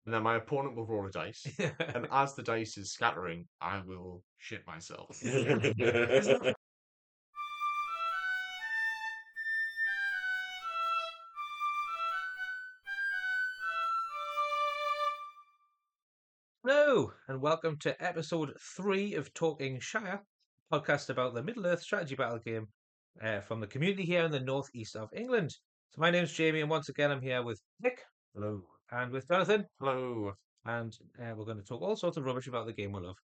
and then my opponent will roll a dice, and as the dice is scattering, I will shit myself. Hello, and welcome to episode 3 of Talking Shire, podcast about the Middle Earth strategy battle game from the community here in the northeast of England. So my name's Jamie, and once again I'm here with Nick. Hello. And with Jonathan. Hello. And we're going to talk all sorts of rubbish about the game we love.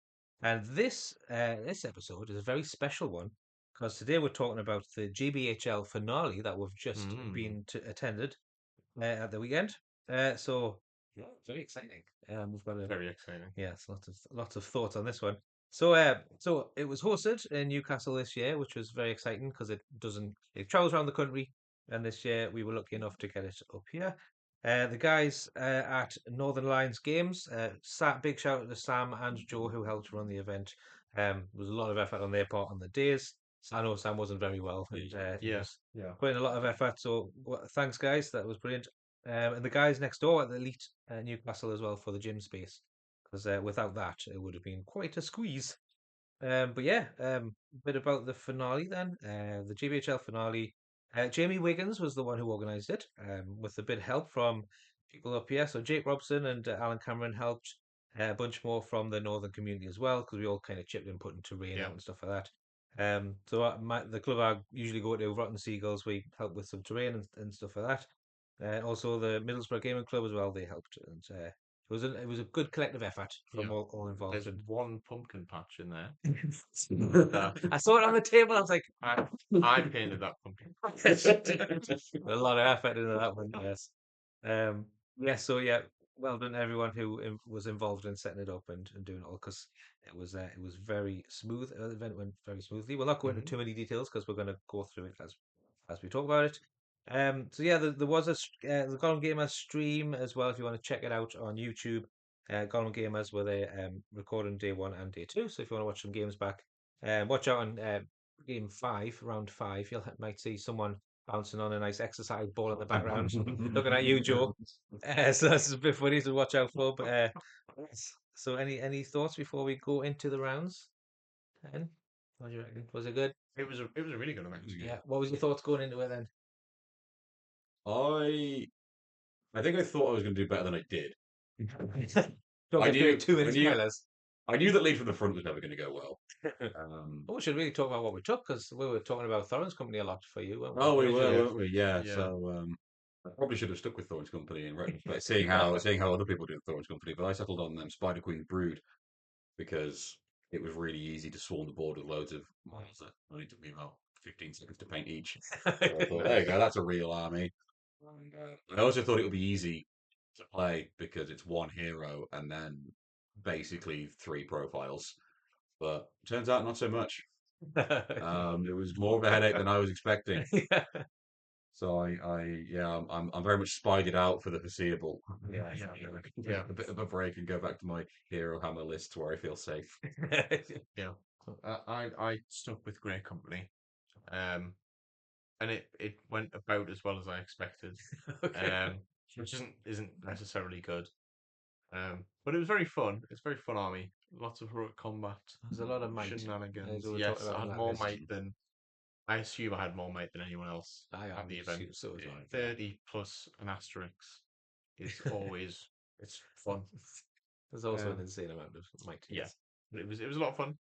And this episode is a very special one because today we're talking about the GBHL Finale that we've just been attended at the weekend. So yeah, very exciting. We've got Very exciting. yes, lots of thoughts on this one. So it was hosted in Newcastle this year, which was very exciting because it travels around the country, and this year we were lucky enough to get it up here. The guys at Northern Lions Games, big shout out to Sam and Joe who helped run the event. There was a lot of effort on their part on the days. I know Sam wasn't very well. He was putting a lot of effort. So thanks, guys. That was brilliant. And the guys next door at the Elite Newcastle as well for the gym space, because without that it would have been quite a squeeze. But yeah, a bit about the finale then. The GBHL finale. Jamie Wiggins was the one who organised it, with a bit of help from people up here. So Jake Robson and Alan Cameron helped. A bunch more from the northern community as well, because we all kind of chipped in, putting terrain out and stuff like that. The club I usually go to, Rotten Seagulls, we help with some terrain and stuff like that. Also, the Middlesbrough Gaming Club as well, they helped, and it was a good collective effort from all involved. There's one pumpkin patch in there. I saw it on the table. I was like, I painted that pumpkin. a lot of effort into that one. Yes. So yeah, well done everyone who was involved in setting it up and doing it all, because it was very smooth. The event went very smoothly. We'll not go into too many details because we're going to go through it as we talk about it. So yeah, there was the Gollum Gamers stream as well if you want to check it out on YouTube. Gollum Gamers were they recording day 1 and day 2. So if you want to watch some games back, watch out on game 5, round 5. You might see someone bouncing on a nice exercise ball in the background, looking at you, Joe. So that's a bit funny to watch out for. But so any thoughts before we go into the rounds? Ken, what do you reckon? Was it good? It was a really good event. Yeah. What was your thoughts going into it then? I think I thought I was going to do better than I did. Don't I get knew, too I many knew, spoilers. I knew that lead from the front was never going to go well. Oh, we should really talk about what we took, because we were talking about Thorin's company a lot for you, weren't we? Oh, we were, Originally. weren't we? Yeah. Yeah. So I probably should have stuck with Thorn's Company in retrospect, seeing how other people do Thorn's Company. But I settled on Spider Queen's Brood because it was really easy to swarm the board with loads of models that only took me about 15 seconds to paint each. So I thought, there you go, that's a real army. And, I also thought it would be easy to play because it's one hero and then basically 3 profiles. But turns out not so much. It was more of a headache than I was expecting. Yeah. So I'm very much spied it out for the foreseeable. Yeah. A bit of a break and go back to my hero hammer list where I feel safe. Yeah. I stuck with great company. And it went about as well as I expected. Okay. Which isn't necessarily good. But it was very fun. It's a very fun army. Lots of heroic combat. There's a lot of might. Shenanigans. As we were Yes, talking about I in had that more list. might than I assume I had more might than anyone else I at the event. so was I. 30 plus an asterisk is always it's fun. There's also an Um, insane amount of might. yeah, but it was a lot of fun.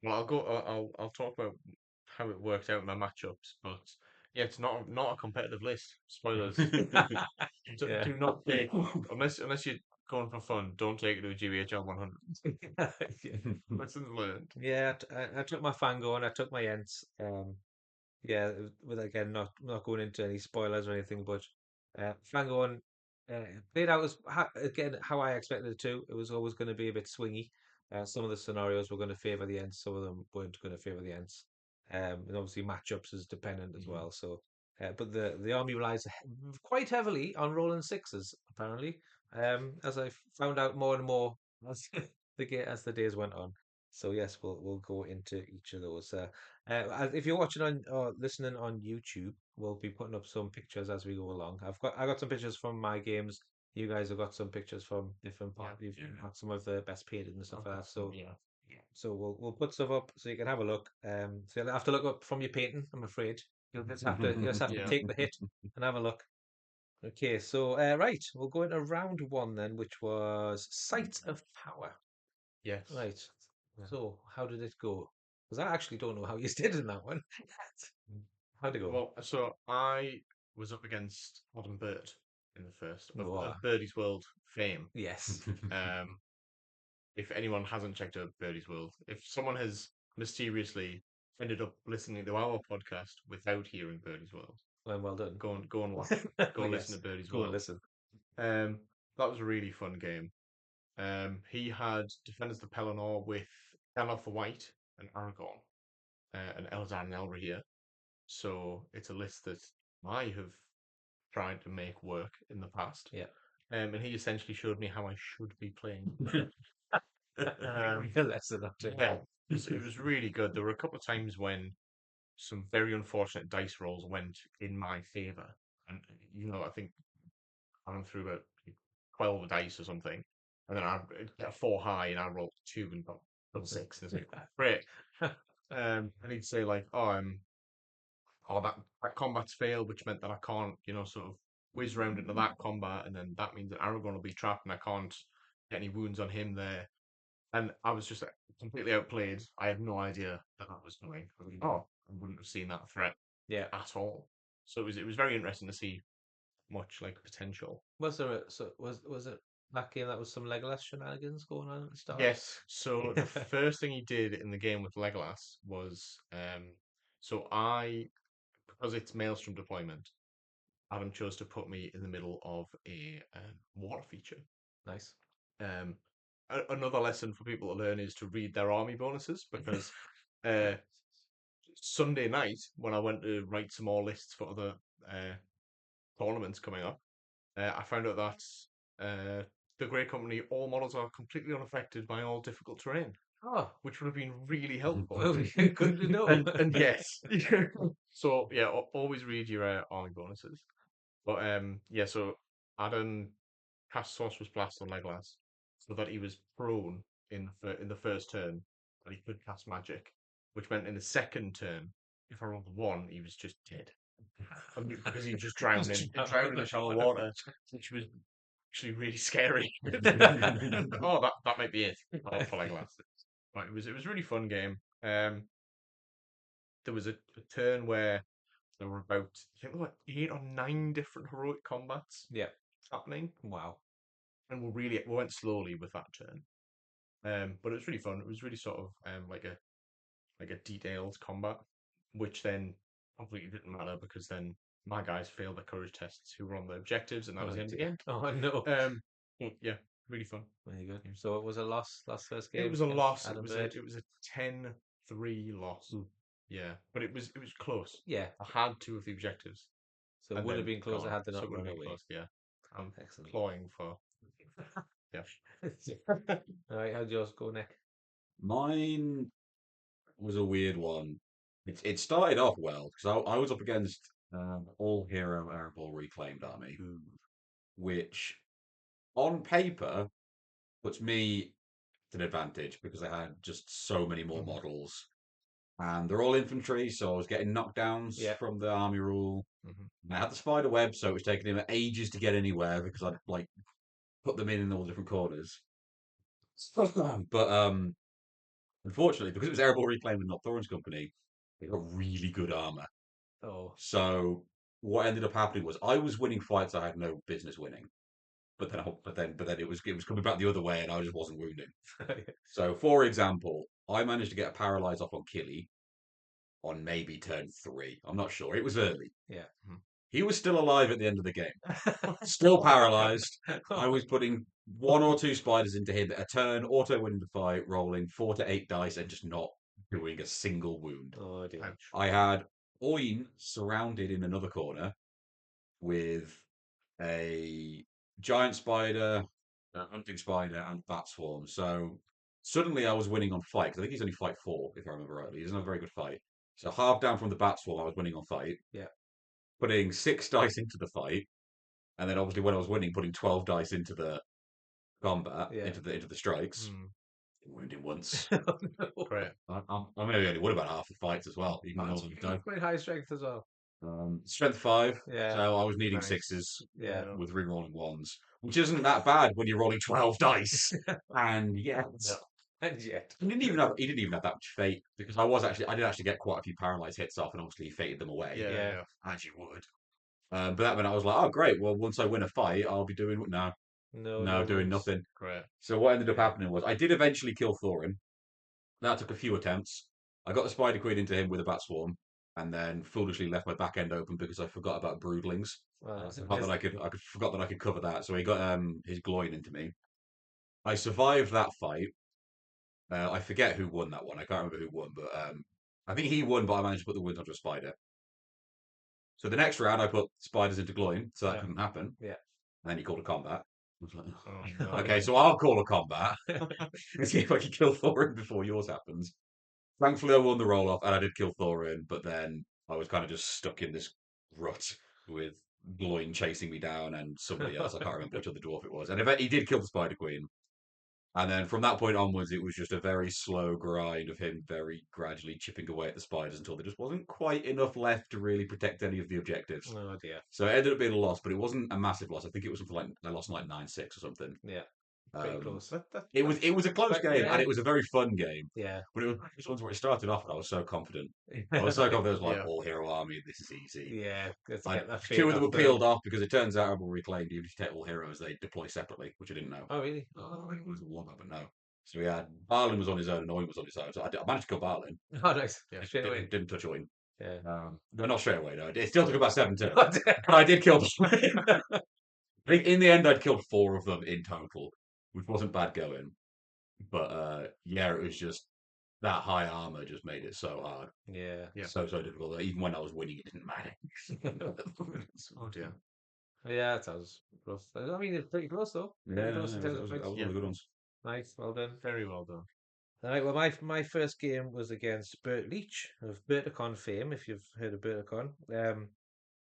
Well, I'll talk about how it worked out in my matchups, but yeah, it's not a competitive list. Spoilers. Yeah. Do not take unless you're going for fun. Don't take it to a GBHL 100. Yeah. Lessons learned. Yeah, I took my Fango and I took my Ents. Yeah, with again not going into any spoilers or anything, but Fango and played out again how I expected it to. It was always going to be a bit swingy. Some of the scenarios were going to favour the Ents, some of them weren't going to favour the Ents. And obviously matchups is dependent as well. So, but the army relies quite heavily on rolling sixes apparently. As I found out more and more as as the days went on. So yes, we'll go into each of those. If you're watching on or listening on YouTube, we'll be putting up some pictures as we go along. I got some pictures from my games you guys have got some pictures from different Yeah, parts. You've yeah. got some of the best painted and stuff like that. So yeah. we'll put stuff up so you can have a look. So you'll have to look up from your painting. I'm afraid you'll just have to Yeah. take the hit and have a look. Okay, so right, we'll go into round one then, which was Sight of Power. Yes. Right. Yeah. So how did it go? Because I actually don't know how you did in that one. How'd it go? Well, so I was up against Adam Bird in the first Wow. of Birdie's World fame. Yes. Um, if anyone hasn't checked out Birdie's World, if someone has mysteriously ended up listening to our podcast without hearing Birdie's World, Well done. go and watch, go and listen Yes. to Birdie's Go and World. listen. Um, that was a really fun game. He had Defenders of Pelennor with Gandalf the White and Aragorn, and Eldar and Elrond. So it's a list that I have tried to make work in the past. Yeah. And he essentially showed me how I should be playing. Real lesson after. Yeah, it was really good. There were a couple of times when some very unfortunate dice rolls went in my favour. And, I think I went through about 12 dice or something. And then I get a 4 high and I rolled 2 and got double 6. And it's like, great. And he'd say, like, oh, that combat's failed, which meant that I can't, sort of whiz round into that combat, and then that means that Aragorn will be trapped, and I can't get any wounds on him there. And I was just completely outplayed. I had no idea that was coming. Oh, I wouldn't have seen that threat Yeah. at all. So it was very interesting to see much like potential. Was it that game that was some Legolas shenanigans going on at the start? Yes. So the first thing he did in the game with Legolas was so because it's Maelstrom deployment, Adam chose to put me in the middle of a water feature. Nice. Um, another lesson for people to learn is to read their army bonuses because uh, Sunday night when I went to write some more lists for other tournaments coming up, I found out that the Grey Company all models are completely unaffected by all difficult terrain, Oh, which would have been really helpful. well, good to know. and yes, so yeah, always read your army bonuses. But yeah, so Adam cast Sorcerer's Blast on Legolas so that he was prone in the first turn, and he could cast magic, which meant in the second turn, if I rolled a 1, he was just dead. Because he just drowned in the shallow water, which was actually really scary. Oh, that might be it for Legolas. But it was a really fun game. There was a turn where there were about, I think there were 8 or 9 different heroic combats Yeah. happening, Wow. and we went slowly with that turn. But it was really fun. It was really sort of like a detailed combat, which then completely didn't matter because then my guys failed their courage tests who were on the objectives, and that was the end of the game. Oh no. But yeah, really fun. Very good. So it was a loss first game. It was a against loss. Adam It Bird. was a 10-3 loss. Yeah, but it was close. Yeah. I had 2 of the objectives. So it and would have then been closer gone. had they So not it would run have been away. close. Yeah, I'm Excellent. clawing for. Yeah. All right, how'd yours go, Nick? Mine was a weird one. It started off well because I was up against all hero Erebor reclaimed army, which on paper puts me at an advantage because I had just so many more models, and they're all infantry, so I was getting knockdowns Yeah. from the army rule. Mhm. I had the spider web, so it was taking him ages to get anywhere because I'd like put them in all different corners. But unfortunately, because it was Erebor reclaimed and not Thorin's company, they got really good armor. Oh. So what ended up happening was I was winning fights I had no business winning, but then it was coming back the other way, and I just wasn't wounding. So, for example, I managed to get a paralyze off on Killy on maybe turn 3. I'm not sure. It was early. Yeah. He was still alive at the end of the game, still paralyzed. I was putting 1 or 2 spiders into him a turn, auto winning the fight, rolling 4 to 8 dice, and just not doing a single wound. Oh dear. Ouch. I had Oin surrounded in another corner with a giant spider, a hunting spider, and bat swarm. So suddenly I was winning on fight because I think he's only fight 4, if I remember rightly. He doesn't have a very good fight. So half down from the bat swarm, I was winning on fight. Yeah. Putting 6 dice into the fight, And then obviously when I was winning, putting 12 dice into the combat, Yeah. into the strikes, Mm, didn't wound him once. Oh, no. great. I maybe only won about half the fights as well, even That's though I was quite high strength as well. strength 5, Yeah. so I was needing Nice. 6s Yeah. with re-rolling 1s, which isn't that bad when you're rolling 12 dice. And yet, Yeah. And yet. he didn't even have that much fate because I did actually get quite a few paralyzed hits off, and obviously he fated them away, Yeah, Yeah. yeah. as you would. But that meant I was like, oh great, well once I win a fight, I'll be doing No doing wounds. nothing. Great. So what ended up Yeah. happening was I did eventually kill Thorin. That took a few attempts. I got the Spider Queen into him with a Bat Swarm, and then foolishly left my back end open because I forgot about Broodlings. Well, Forgot that I could cover that. So he got his Gloin into me. I survived that fight. I forget who won that one. I can't remember who won, but I think he won. But I managed to put the wounds onto a spider. So the next round, I put spiders into Gloin, so that Yeah. couldn't happen. Yeah. And then he called a combat. I was like, Oh, no. okay, so I'll call a combat. Let's see if I can kill Thorin before yours happens. Thankfully, I won the roll off, and I did kill Thorin. But then I was kind of just stuck in this rut with Gloin chasing me down, and somebody else. I can't remember which other dwarf it was. And he did kill the Spider Queen. And then from that point onwards, it was just a very slow grind of him very gradually chipping away at the spiders until there just wasn't quite enough left to really protect any of the objectives. Oh dear. So it ended up being a loss, but it wasn't a massive loss. I think it was something like I lost like 9-6 or something. Yeah. Pretty Um, close. it was a close game, and Yeah. it was a very fun game. Yeah. But it was one of those ones where it started off, and I was so confident. I was so confident. I was like, Yeah. all hero army, this is easy. Yeah. Let's get that Two of them were off the- peeled off because it turns out Arbor Reclaimed, even if you take all heroes, they deploy separately, which I didn't know. Oh really? Oh, it was a warm up, but no. So we had Barlin was on his own and Owen was on his own. So I managed to kill Barlin. Oh nice. Yeah. Straight away. Didn't touch Owen. Yeah. No, not straight away, no. It still took about 7 turns. But I did kill them. I think in the end I'd killed 4 of them in total, which wasn't bad going. But yeah, it was just that high armor just made it so hard. Yeah. Yeah. So difficult. Even when I was winning, it didn't matter. Oh, dear. Yeah, that sounds rough. I mean, it's pretty close though. Pretty close in terms of that points. was one of the good ones. Nice, well done. Very well done. All right, well, my first game was against Bert Leach of Berticon fame, if you've heard of Berticon.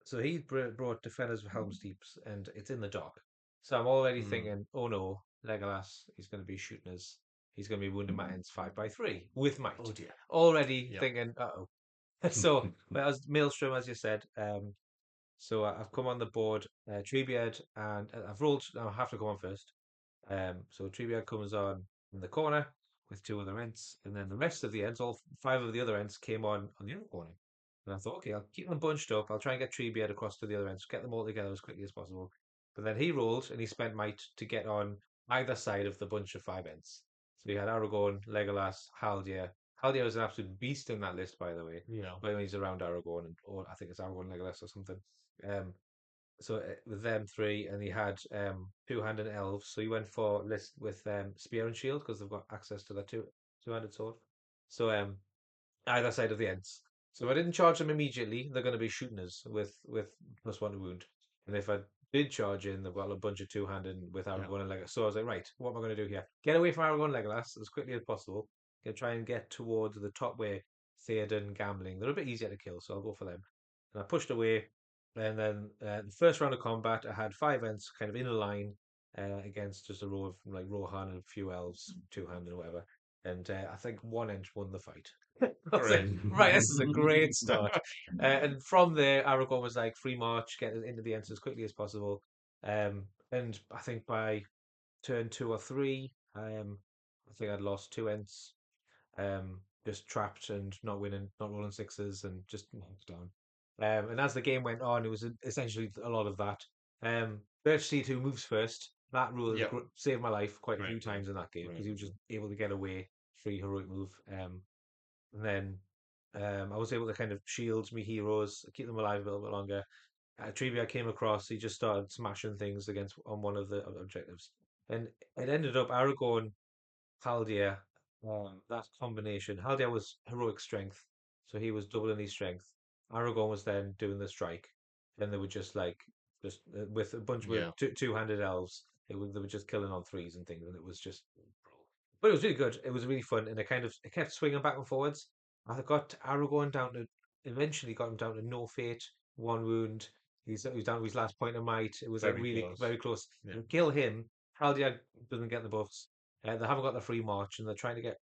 So he brought Defenders of Helm's Deeps, and it's in the dock. So I'm already thinking, oh no, Legolas, he's going to be shooting us. He's going to be wounding my ends 5x3 with might. Oh, dear. Already Yep. thinking, uh-oh. So, well, as Maelstrom, as you said, so I've come on the board, Treebeard, and I've rolled. I have to go on first. So Treebeard comes on in the corner with 2 other ents, and then the rest of the ents, all 5 of the other ents, came on the other corner. And I thought, okay, I'll keep them bunched up. I'll try and get Treebeard across to the other ends, get them all together as quickly as possible. But then he rolled, and he spent might to get on either side of the bunch of 5 ents. So you had Aragorn, Legolas, Haldir. Haldir was an absolute beast in that list, by the way. Yeah. But when he's around Aragorn, or I think it's Aragorn, Legolas, or something. So with them 3, and he had 2-handed elves. So he went for list with spear and shield because they've got access to that two-handed sword. So either side of the ends. So if I didn't charge them immediately, they're going to be shooting us with +1 to wound. And if I did charge in, they've got a bunch of 2-handed with Aragorn and Legolas. So I was like, right, what am I going to do here? Get away from Aragorn and Legolas as quickly as possible. Gonna try and get towards the top where Theoden, Gambling. They're a bit easier to kill, so I'll go for them. And I pushed away. And then the first round of combat, I had 5 ents kind of in a line against just a row of like Rohan and a few elves, 2-handed and whatever. And I think 1 ent won the fight. I was like, right, this is a great start. And from there, Aragorn was like, free march, get into the ents as quickly as possible. And I think by turn 2 or 3, I think I'd lost 2 ents. Just trapped and not winning, not rolling 6s, and just knocked down. And as the game went on, it was essentially a lot of that. Birch Seed, who moves first, that rule Yep. saved my life quite a few Right, times in that game right. because he was just able to get away, free heroic move. And then I was able to kind of shield my heroes, keep them alive a little bit longer. Trivia came across, he just started smashing things against on one of the objectives. And it ended up Aragorn, Haldir, that combination. Haldir was heroic strength, so he was doubling his strength. Aragorn was then doing the strike. Then they were just with a bunch Yeah. with 2-handed elves. They were just killing on 3s and things, and it was just. But it was really good. It was really fun, and it kept swinging back and forwards. I got Aragorn down to eventually got him down to no fate, 1 wound. He's down to his last point of might. It was like Very really close. very close. Yeah. And kill him. Haldia doesn't get the buffs. They haven't got the free march, and they're trying to get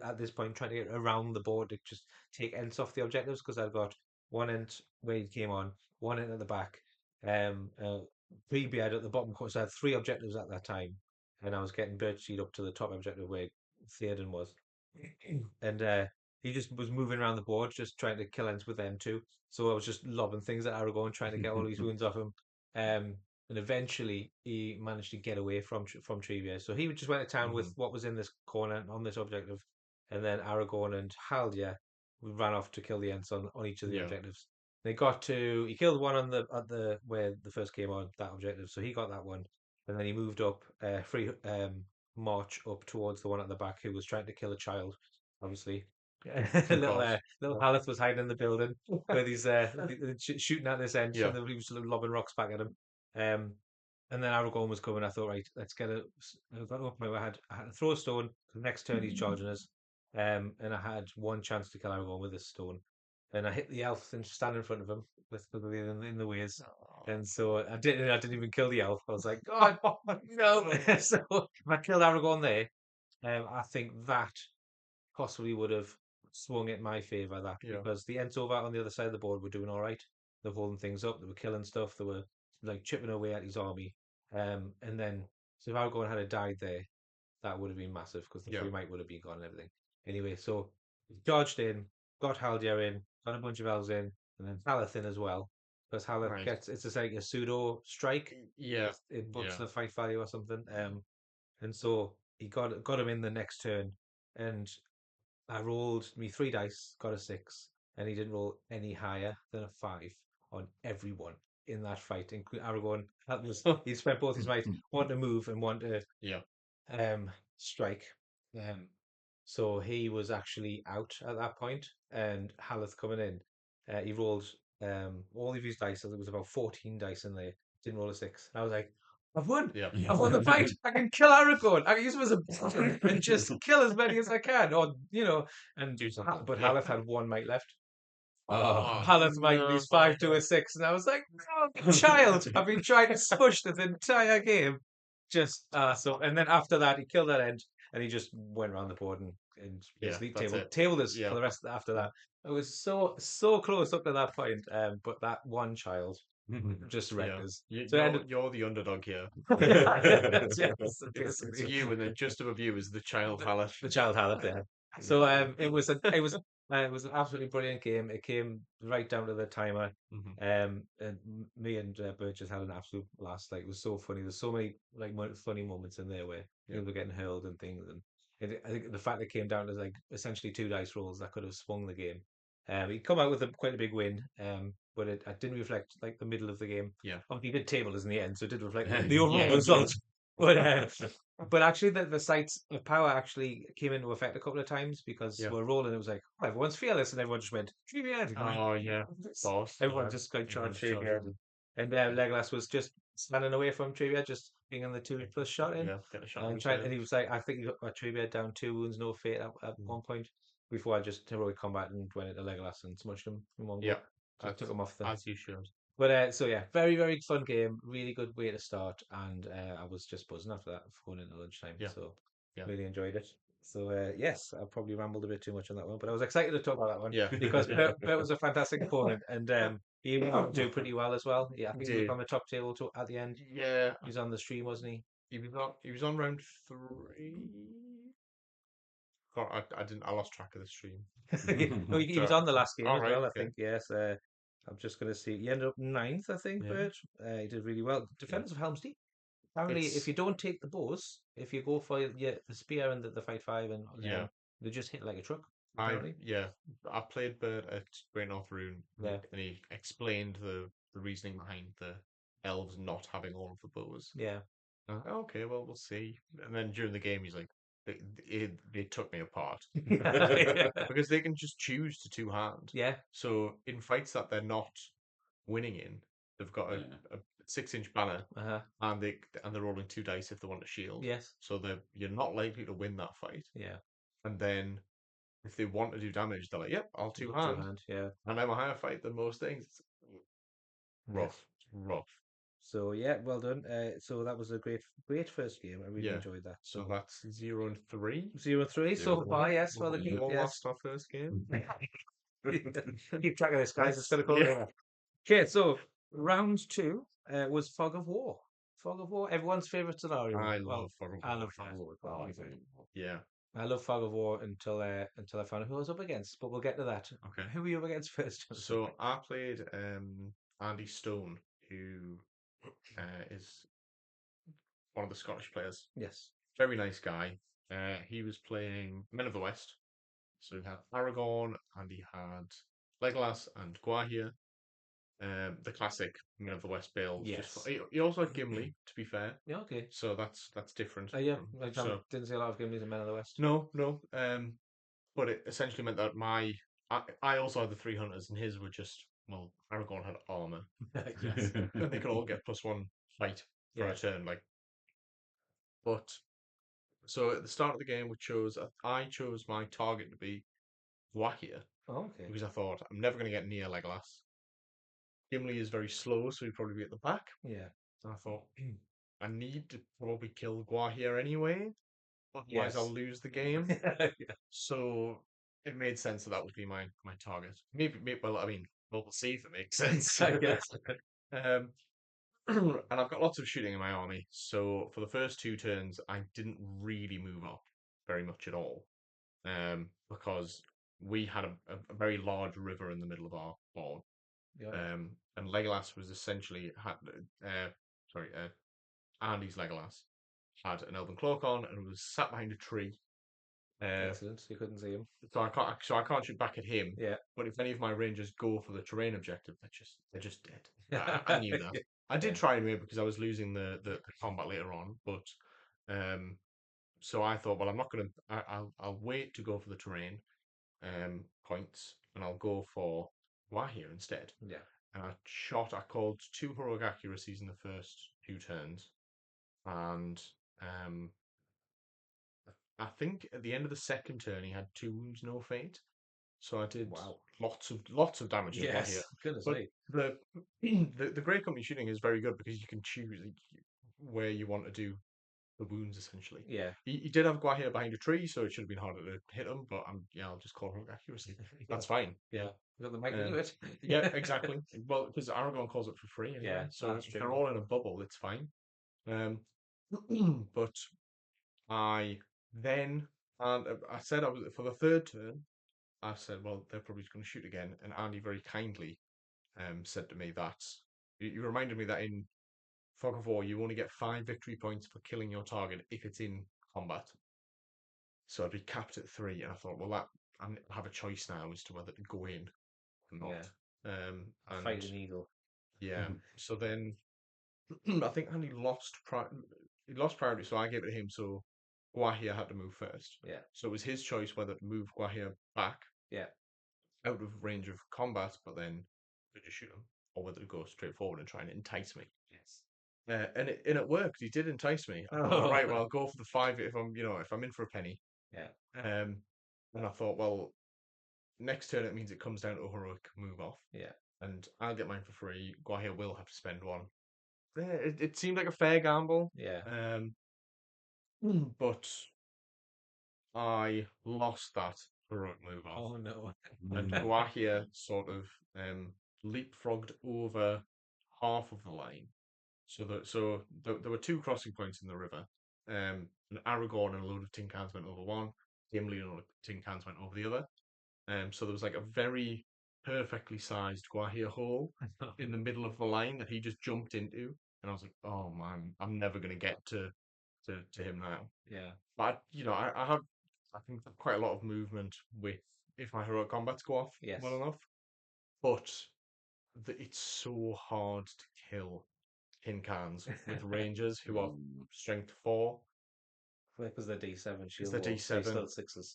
at this point trying to get around the board to just take ends off the objectives because I've got one end where he came on, one end at the back, three beard at the bottom corner. So I had three objectives at that time, and I was getting Birchseed up to the top objective where Theoden was, and he just was moving around the board, just trying to kill ends with them too. So I was just lobbing things at Aragorn, trying to get all these wounds off him. And eventually he managed to get away from Trivia. So he just went to town with what was in this corner on this objective, and then Aragorn and Haldia ran off to kill the Ents on each of the Yeah. objectives. They got to he killed one on the at the where the first came on that objective, so he got that one, and then he moved up free march up towards the one at the back who was trying to kill a child, obviously. little course. little Haleth was hiding in the building with his shooting at this end, Yeah. and he was lobbing rocks back at him. And then Aragorn was coming. I thought, right, let's get a. I got to a point where I had to throw a stone. The next turn, he's charging us. And I had one chance to kill Aragorn with this stone. And I hit the elf and stand in front of him with in the ways. And so I didn't even kill the elf. I was like, God, no. So if I killed Aragorn there, I think that possibly would have swung it my favour that Yeah. because the Ents over on the other side of the board were doing all right. They're holding things up. They were killing stuff. They were like chipping away at his army. And then so if Aragorn had died there, that would have been massive because the free might would have been gone and everything. Anyway, so he charged in, got Haldir in, got a bunch of elves in, and then Haleth in as well. Because Haleth gets it's just like a pseudo strike. Yeah. It buffs the fight value or something. And so he got him in the next turn, and I rolled me 3 dice, got a 6, and he didn't roll any higher than a 5 on everyone in that fight, including Aragorn. That was he spent both his might, one to move and one to strike. So he was actually out at that point, and Haleth coming in. He rolled all of his dice, so there was about 14 dice in there. Didn't roll a 6. And I was like, I've won. Yeah. I've won the fight. I can kill Aragorn. I can use him as a button and just kill as many as I can. Or, and Do something. but Haleth had one might left. Oh, Haleth might lose 5 to a 6. And I was like, oh, child, I've been trying to smush this entire game. Just so and then after that he killed that end and he just went around the board and basically tabled us for the rest of after that. It was so close up to that point, but that one child just wrecked us. You're the underdog here. Yes, It's you, and then just above you is the child Haleth. The child Haleth, yeah. So it was an absolutely brilliant game. It came right down to the timer. And me and Birch just had an absolute blast. Like it was so funny. There's so many like funny moments in there where people were getting hurled and things. And I think the fact that it came down to like essentially 2 dice rolls that could have swung the game. He come out with quite a big win. But it didn't reflect like the middle of the game. Yeah. Obviously, he did table us in the end, so it did reflect the overall result. But actually, the sites of power actually came into effect a couple of times because we're rolling. It was like, oh, everyone's fearless, and everyone just went Trivia. Oh yeah, boss. Everyone just got charged Trivia, and Legolas was just standing away from Trivia, just being on the 2+ shot in. Yeah, get a shot. And he was like, I think he got Trivia down 2 wounds, no fate at one point. Before I just heroic combat and went into Legolas and smushed him in one go. Yeah, I took him off the. As you should. But so yeah, very very fun game. Really good way to start, and I was just buzzing after that for going into lunchtime. Yeah. So really enjoyed it. So yes, I probably rambled a bit too much on that one, but I was excited to talk about that one. Yeah. Because Bert was a fantastic opponent, and he went on to do pretty well as well. Yeah, I think he was on the top table at the end. Yeah, he was on the stream, wasn't he? He was on round 3. God, I lost track of the stream. No, he was on the last game as right, well. I okay. think yes. I'm just going to see. He ended up 9th, I think. Bert. He did really well. Defenders of Helm's Deep. Apparently, if you don't take the bows, if you go for the spear and the fight 5, and they just hit like a truck. I played Bert at Great North Rune, and he explained the reasoning behind the elves not having all of the bows. Yeah. Okay, well, we'll see. And then during the game, he's like, they took me apart because they can just choose to 2-hand. Yeah. So in fights that they're not winning in, they've got a 6-inch banner, and they're rolling 2 dice if they want a shield. Yes. So you're not likely to win that fight. Yeah. And then if they want to do damage, they're like, "Yep, I'll 2-hand." Yeah. And I'm a higher fight than most things. Rough. rough. So yeah, well done. So that was a great first game. I really Yeah. enjoyed that. So that's 0-3. 0-3 so 0-3. far. Yes, for Well, the we group. all Yes. lost our first game. Keep track of this, guys. It's going to go Yeah. over. Okay, so round two was Fog of War. Fog of War, everyone's favorite scenario. I Well, love Fog of I War. love Fog of War. Oh, Well, I think- Yeah. I love Fog of War until I found out who I was up against, but we'll get to that. Okay. Who were you up against first, Jonathan? So I played Andy Stone, who is one of the Scottish players. Yes. Very nice guy. He was playing Men of the West. So he had Aragorn and he had Legolas and Gwaihir. The classic Men of the West build. Yes. He also had Gimli, to be fair. Yeah, okay. So that's different. Yeah, I So didn't see a lot of Gimli's and Men of the West. no. But it essentially meant that I also had the three hunters, and his were just, well, Aragorn had armor, Yes. and they could all get +1 fight for Yeah. a turn. But so at the start of the game, I chose my target to be Gwaihir Oh, okay. because I thought I'm never going to get near Legolas. Gimli is very slow, so he'd probably be at the back. Yeah. And I thought I need to probably kill Gwaihir anyway, otherwise Yes. I'll lose the game. Yeah. So it made sense that would be my target. Maybe well, I mean, we'll see if it makes sense. Yes. Um, and I've got lots of shooting in my army, so for the first 2 turns, I didn't really move up very much at all, because we had a very large river in the middle of our board, Yeah. and Legolas was essentially sorry, Andy's Legolas had an elven cloak on and was sat behind a tree. Excellent. You couldn't see him. So I can't shoot back at him. Yeah. But if any of my rangers go for the terrain objective, they're just dead. I knew that. I did Yeah. try anyway because I was losing the combat later on. But so I thought, well, I'm not gonna. I'll wait to go for the terrain points, and I'll go for Wahir instead. Yeah. And I called 2 heroic accuracies in the first 2 turns, and I think at the end of the second turn he had 2 wounds, no fate. So I did Wow. lots of damage to Yes. Gwahir. Goodness But me. the Great Company shooting is very good because you can choose where you want to do the wounds essentially. Yeah. He did have Gwahir behind a tree, so it should have been harder to hit him. But I'll just call it accuracy. That's fine. Yeah. You got the mic to do it. Yeah, exactly. Well, because Aragorn calls it for free anyway. Yeah, So that's if true. they're all in a bubble, it's fine. But I then and I said I was for the third turn. I said, well, they're probably going to shoot again. And Andy very kindly said to me that you reminded me that in Fog of War, you only get 5 victory points for killing your target if it's in combat. So I'd be capped at 3. And I thought, well, I have a choice now as to whether to go in or not. And Fight an eagle. yeah, so then I think Andy he lost priority, so I gave it to him. So Guahia had to move first. Yeah. So it was his choice whether to move Guahia back Yeah. out of range of combat, but then to just shoot him, or whether to go straight forward and try and entice me. Yes. And it worked. He did entice me. I thought, right, well, I'll go for the 5 if I'm in for a penny. Yeah. And I thought, well, next turn it means it comes down to a heroic move off. Yeah. And I'll get mine for free. Guahia will have to spend 1. It seemed like a fair gamble. Yeah. But I lost that heroic move off. Oh no. And Guahia sort of leapfrogged over half of the line. So there were 2 crossing points in the river. And Aragorn and a load of tin cans went over one. Gimli and a load of tin cans went over the other. So there was like a very perfectly sized Guahia hole in the middle of the line that he just jumped into. And I was like, oh man, I'm never going to get to him now. Yeah. But I have I think quite a lot of movement with if my heroic combats go off Yes. well enough. But it's so hard to kill tin cans with rangers who are strength 4. Because they're D7 It's shield the wall, so you D7.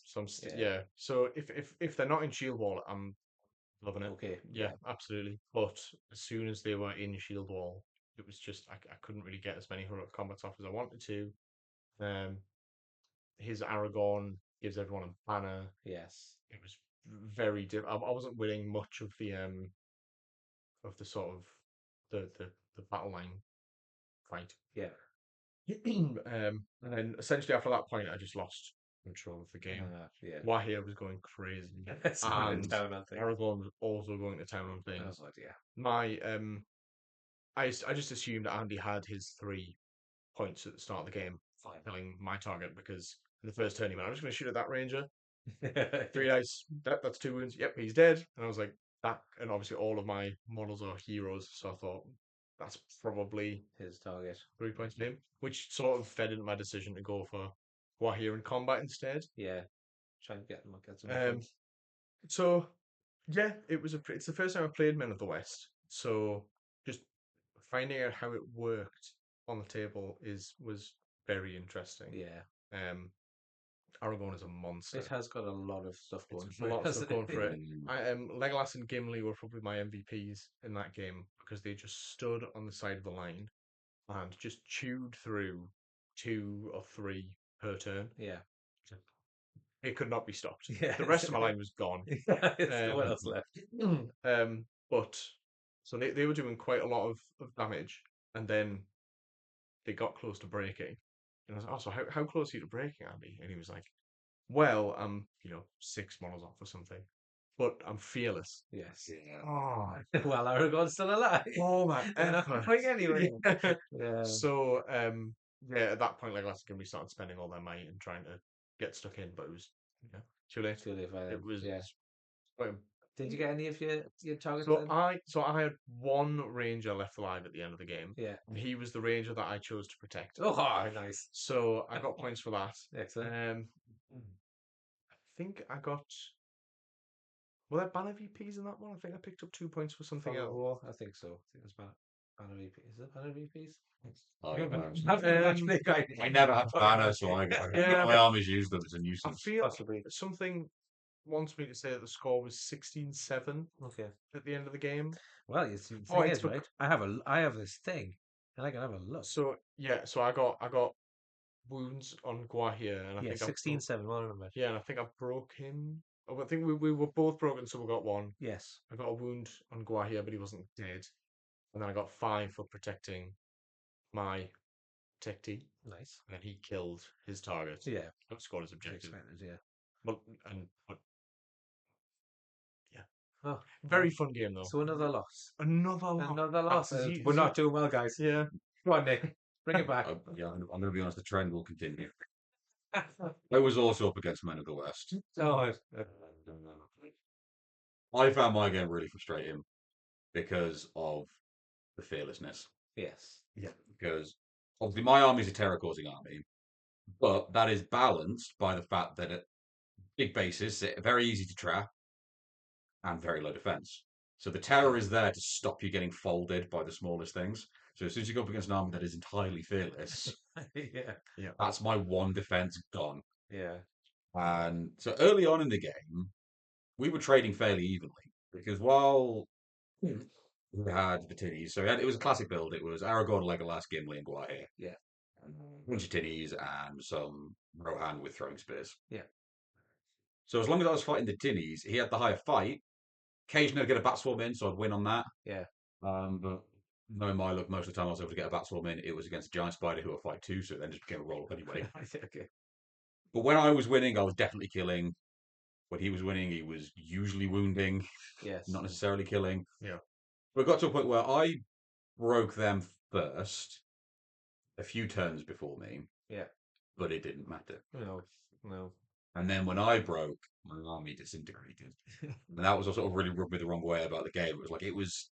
still 6s. Yeah. So if they're not in shield wall, I'm loving it. Okay. Yeah, absolutely. But as soon as they were in shield wall, it was just I couldn't really get as many heroic combats off as I wanted to. His Aragorn gives everyone a banner. Yes. It was very I wasn't winning much of the sort of the the battle line fight. Yeah. And then essentially after that point, I just lost control of the game. Yeah. Wahir was going crazy, Someone in and town, I think. Aragorn was also going to town on I things. was like, yeah. My I just assumed Andy had his 3 points at the start of the game, killing my target because in the first turn he went, I'm just going to shoot at that ranger. 3 dice. That's 2 wounds. Yep, he's dead. And I was like, that. And obviously, all of my models are heroes. So I thought that's probably His target. 3 points for him, which sort of fed into my decision to go for Wahir in combat instead. Yeah. Try and get some Um, points. so yeah, it's the first time I played Men of the West. So just finding out how it worked on the table was very interesting. Yeah. Aragorn is a monster. It has got a lot of stuff going It's for a it. lot of stuff going for it. Mm. Legolas and Gimli were probably my MVPs in that game because they just stood on the side of the line and just chewed through 2 or 3 per turn. Yeah. It could not be stopped. Yeah. The rest of my line was gone. What else left? But so they were doing quite a lot of damage, and then they got close to breaking. And I was like, oh, so how close are you to breaking, Andy? And he was like, well, I'm 6 models off or something, but I'm fearless. Yes. Oh, Well, Aragorn's still alive. oh my They're not effort. going anywhere. Yeah. Yeah. So yeah, at that point, Legolas and Gimli started spending all their might and trying to get stuck in, but it was too late. Too late by then. It was Yeah. quite Did you get any of your targets So then? I had 1 ranger left alive at the end of the game. Yeah. And he was the ranger that I chose to protect. Oh, nice. So I got points for that. Excellent. I think I got. Were there banner VPs in that one? I think I picked up 2 points for something Fog of else. War, I think so. I think it was Banner VP. Is it Banner VPs? I Um, I never had banner, so Yeah. my armies use them as a I nuisance. feel Possibly. something wants me to say that the score was 16-7 Okay. at the end of the game. Well, the thing Oh, is, right? I have this thing, and I can have a look. So yeah, so I got wounds on Guahir, and I Yeah, think 16-7. Well, I remember. Yeah, and I think I broke him. Oh, I think we were both broken, so we got 1. Yes. I got a wound on Guahir, but he wasn't dead. And then I got 5 for protecting my protectee, Nice. and then he killed his target. Yeah. Scored his objective. Expected, yeah. But yeah, Oh, very fun game though. so another loss. Another loss. Another loss. As We're not doing well, guys. Yeah. Come on, Nick. Bring it back. Yeah, I'm going to be honest, the trend will continue. I was also up against Men of the West. Oh, I found my game really frustrating because of the fearlessness. yes. Yeah. Because obviously my army is a terror-causing army, but that is balanced by the fact that at big bases, it's very easy to trap and very low defense. So the terror is there to stop you getting folded by the smallest things. So as soon as you go up against an army that is entirely fearless, Yeah. that's my 1 defense gone. Yeah. And so early on in the game, we were trading fairly evenly because while we had the tinnies, so it was a classic build. It was Aragorn, Legolas, Gimli, and Guahir. Yeah. A bunch of tinnies and some Rohan with throwing spears. Yeah. So as long as I was fighting the tinnies, he had the higher fight. Occasionally I'd get a bat swarm in, so I'd win on that. Yeah. But knowing my luck, most of the time I was able to get a bat swarm in, it was against a giant spider who would fight 2, so it then just became a roll up anyway. Okay. But when I was winning, I was definitely killing. When he was winning, he was usually wounding, Yes. not necessarily killing. Yeah. But it got to a point where I broke them first, a few turns before me. Yeah. But it didn't matter. No. And then when I broke, my army disintegrated. And that was what sort of really rubbed me the wrong way about the game. It was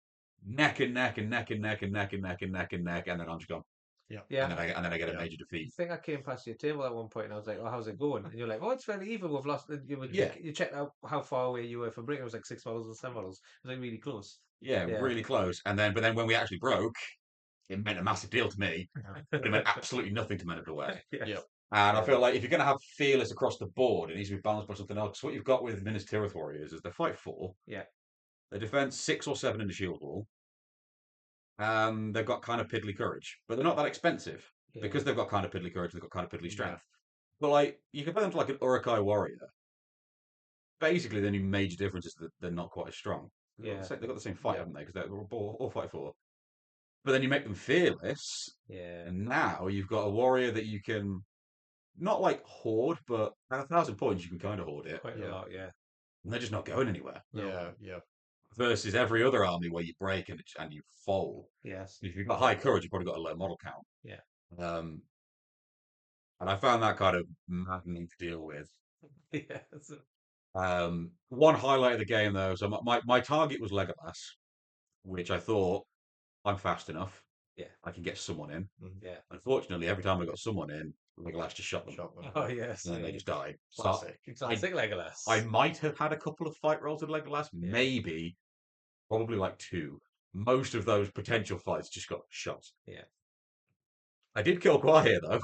neck and neck and neck and neck and neck and neck and neck and neck, and then I'm just gone. Yeah. Yeah. And then I get a Yeah. major I defeat. think I came past your table at one point and I was like, oh, how's it going? And you're like, oh, it's fairly even. We've lost. Yeah. You checked out how far away you were from breaking. It was like 6 models and 7 models. It was like really close. Yeah, Yeah. really close. But then when we actually broke, it meant a massive deal to me. But it meant absolutely nothing to Men of the West. Yes. Yeah. And I feel like if you're going to have fearless across the board, it needs to be balanced by something else. What you've got with Minas Tirith Warriors is they fight 4. Yeah. They defend 6 or 7 in the shield wall. They've got kind of piddly courage, but they're not that expensive Yeah. because they've got kind of piddly courage. They've got kind of piddly strength. But like you compare them to like an Urukai warrior. Basically, the only major difference is that they're not quite as strong. Yeah. They've got the same fight, Yeah. haven't they? Because they're all fight 4. But then you make them fearless, Yeah. and now you've got a warrior that you can not like hoard, but at 1,000 points you can kind of hoard it, Quite a Yeah. lot, yeah. and they're just not going anywhere. Yeah, yeah. Versus every other army where you break and you fold. Yes. If you've got high courage, you've probably got a low model count. Yeah. Um, and I found that kind of maddening to deal with. Yes. One highlight of the game though, so my target was Legolas, which I thought I'm fast enough. Yeah. I can get someone in. Yeah. Unfortunately, every time I got someone in, Legolas just shot them, Shot them. Oh, yes. and then they Yeah. just died. So Classic. Classic Legolas. I might have had a couple of fight rolls with Legolas, maybe, probably like 2. Most of those potential fights just got shot. Yeah. I did kill Gwahir though,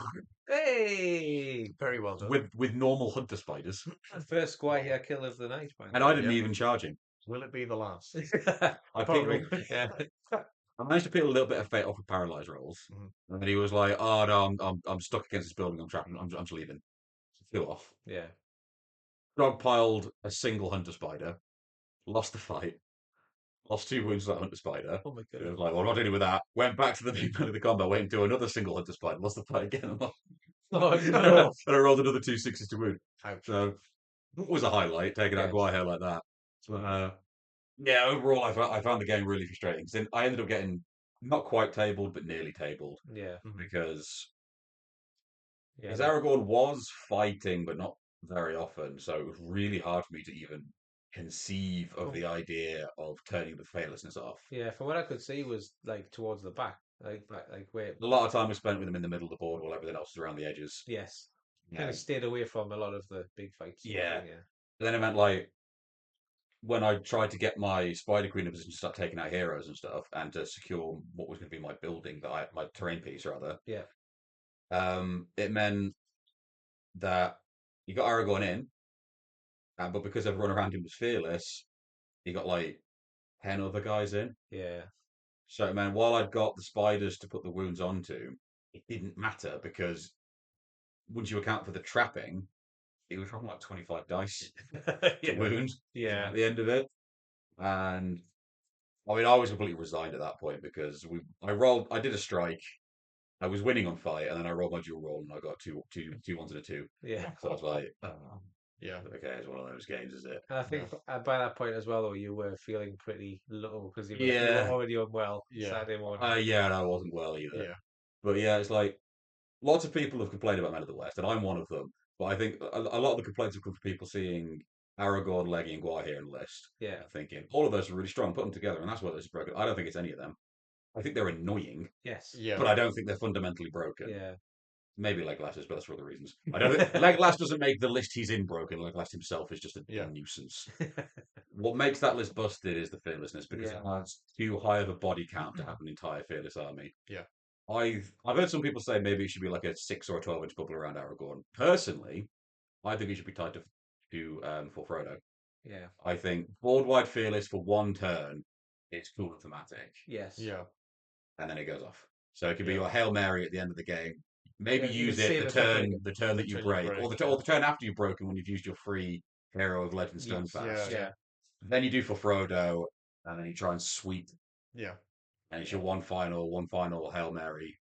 Hey! Very well done. with normal hunter spiders, First Squire kill of the night, by the and way. I didn't even charge him. Will it be the last? I Probably. picked, Yeah. I managed to peel a little bit of fate off with paralyzed rolls, Mhm. and then he was like, "Oh no, I'm stuck against this building. I'm trapped. I'm just leaving." Flew off. Yeah. Dogpiled a single hunter spider, lost the fight, lost 2 wounds to that hunter spider. Oh my It god. was like, well, I'm not dealing with that. Went back to the main of the combat, went into another single hunter spider, lost the fight again, Oh and no. I rolled another 2 sixes to wound. Ouch. So it was a highlight taking out Yes. Guayair like that. But yeah, overall, I found the game really frustrating. 'Cause then I ended up getting not quite tabled, but nearly tabled Yeah. because Yeah. Because Aragorn was fighting, but not very often, so it was really hard for me to even conceive of the idea of turning the fearlessness off. Yeah, from what I could see was like towards the back. Like where A lot of time was spent with them in the middle of the board while everything else was around the edges. yes. Yeah. Kind of stayed away from a lot of the big fights. Yeah. Yeah. But then it meant like when I tried to get my Spider Queen in a position to start taking out heroes and stuff, and to secure what was going to be my building, my terrain piece rather. Yeah. It meant that you got Aragorn in, but because everyone around him was fearless, he got like 10 other guys in. Yeah. So it meant while I'd got the spiders to put the wounds onto, it didn't matter because once you account for the trapping, it was from like 25 dice to Yeah. wound Yeah. at the end of it. And I mean, I was completely resigned at that point because I did a strike, I was winning on fight, and then I rolled my dual roll and I got two ones and a 2. Yeah. So I was like, oh, Yeah. okay, it's one of those games, is it? And I think by that point as well, though, you were feeling pretty low because you were Yeah. already unwell Yeah. Saturday morning. Yeah, and I wasn't well either. Yeah. But yeah, it's like lots of people have complained about Men of the West, and I'm one of them. But I think a lot of the complaints have come from people seeing Aragorn, Leggy, and Gwaihir in the list, Yeah. and thinking all of those are really strong. Put them together, and that's why they're broken. I don't think it's any of them. I think they're annoying, Yes. Yeah. but I don't think they're fundamentally broken. Yeah. Maybe Legolas is, but that's for other reasons. I don't think Legolas doesn't make the list he's in broken. Legolas himself is just a Yeah. nuisance. What makes that list busted is the fearlessness because it has too high of a body count to have an entire fearless army. Yeah. I've heard some people say maybe it should be like a 6 or a 12-inch bubble around Aragorn. Personally, I think it should be tied to for Frodo. Yeah. I think board wide fearless for one turn, it's cool and thematic, Yes. Yeah. and then it goes off. So it could be Yeah. your Hail Mary at the end of the game. Maybe Yeah, use the it same the effect turn again. the turn that you turn you break, break, or yeah. the turn after you've broken when you've used your free Hero of Legend Yes. Stonefast. Yeah. Yeah. Then you do for Frodo, and then you try and sweep, Yeah. and it's your one final Hail Mary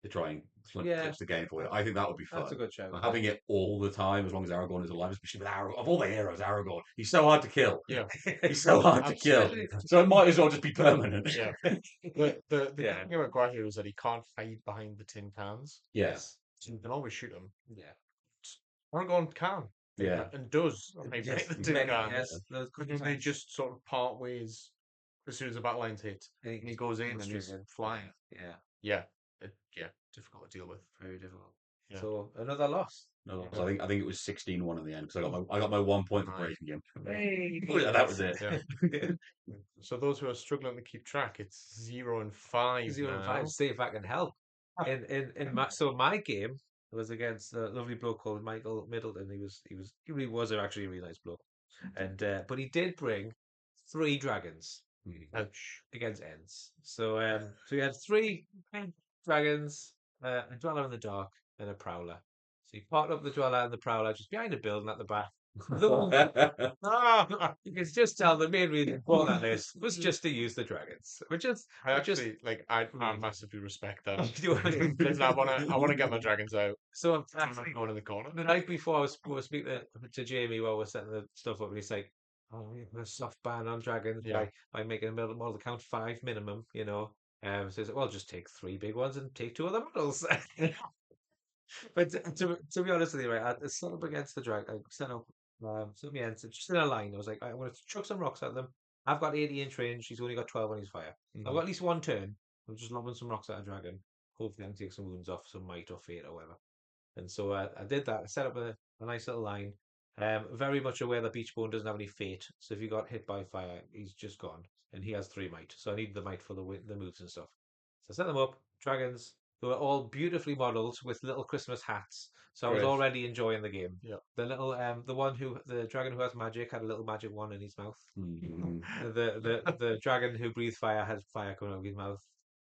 to try and Yeah. flips the game for you. I think that would be fun. That's a good show. But having it all the time, as long as Aragorn is alive, especially with Aragorn, of all the heroes, Aragorn, he's so hard to kill. Yeah. He's so hard to kill. Absolutely. So it might as well just be permanent. Yeah. The Yeah. thing about Guahir is that he can't hide behind the tin cans, Yes. so you can always shoot him. Yeah. Aragorn can. Yeah. And does hide Yes. behind the tin Many, cans. yes. Those And good then they times. just sort of part ways as soon as the battle lines hit. And And he goes in and straight he's in. flying. Yeah. Yeah. Yeah. Difficult to deal with. Very difficult. Yeah. So another loss. No, so I think it was 16-1 in the end because I got my 1 point for Nice. breaking him. Hey. Yeah, that was it. Yeah. So those who are struggling to keep track, it's 0 and 5 0 and now. 5. See if I can help. My game was against a lovely bloke called Michael Middleton. He really was actually a really nice bloke, and but he did bring 3 dragons Ouch. against Ents. So he had 3 dragons, a dweller in the dark, and a prowler. So he parked up the dweller and the prowler just behind a building at the back. You can just tell the main reason for that list was just to use the dragons, I which is actually like. I weird. massively respect that. You know what I mean? Listen, I want to get my dragons out. So I'm actually, not going in the corner. the night before we were speaking to Jamie while we're setting the stuff up, and he's like, "Oh, we have a soft ban on dragons Yeah. by making a model count 5 minimum, you know." So he's like, "Well, just take 3 big ones and take 2 other models." But to be honest with you, right, I set up against the drag. I set me ends just in a line. I was like, I'm going to chuck some rocks at them. I've got 80-inch range. He's only got 12 on his fire. I've got at least one turn. I'm just lobbing some rocks at a dragon. Hopefully, I can take some wounds off, some might or fate or whatever. And so I did that. I set up a nice little line. Very much aware that Beachbone doesn't have any fate. So if he got hit by fire, he's just gone. And he has 3 might. So I need the might for the moves and stuff. So I set them up. Dragons. They were all beautifully modelled with little Christmas hats. So I was Great. already enjoying the game. Yeah. The dragon who has magic had a little magic wand in his mouth. The dragon who breathed fire had fire coming out of his mouth,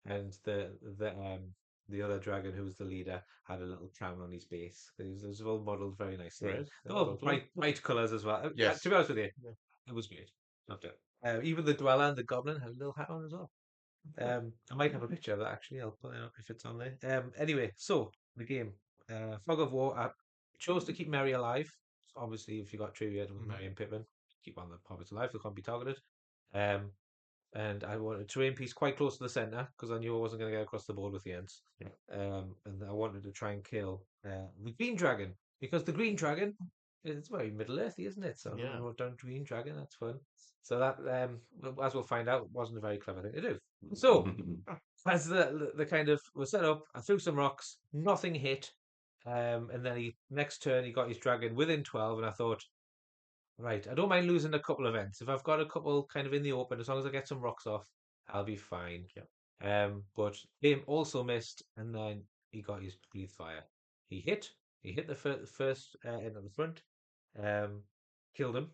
and the other dragon who was the leader had a little crown on his base. It was all modelled very nicely. Great. They're all bright colours as well. Yes. To be honest with you, Yeah. it was great. Loved it. Even the dweller and the goblin had a little hat on as well. I might have a picture of that actually. I'll put it up if it's on there. Anyway, so the game, Fog of War. I chose to keep Merry alive. So obviously, if you got Trivia with Merry and Pippin, keep on the hobbits alive. They can't be targeted. Um, and I wanted terrain piece quite close to the center because I knew I wasn't going to get across the board with the ends. Yeah. And I wanted to try and kill the green dragon because the green dragon is very Middle Earthy, isn't it? So Yeah. I wrote down green dragon. That's fun. So that, as we'll find out, wasn't a very clever thing to do. So as the kind of was set up, I threw some rocks, nothing hit. And then next turn he got his dragon within 12, and I thought, right, I don't mind losing a couple of ends. If I've got a couple kind of in the open, as long as I get some rocks off, I'll be fine. Yeah. But him also missed, and then he got his breathe fire. He hit the first end of the front, killed him.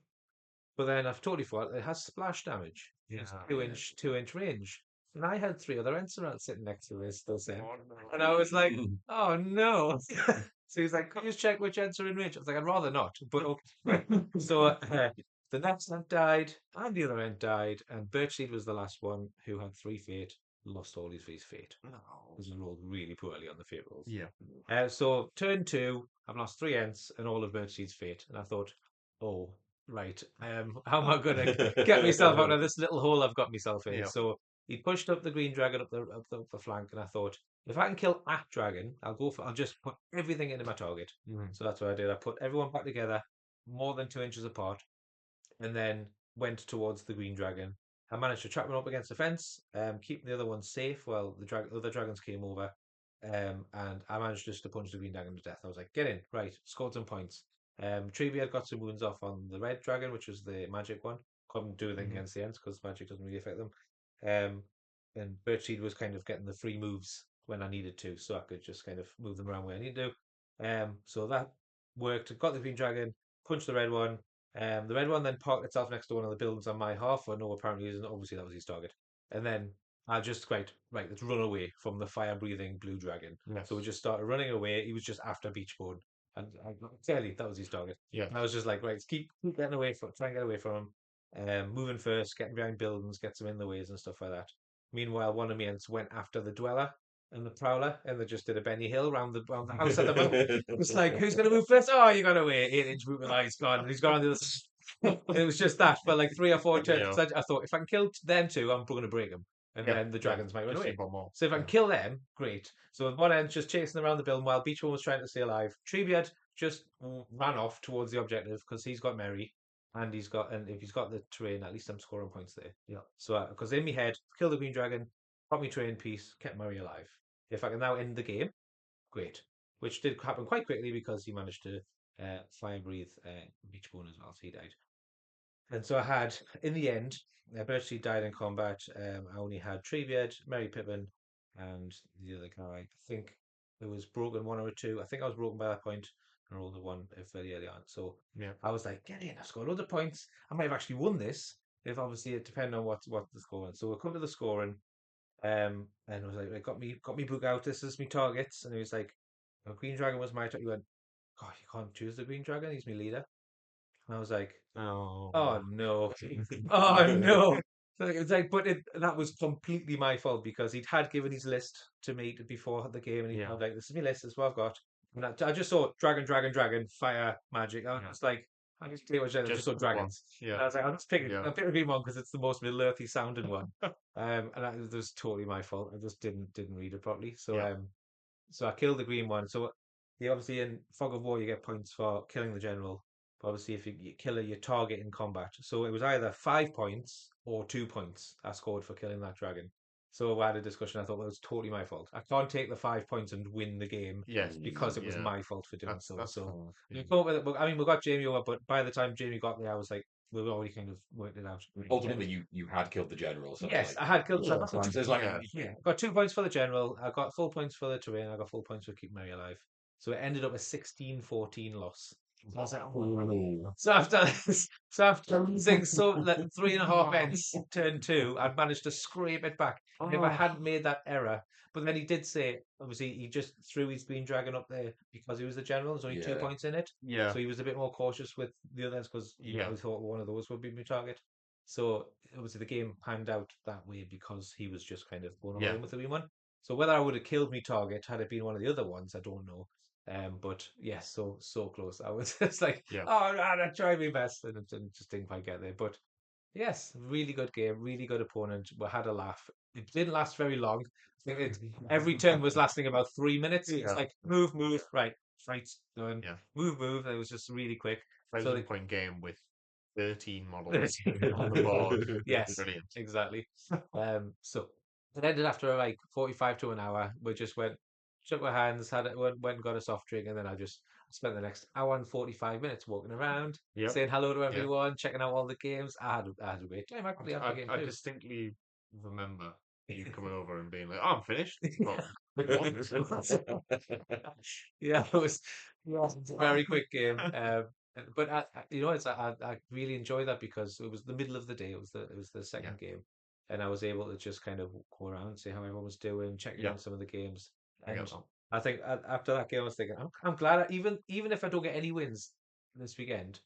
But then I've totally forgot it has splash damage. It's Yeah. 2-inch range. And I had 3 other ends around sitting next to this still saying. Oh, no. And I was like, oh no. So he's like, can you just check which ends are in range? I was like, I'd rather not, but okay. So the next end died, and the other end died, and Birchseed was the last one who had 3 fate, lost all his fate. No. Because he rolled really poorly on the fate rolls. Yeah. So turn 2, I've lost 3 ends and all of Birchseed's fate, and I thought, oh, right, how am I going to get myself out of this little hole I've got myself in? Yeah. So he pushed up the green dragon up the flank, and I thought, if I can kill that dragon, I'll just put everything into my target. So that's what I did. I put everyone back together, more than 2 inches apart, and then went towards the green dragon. I managed to trap one up against the fence, keep the other one safe while the other dragons came over. And I managed just to punch the green dragon to death. I was like, get in, right, scored some points. Treevee had got some wounds off on the red dragon, which was the magic one. Couldn't do anything against the ends because magic doesn't really affect them. And Birchseed was kind of getting the free moves when I needed to, so I could just kind of move them around where I needed to. So that worked. Got the green dragon, punched the red one. The red one then parked itself next to one of the buildings on my half, for no apparent reason. Obviously, that was his target. And then I just right, let's run away from the fire-breathing blue dragon. Yes. So we just started running away. He was just after Beachbone, and clearly that was his target. Yeah. And I was just like, right, keep getting away from, try and get away from him. Moving first, getting behind buildings, get some in the ways and stuff like that. Meanwhile, one of me ends went after the dweller and the prowler, and they just did a Benny Hill round the house at the moment. It was like, who's going to move first? Oh, you got away. 8-inch movement. Oh, he's gone. He's gone on the other side. It was just that for like 3 or 4 turns. Yeah. I thought if I can kill them 2, I'm going to break them. And then the dragons might run Just away. one more. So if I can kill them, great. So one end just chasing around the building while Beachbone was trying to stay alive. Treebeard just ran off towards the objective because he's got Merry. And if he's got the terrain, at least I'm scoring points there. Yeah. So because in my head, kill the green dragon, got me terrain piece, kept Murray alive. If I can now end the game, great. Which did happen quite quickly because he managed to fire breathe Beachbone as well, so he died. And so I had, in the end, Birchseed died in combat. I only had Treebeard, Merry Pippin, and the other guy. I think there was broken 1 or 2. I think I was broken by that point. I rolled a 1 very early on. So Yeah. I was like, get in, I've scored loads of points. I might have actually won this. If obviously it depended on what the score is. So we'll come to the scoring. And I was like, got me book out. This is my targets. And he was like, Green Dragon was my target. He went, God, you can't choose the green dragon. He's my leader. And I was like, Oh, oh no, oh no. So it was like, that was completely my fault because he'd had given his list to me before the game, and I yeah, was like, "This is my list. This is what I've got." And I just saw dragon, dragon, dragon, fire, magic. I yeah. was like, I just pretty much I just Just saw pick one. dragons. And Yeah, I was like, yeah, I'll pick the green one because it's the most Middle-earthy sounding one. And that was totally my fault. I just didn't read it properly. yeah, So I killed the green one. So you obviously in Fog of War you get points for killing the general. But obviously, if you kill your target in combat, so it was either 5 points or 2 points I scored for killing that dragon. So I had a discussion. I thought, well, it was totally my fault. I can't take the 5 points and win the game yes, because it was yeah. my fault for doing so. That's So fair. we Yeah. come up with it. I mean, we got Jamie over, but by the time Jamie got there, I was like, we were already kind of worked it out. Ultimately, you had killed the general, so Yes, like, I had killed. yeah, so there's like, Yeah, got 2 points for the general. I got full points for the terrain. I got full points for keeping Mary alive. So it ended up a 16-14 loss. I was like, ooh. so after losing so like 3.5 ends turn two, I'd managed to scrape it back. And if I Oh, hadn't made that error, but then he did say, obviously, he just threw his green dragon up there because he was the general. There's only two Yeah. points in it, yeah, so he was a bit more cautious with the others because he yeah, probably thought one of those would be my target. So obviously, the game panned out that way because he was just kind of going all yeah, in with the green one. So whether I would have killed me target had it been one of the other ones, I don't know. But yes, so close. I was just like, yeah, oh man, I tried my best and it just didn't quite get there. But yes, really good game, really good opponent. We had a laugh. It didn't last very long. I think every turn was lasting about 3 minutes. It's yeah, like move, move, right, fight's done. yeah. Move, move. It was just really quick. So 1,000 point game with 13 models on the board. yes, Brilliant. exactly. So it ended after like 45 to an hour. We just went, shook our hands, went and got a soft drink, and then I just spent the next hour and 45 minutes walking around, Yep. saying hello to Yeah. everyone, checking out all the games. I had a great time actually after game I two. distinctly remember you coming over and being like, "Oh, I'm finished." But what? Yeah, it was a very quick game. But I really enjoy that because it was the middle of the day. It was the Yeah, second game, and I was able to just kind of go around, see how everyone was doing, checking yeah, out some of the games. I get And that. I think after that game, I was thinking, I'm glad even if I don't get any wins this weekend,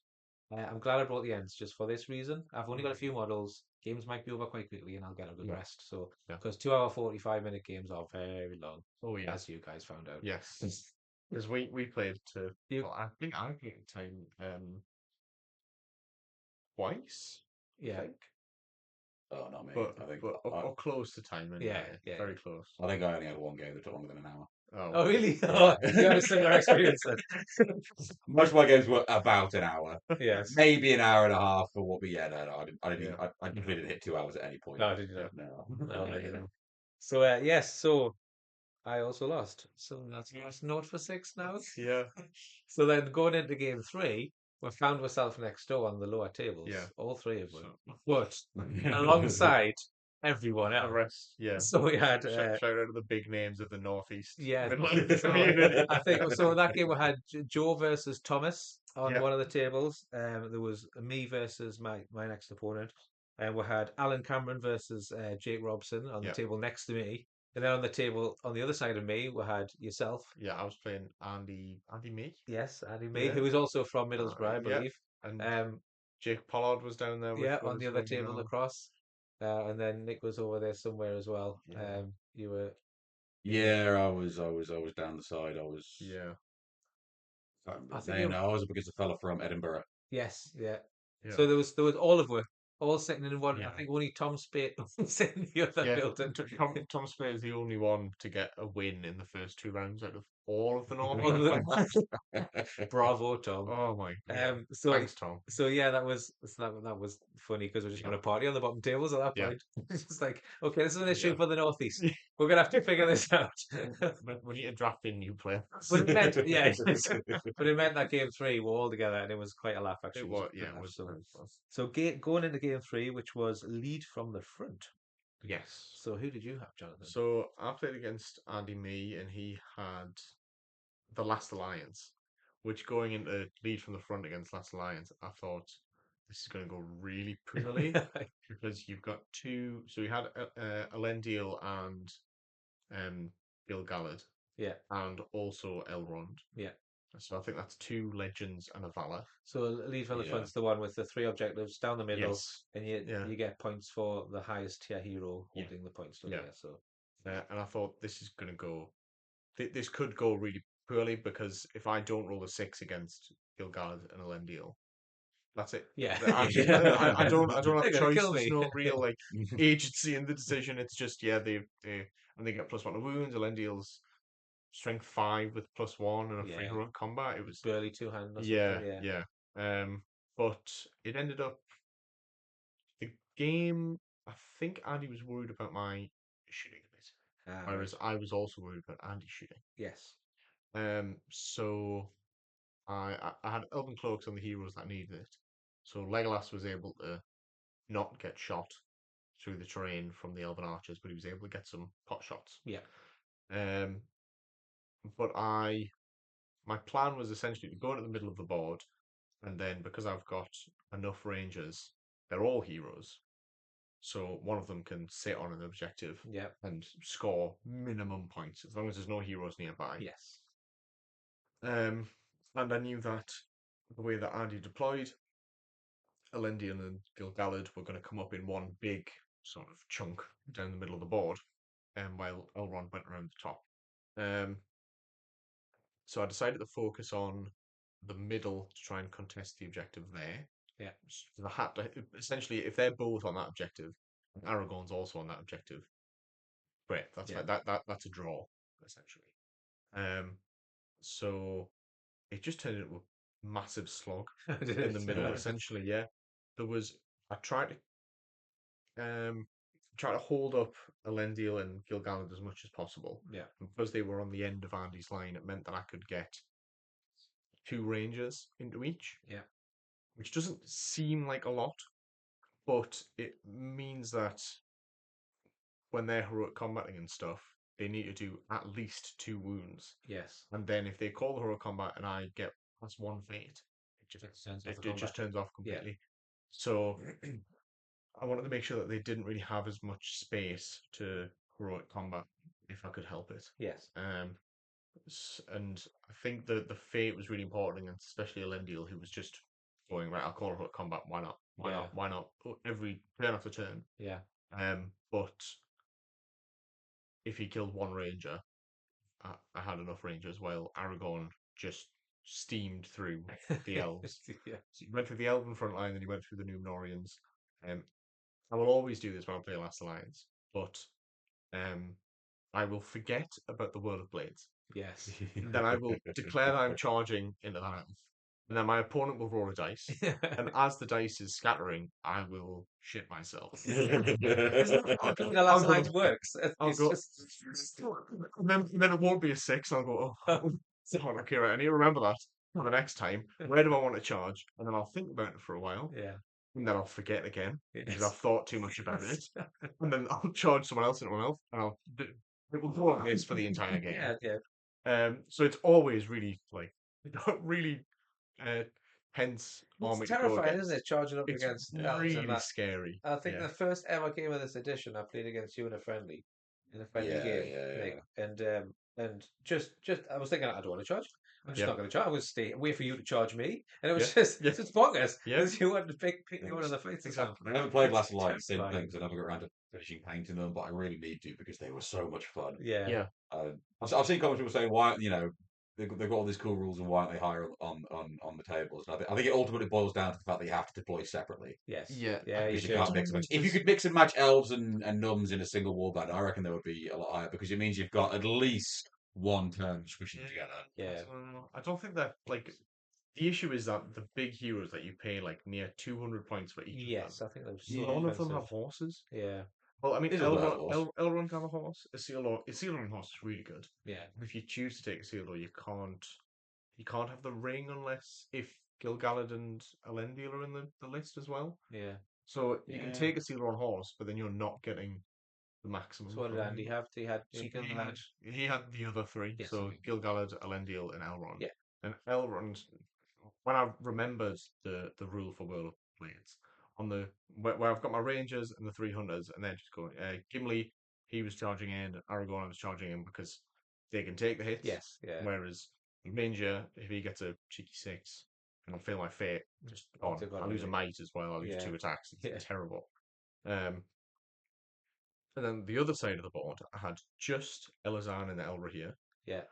I'm glad I brought the ends just for this reason. I've only got a few models. Games might be over quite quickly, and I'll get a good Yeah, rest. So yeah. because 2 hour 45 minute games are very long, Oh yeah, as you guys found out. yes. Because we played to. You, Well, I think I played time twice. I yeah, think, Oh, not me. but I think but or close to time yeah, anyway. yeah. Very close. I think I only had one game that took longer than an hour. Oh, Oh, really? yeah. Oh, you had a similar experience then. Most of my games were about an hour, Yes. maybe an hour and a half for what. But yeah, no, I didn't. Yeah, I definitely didn't hit 2 hours at any point. No, did you yeah, know? No. No, no, you know. So, yes, so I also lost. So that's note for six now. yeah, So then going into game three, we found ourselves next door on the lower yeah. tables, all three of them, So but alongside everyone the else. rest, yeah. So we had, Shout out to the big names of the Northeast yeah, Midland so community. I think so. In that game, we had Joe versus Thomas on Yeah, one of the tables. There was me versus my next opponent, and we had Alan Cameron versus Jake Robson on the yeah, table next to me. And then on the table on the other side of me, we had yourself. yeah. I was playing Andy Me. Yes, Andy May, Yeah, who is also from Middlesbrough, I yeah. believe. And Um, Jake Pollard was down there with yeah, on us the other when table across. And then Nick was over there somewhere as well. yeah, You were, Yeah, I was down the side. yeah, I can't remember I his think name you. now. I was up against a fella from Edinburgh. Yes, yeah. yeah, So there was all of us all sitting in one. I yeah. think only Tom Spate was in the other Yeah, building. Tom Spear is the only one to get a win in the first two rounds out of all of the All of North. them. Bravo, Tom. Oh my, yeah. Um, so Thanks, Tom. yeah, that was funny because we're just Yeah, going to party on the bottom tables at that yeah, point. It's just like, okay, this is an issue yeah. for the Northeast. We're gonna have to figure this out. But we need to draft in new players. But it meant, yeah, but it meant that game three we're all together and it was quite a laugh It actually. It was was, a yeah, good it laugh. was very fun. So going into game three, which was lead from the front. Yes. So who did you have, Jonathan? So I played against Andy Me, and he had the Last Alliance, which going into lead from the front against Last Alliance, I thought this is going to go really poorly because you've got two. So we had Elendil and Bill Gallard, Yeah, and also Elrond. yeah. So I think that's 2 legends and a valor. So lead from the Yeah. front's the one with the 3 objectives down the middle, Yes. and you Yeah. you get points for the highest tier hero Yeah. holding the points. Yeah. So And I thought this is going to go. This could go really poorly because if I don't roll a 6 against Gilgalad and Elendil, that's it. yeah, I don't have they're gonna choice. kill There's me. no real like agency in the decision. It's just they and they get +1 to wounds. Elendil's strength 5 with +1 and a free Yeah. heroic combat. It was Burly two-handed or yeah, something. Yeah. yeah. But it ended up the game. I think Andy was worried about my shooting a bit, Ah, whereas right. I was also worried about Andy's shooting. Yes. So I had elven cloaks on the heroes that needed it. So Legolas was able to not get shot through the terrain from the elven archers, but he was able to get some pot shots. Yeah. Um, but my plan was essentially to go into the middle of the board, and then because I've got enough rangers, they're all heroes. So one of them can sit on an objective Yeah. and score minimum points as long as there's no heroes nearby. Yes. And I knew that the way that Andy deployed, Elendil and Gilgalad were going to come up in one big sort of chunk down the middle of the board, while Elrond went around the top. So I decided to focus on the middle to try and contest the objective there. Yeah. So I had to essentially, if they're both on that objective, and Aragorn's also on that objective, great. That's Yeah. fine. That's a draw essentially. So it just turned into a massive slog in the middle. Essentially, yeah. There was I tried to hold up Elendil and Gilgalad as much as possible. Yeah. And because they were on the end of Andy's line, it meant that I could get 2 rangers into each. Yeah. Which doesn't seem like a lot, but it means that when they're heroic combating and stuff, they need to do at least 2 wounds. Yes. And then if they call the heroic combat and I get +1 fate, it just turns off completely. So I wanted to make sure that they didn't really have as much space to heroic combat if I could help it. Yes. And I think the fate was really important, and especially Elendil, who was just going right. I'll call heroic combat. Why not? Why Yeah. not? Why not? Every turn after turn. Yeah. But if he killed 1 ranger, I had enough rangers. While Aragorn just steamed through the elves. Yeah. So he went through the elven front line, then he went through the Numenoreans. I will always do this when I play Last Alliance, but I will forget about the World of Blades. Yes. Then I will declare that I'm charging into that elf. And then my opponent will roll a dice. And as the dice is scattering, I will shit myself. The last lines works. I'll It's go, just and then it won't be a 6. And I'll go, oh, okay, right. I need to remember that for the next time. Where do I want to charge? And then I'll think about it for a while. yeah. And then I'll forget again because Yes. I've thought too much about it. And then I'll charge someone else into an elf, and it will go like this for the entire game. Yeah. Yeah. So it's always really really tense army It's to go terrifying, against. isn't it? Charging up It's against elves really and that. scary. I think Yeah. the first ever game of this edition, I played against you in a friendly game, Nick, and just I was thinking I don't want to charge. I'm just Yeah. not going to charge. I'm going to stay wait for you to charge me, and it was Yeah. just Yeah. it's just bonkers Yeah. because you wanted to pick one of the fights. Exactly. I haven't played Last It's Alliance since then terrifying. because I never got around to finishing painting them, but I really need to because they were so much fun. Yeah. Yeah. I've seen comments people saying why they've got all these cool rules and why aren't they higher on the tables. And I think it ultimately boils down to the fact that you have to deploy separately Yes. Yeah. Yeah. You because you should. can't mix and match. If you could mix and match elves and gnomes in a single warband, I reckon they would be a lot higher because it means you've got at least 1 turn squishing them together. Yeah. I don't think that the issue is that the big heroes that you pay near 200 points for each Yes, of I think that was them. so None of them expensive. have horses. Yeah. Well, I mean, Isildur has a horse. Elrond can have a horse. Isildur horse is really good. Yeah. If you choose to take Isildur, you can't have the ring unless if Gilgalad and Elendil are in the list as well. Yeah. So you can Yeah. take Isildur on horse, but then you're not getting the maximum. So what did from Andy him. have? He had So Gilgalad. he had the other 3. Yes, So okay. Gilgalad, Elendil, and Elrond. Yeah. And Elrond, when I remembered the rule for World of Blades, on the where I've got my Rangers and the 3 hunters, and then just going, Gimli, he was charging in, Aragorn was charging in because they can take the hits. Yes. Yeah. Whereas Ranger, if he gets a cheeky 6, and I feel my fate just It's gone. gone I lose a anyway. mate as well. I lose Yeah. 2 attacks. It's Yeah. terrible. Um, and then the other side of the board, I had just Elazan and Elra here Yeah.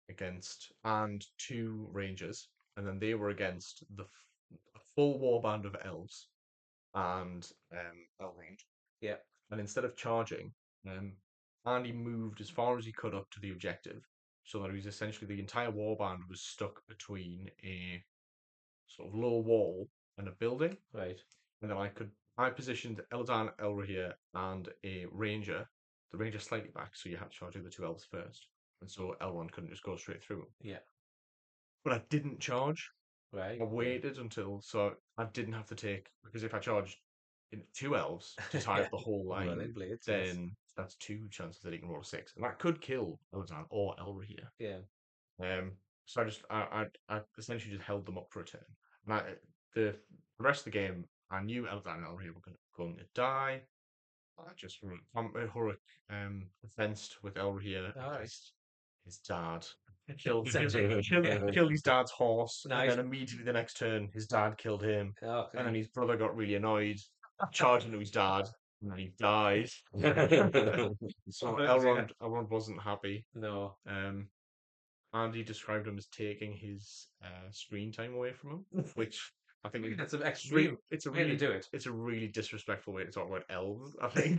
against, and 2 Rangers, and then they were against a full warband of elves and Elrond. Yeah. And instead of charging, Andy moved as far as he could up to the objective, so that he was essentially the entire warband was stuck between a sort of low wall and a building. Right. And then I positioned Eldan, Elrahir, and a ranger. The ranger slightly back, so you had to charge the 2 elves first, and so Elrond couldn't just go straight through him. Yeah. But I didn't charge. Right. I waited until so I didn't have to take, because if I charged in 2 elves to tie Yeah. up the whole line, Running blades. Yes. then that's 2 chances that he can roll a 6, and that could kill Eldan or Elrahir. Yeah. So I essentially just held them up for a turn. And the rest of the game, I knew Eldan and Elrahir were going to die. I just heroic fenced with Elrahir All right. against his dad. Killed his dad's horse, Nice. and then immediately the next turn, his dad killed him, Okay. and then his brother got really annoyed, charged into his dad, and then he died. So Elrond wasn't happy. No. Andy described him as taking his screen time away from him, which I think That's an extreme it's a way to do it. It's a really disrespectful way to talk about elves, I think.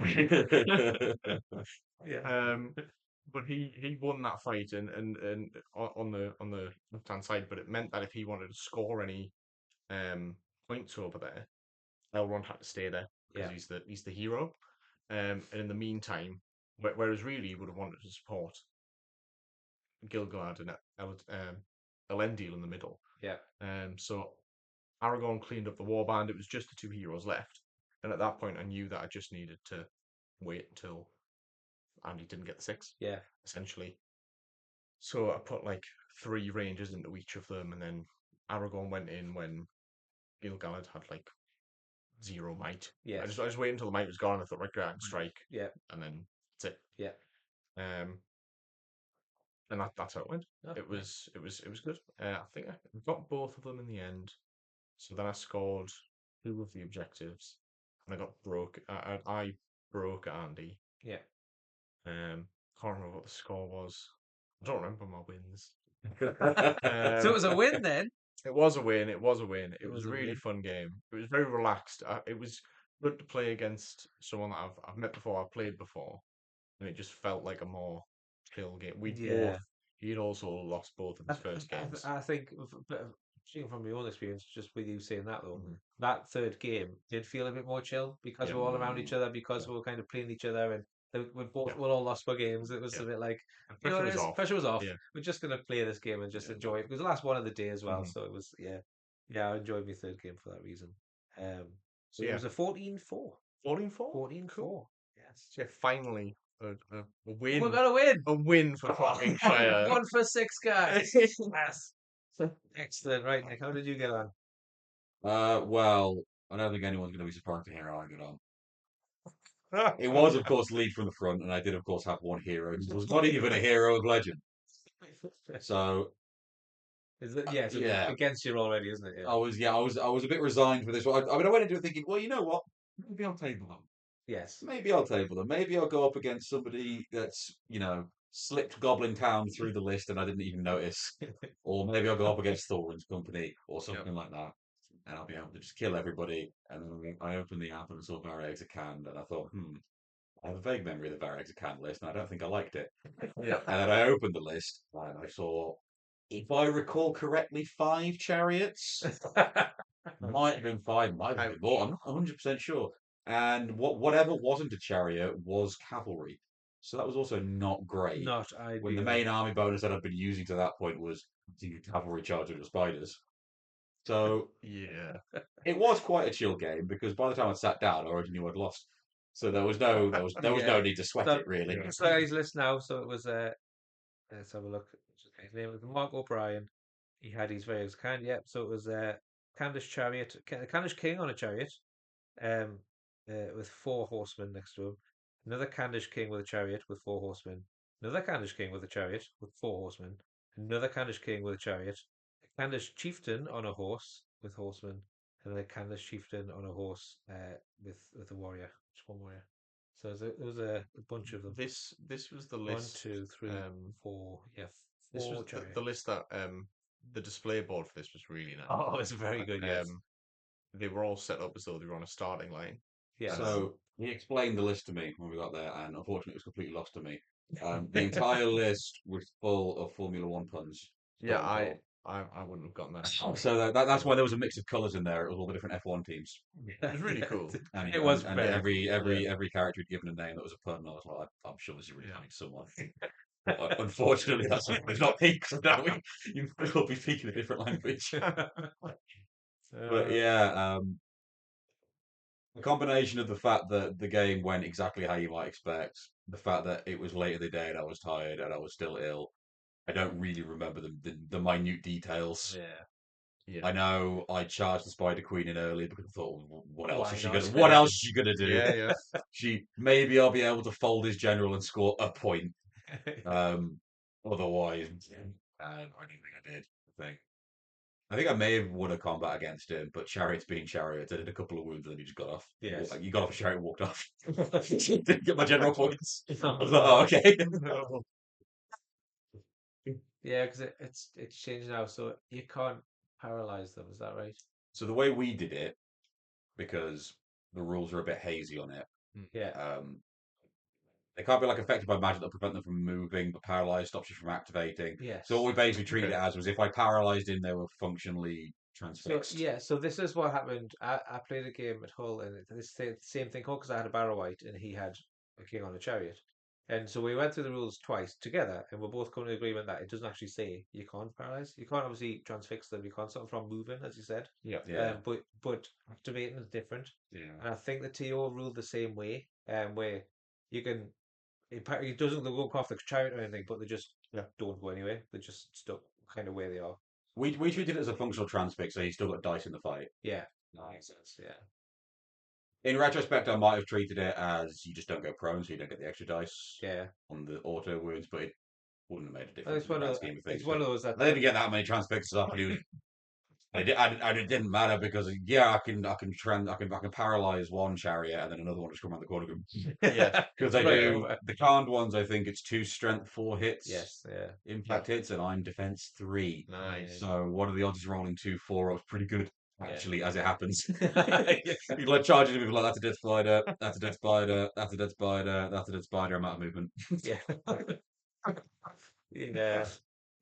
Yeah. But he won that fight and on the left hand side, but it meant that if he wanted to score any points over there, Elrond had to stay there because Yeah. he's the hero. And in the meantime, whereas really he would have wanted to support Gilgalad and Elendil in the middle. Yeah. So Aragorn cleaned up the warband. It was just the 2 heroes left, and at that point, I knew that I just needed to wait until Andy didn't get the 6. Yeah. Essentially. So I put like 3 rangers into each of them, and then Aragorn went in when Gilgalad had like 0 might. Yes. I just waited until the might was gone. I thought, right, great, I can strike. Yeah. And then that's it. Yeah. And that's how it went. Oh, it was good. I think I got both of them in the end. So then I scored 2 of the objectives, and I got broke. I broke Andy. Yeah. Can't remember what the score was. I don't remember my wins. So it was a win then. It was a win. It was a win. It was a a really win. fun game. It was very relaxed. It was good to play against someone that I've met before. I've played before, and it just felt like a more chill game. He'd also lost both of his first games. I think, speaking from my own experience, just with you saying that though, Mhm. that third game did feel a bit more chill because Yeah. we're all around each other, because Yeah. we were kind of playing each other, and we Yeah. all lost our games. It was Yeah. a bit like, And you know, pressure was off. pressure was off. Yeah. We're just gonna play this game and just Yeah. enjoy it because the last one of the day as well. Mhm. So it was, yeah, I enjoyed my third game for that reason. So it yeah. was a 14-4. 14-4? 14-4. Yes. So yeah, finally a win. We're gonna win. A win for fucking Shire. 1 for 6, guys. Yes. Excellent. Right, Nick, how did you get on? Well, I don't think anyone's going to be surprised to hear how I got on. It was, of course, lead from the front, and I did, of course, have one hero. It was not even a hero of legend. So Is it? Yeah, so yeah. against you already, isn't it? Yeah. I was a bit resigned for this one. I mean, I went into it thinking, well, you know what? Maybe I'll table them. Yes. Maybe I'll table them. Maybe I'll go up against somebody that's, slipped Goblin Town through the list and I didn't even notice. Or maybe I'll go up against Thorin's company or something like that. And I'll be able to just kill everybody. And then I opened the app and saw Varyg's Canned, and I thought, I have a vague memory of the Varyg's Canned list, and I don't think I liked it. Yeah. And then I opened the list, and I saw, if I recall correctly, 5 chariots. Might have been 5, might have been more. I'm not 100% sure. And whatever wasn't a chariot was cavalry. So that was also not great. Not When the ideal. main army bonus that I'd been using to that point was the cavalry charge of the spiders. So Yeah. it was quite a chill game because by the time I sat down, I already knew I'd lost. So there was no Yeah. need to sweat So- it really. So his list now. So it was let's have a look. His name was Mark O'Brien. He had his various kind. Yep. So it was Candish chariot, Candish king on a chariot, with 4 horsemen next to him. Another Candish king with a chariot with 4 horsemen. Another Candish king with a chariot with 4 horsemen. another Candish king with a chariot, a Candish chieftain on a horse with horsemen, and a Candish chieftain on a horse with a warrior, just one warrior. So there was a bunch of them. This was the One, list. two, three, four. Yeah, This was four the chariots. list that the display board for this was really nice. Oh, it's very good. Yes. They were all set up as though they were on a starting line. Yes. So he explained the list to me when we got there, and unfortunately, it was completely lost to me. The entire list was full of Formula One puns. Yeah, Stop. I wouldn't have gotten that. So that's why there was a mix of colours in there. It was all the different F1 teams, It was really cool. and It was and very every character had given a name that was a pun. And I was like, I'm sure this is really funny to someone. But unfortunately, that's not me. Because now you will be speaking a different language. But yeah, the combination of the fact that the game went exactly how you might expect, the fact that it was late in the day and I was tired and I was still ill. I don't really remember the minute details. yeah. Yeah. I know I charged the Spider Queen in early because I thought, what else Why is she not? gonna? What else is she gonna do? Yeah, yeah. She maybe I'll be able to fold his general and score a point. Otherwise, I don't think I did. I think I may have won a combat against him, but chariots being chariots, I did a couple of wounds and then he just got off. Yes. He got off a chariot and walked off. Didn't get my general points. I was like, oh, okay. Yeah, because it's changed now, so you can't paralyze them. Is that right? So the way we did it, because the rules are a bit hazy on it, Yeah. they can't be like affected by magic that prevent them from moving, but paralyzed stops you from activating. Yes. So what we basically treated Okay. it as was if I paralyzed him, they were functionally So transfixed. yeah, so this is what happened. I played a game at Hull, and this same thing. Because I had a Barrow White, and he had a king on a chariot, and so we went through the rules twice together, and we're both coming to agreement that it doesn't actually say you can't paralyze. You can't obviously transfix them. You can't stop them from moving, as you said. Yeah. Yeah. But activating is different, Yeah. and I think the TO ruled the same way. Where you can it doesn't go off the chariot or anything, but they just Yeah. don't go anywhere. They're just stuck kind of where they are. We treated it as a functional transfix, so he's still got dice in the fight. Yeah, that makes sense. Yeah. In retrospect, I might have treated it as you just don't go prone, so you don't get the extra dice Yeah. on the auto wounds, but it wouldn't have made a Well, difference It's in the one grand of scheme of it's things. one of those that I didn't get that many transfixes up, and he was. It didn't matter because yeah, I can paralyze one chariot and then another one just come around the corner. Yeah. Because I Right do over. the canned ones. I think it's 2 strength 4 hits, Yes. Yeah. impact hits, and I'm defense 3. Nice. So what are the odds of rolling 2 4? I was pretty good Yeah. actually, as it happens. Yeah. You like charging people like that's a dead spider, that's a dead spider, that's a dead spider, that's a dead spider. I'm out of movement. Yeah. Yeah.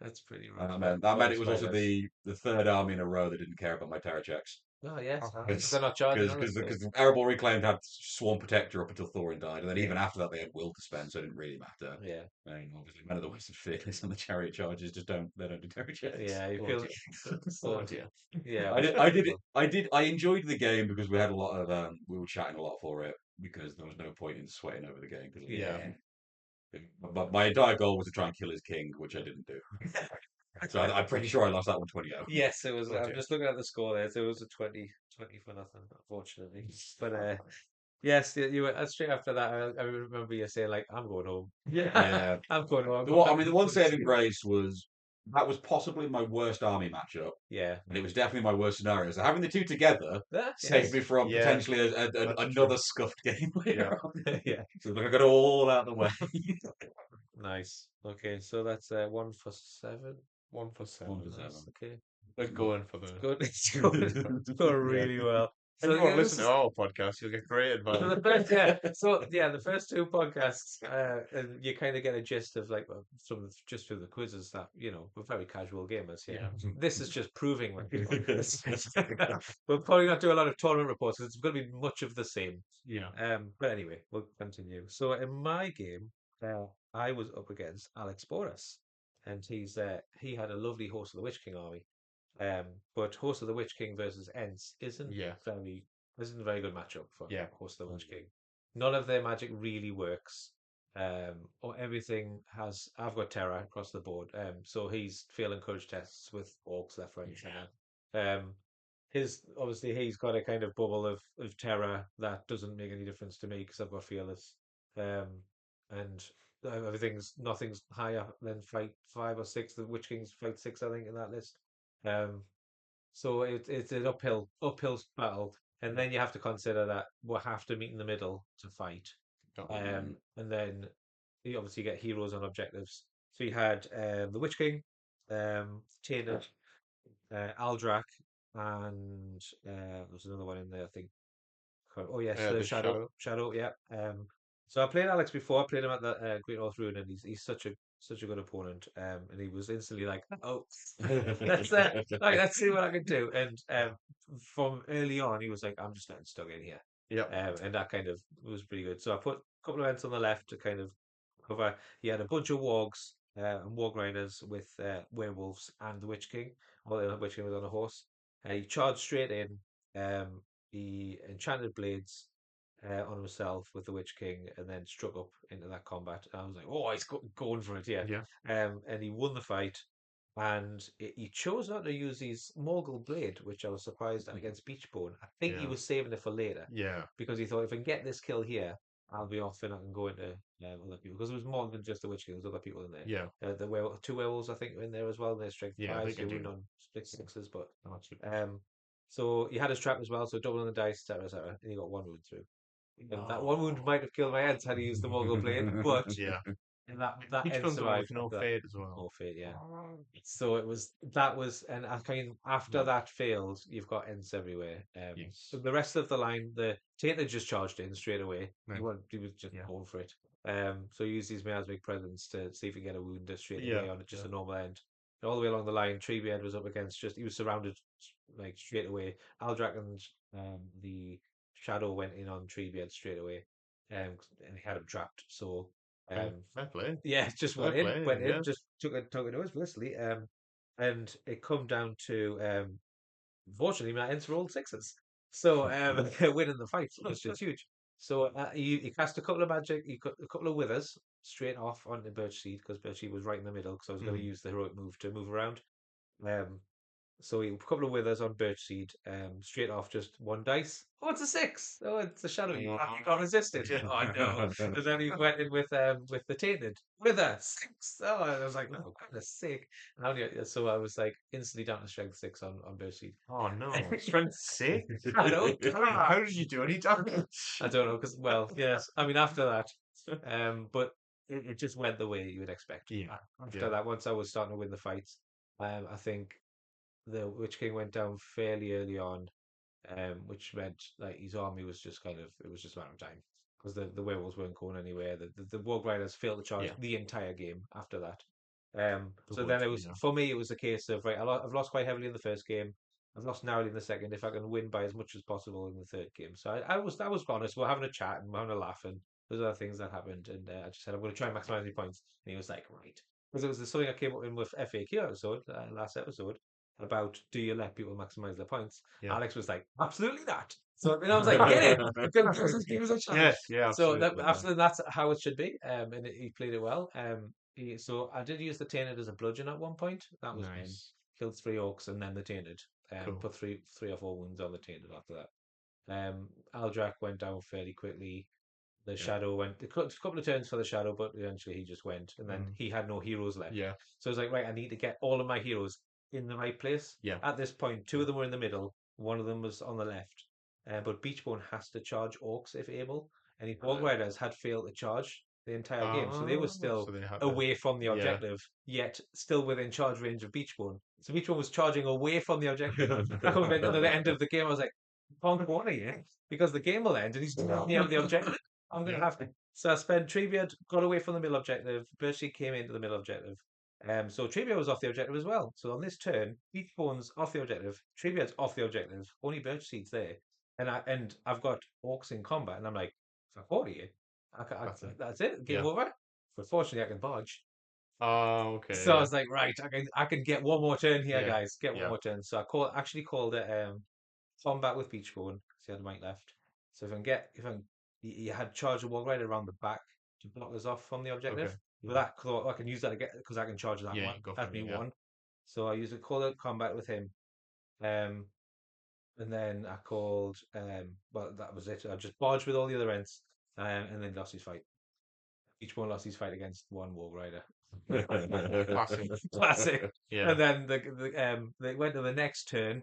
That's pretty rough. That meant it was also Spiders. the third army in a row that didn't care about my terror checks. Oh yes. Uh-huh. They're not charging. Because Are they? because Arable Reclaimed had Swarm Protector up until Thorin died, and then Yeah. even after that they had Will to spend, so it didn't really matter. Yeah. I mean, obviously, Men of the West and Fearless and the Chariot Charges just don't do terror checks. Yeah. You Oh feel dear. so, Oh so dear. yeah. I enjoyed the game because we had a lot of we were chatting a lot for it because there was no point in sweating over the game. Yeah. But my entire goal was to try and kill his king, which I didn't do. So I'm pretty sure I lost that one 20-0. Yes, it was. Oh I'm dear. just looking at the score there. So it was a 20 for nothing, unfortunately. But yes, you were straight after that. I remember you saying like, "I'm going home." Yeah, Yeah. I'm going home. The one saving grace was that was possibly my worst army matchup, Yeah. and it was definitely my worst scenario. So having the two together saved me from Yeah. potentially That's another scuffed game later Yeah. on. Yeah. So like I got it all out of the way. Nice. Okay, so that's 1 for 7. 1 for 7. 1 for Nice. 7. Okay. They're going for the. Good. It's going really well. If So you want yeah, to listen to our podcast, you'll get great advice. the first two podcasts, and you kind of get a gist of like just through the quizzes that we're very casual gamers here. Yeah. This is just proving like we'll probably not do a lot of tournament reports. It's going to be much of the same. Yeah. But anyway, we'll continue. So in my game, I was up against Alex Boris, and he had a lovely Horse of the Witch King army. But Horse of the Witch King versus Ents Yeah. isn't a very good matchup for Yeah. Horse of the Witch King. None of their magic really works. Or everything has. I've got terror across the board. So he's failing courage tests with orcs left, right, and center. He's got a kind of bubble of terror that doesn't make any difference to me because I've got fearless. And nothing's higher than fight 5 or 6. The Witch King's fight 6, I think, in that list. Um, so it's an uphill battle, and then you have to consider that we'll have to meet in the middle to fight. And then you obviously get heroes on objectives. So you had the Witch King, Tainted, Aldrak, and there's another one in there, I think. Oh yes, the The Shadow. Shadow, yeah. So I played Alex before. I played him at the Great North Ruin, and he's such a good opponent. And he was instantly like, "Oh, let's see what I can do." And from early on, he was like, "I'm just getting stuck in here." Yep. And that kind of was pretty good. So I put a couple of events on the left to kind of cover. He had a bunch of wargs and warg riders with werewolves and the Witch King. Well, the Witch King was on a horse. He charged straight in. He enchanted blades on himself with the Witch King, and then struck up into that combat. And I was like, "Oh, he's going for it, yeah!" Yeah. And he won the fight. And he chose not to use his Morgul blade, which I was surprised at against Beachbone. I think he Yeah. was saving it for later Yeah. because he thought if I can get this kill here, I'll be off and I can go into other people. Because there was more than just the Witch King, there was other people in there. Yeah. Two werewolves, I think, were in there as well. They're strength Yeah. 5, They so can you win do. on split 6s. But Oh, super. so he had his trap as well, so doubling the dice, etc., etc. And he got 1 wound through. And that 1 wound Oh. might have killed my head had he used the Morgul blade, but Yeah. and that Each end one's on with survived no after that. fade as well. More fate, yeah. Oh. So that was, and I kind after No. that failed, you've got ends everywhere. Yes. The rest of the line, the Tainted just charged in straight away. Right. He was just Yeah. going for it. So he used his miasmic presence to see if he can get a wound straight Yeah. away on just a normal end. And all the way along the line, Treebeard was up against he was surrounded like straight away. Aldrak and the Shadow went in on Treebeard straight away, and he had him trapped. So Fair play. yeah, just Fair play. went in, Yeah. just took it to us blissfully. And it come down to unfortunately my ends rolled 6s. So winning the fight was just huge. So he cast a couple of magic, he cut a couple of withers straight off onto Birchseed because Birchseed was right in the middle because I was going to use the heroic move to move around. Um, so a couple of withers on Birchseed, straight off just 1 dice. Oh, it's a 6. Oh, it's a shadow. You can't resist it. Oh no! And then he went in with the tainted wither 6. Oh, and I was like, no, goodness sake! And so I was like instantly down to strength 6 on Birchseed. Oh no. Strength 6? I know. How did you do any damage? I don't know because yes. I mean after that, but it just went the way you would expect. Yeah. After that, once I was starting to win the fights, I think the Witch King went down fairly early on, which meant like his army was just it was just a matter of time because the werewolves weren't going anywhere. The Warg Riders failed to charge Yeah. the entire game after that. The So wood, then it was yeah. for me. It was a case of right. I've lost quite heavily in the first game. I've lost narrowly in the second. If I can win by as much as possible in the third game, so I was honest. We're having a chat and we're having a laugh, and there's other things that happened, and I just said I'm going to try and maximize my points, and he was like, right, because it was something I came up in with FAQ episode last episode about do you let people maximize their points? Yeah. Alex was like, absolutely not. So I was like, get it, give us a chance. Yeah, So absolutely. absolutely, that's how it should be. And he played it well. So I did use the Tainted as a bludgeon at one point. That was fine. Nice. Killed 3 orcs and then the Tainted. Cool. Put three or four wounds on the Tainted after that. Aldrak went down fairly quickly. The Shadow went a couple of turns for the Shadow, but eventually he just went, and then he had no heroes left. Yeah. So I was like, right, I need to get all of my heroes in the right place. Yeah. At this point, 2 of them were in the middle, 1 of them was on the left. But Beachbone has to charge orcs if able, and his Warg Riders had failed to charge the entire game, so they were still so they had to- away from the yeah. objective, yet still within charge range of Beachbone. So Beachbone was charging away from the objective. Coming to the end of the game, I was like, can't go on here because the game will end and he's not near the objective. I'm going to have to. So I spent Treebeard, got away from the middle objective. Birchseed came into the middle objective. So Treebeard was off the objective as well. So on this turn, Beachbone's off the objective. Treebeard's off the objective. Only Birchseed's there. And I've got orcs in combat. And I'm like, if I fought you, that's it. Game over. But fortunately, I can dodge. Oh, okay. So I was like, right, I can get one more turn here, Yeah, guys. Get one yeah. more turn. So I actually called it combat with Beachbone. So he had a mic left. So you had charge a Warg Rider around the back to block us off from the objective. Okay. But that thought I can use that again because I can charge that Yeah, one. go for That'd be it, yeah. 1. So I used a call out combat with him. And then I called well that was it. I just barged with all the other ends and then lost his fight. each one lost his fight against one Warg Rider. Classic. Classic. Yeah. And then they went to the next turn.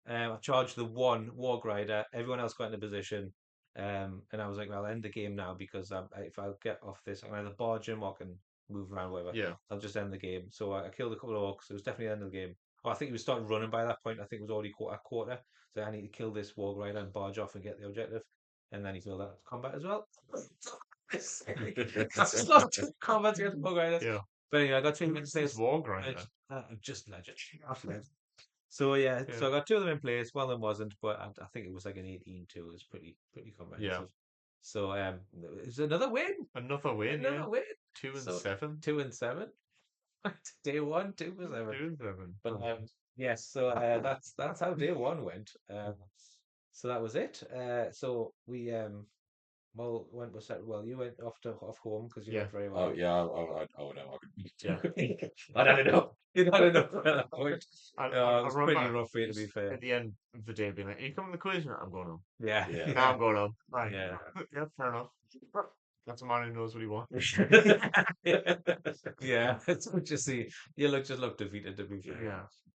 I charged the one Warg Rider. Everyone else got into position. And I was like, well, I'll end the game now because if I get off this, I can either barge him or I can move around, whatever. Yeah. I'll just end the game. So I killed a couple of orcs. It was definitely the end of the game. Oh, I think he was starting running by that point. I think it was already quarter. So I need to kill this Warg Rider and barge off and get the objective. And then he failed that combat as well. That's just lost 2 combats against Warg Riders. Yeah. But anyway, I got 2 minutes This Warg Rider. just legend. So yeah, so I got 2 of them in place. One of them wasn't, but I think it was like an 18-2. It was pretty comprehensive. Yeah. So it's another win. Another win. Another Yeah. win. 2 and So, 7. 2 and 7. Day 1, 2 for 7. 2 and 7. But yes, so that's how day 1 went. So that was it. So we well went was set. Well, you went off home because you Yeah. went very well. Oh yeah, oh no, I could. Yeah. I don't know. You don't know at that point. I It was pretty remember rough for you, to be fair. at the end of the day being like, "Are you coming to the quiz?" I'm going home. Yeah. Yeah. Now I'm going home. Right. Yeah. Yeah, fair enough. That's a man who knows what he wants. Yeah, it's what you see. You just look defeated, to be fair.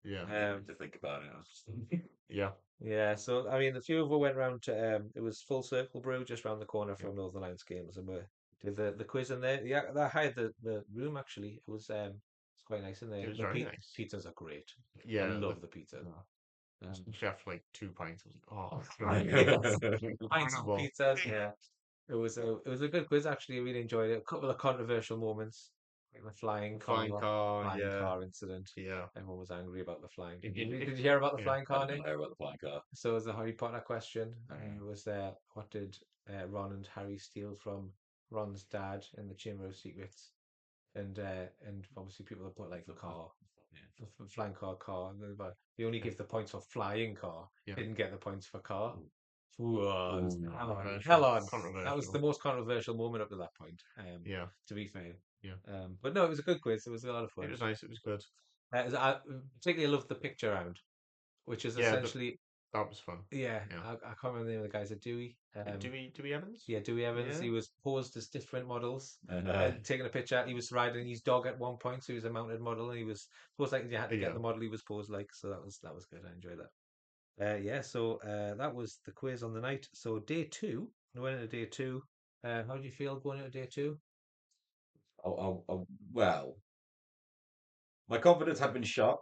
Yeah. Yeah. To think about it. Yeah. Yeah, so I mean, a few of us went round to it was Full Circle Brew just round the corner from Northern Lions Games, and we did the quiz in there. Yeah, that hired the room actually. It was it's quite nice in there. It was The very nice. pizzas are great. Yeah. I love the pizza. Especially after like 2 pints. I was like, Pints of incredible. pizzas, yeah. It was a good quiz actually. I really enjoyed it. A couple of controversial moments, like the flying Flying car, flying yeah. car incident. Yeah. Everyone was angry about the flying. If Did you- you hear about the yeah, flying I car, didn't Nick? know about the flying car. So it was the Harry Potter question. Was what did Ron and Harry steal from Ron's dad in the Chamber of Secrets? And obviously people have put like the car, the flying car. And they only give the points for flying car. Yeah. Didn't get the points for car. Hell on. Controversial. That was the most controversial moment up to that point. Yeah. To be fair. Yeah. But no, it was a good quiz. It was a lot of fun. It was nice. It was good. I particularly loved the picture round, which is Yeah, essentially That was fun. yeah. Yeah. I can't remember the name of the guys. Dewey. Dewey Evans? Yeah, Dewey Evans. Yeah. He was posed as different models And and taking a picture. He was riding his dog at one point, so he was a mounted model, and he was posed like you had to get Yeah. the model he was posed like. So that was good. I enjoyed that. Yeah, so that was the quiz on the night. So day 2, we went into day 2. How do you feel going into day 2? well, my confidence had been shot,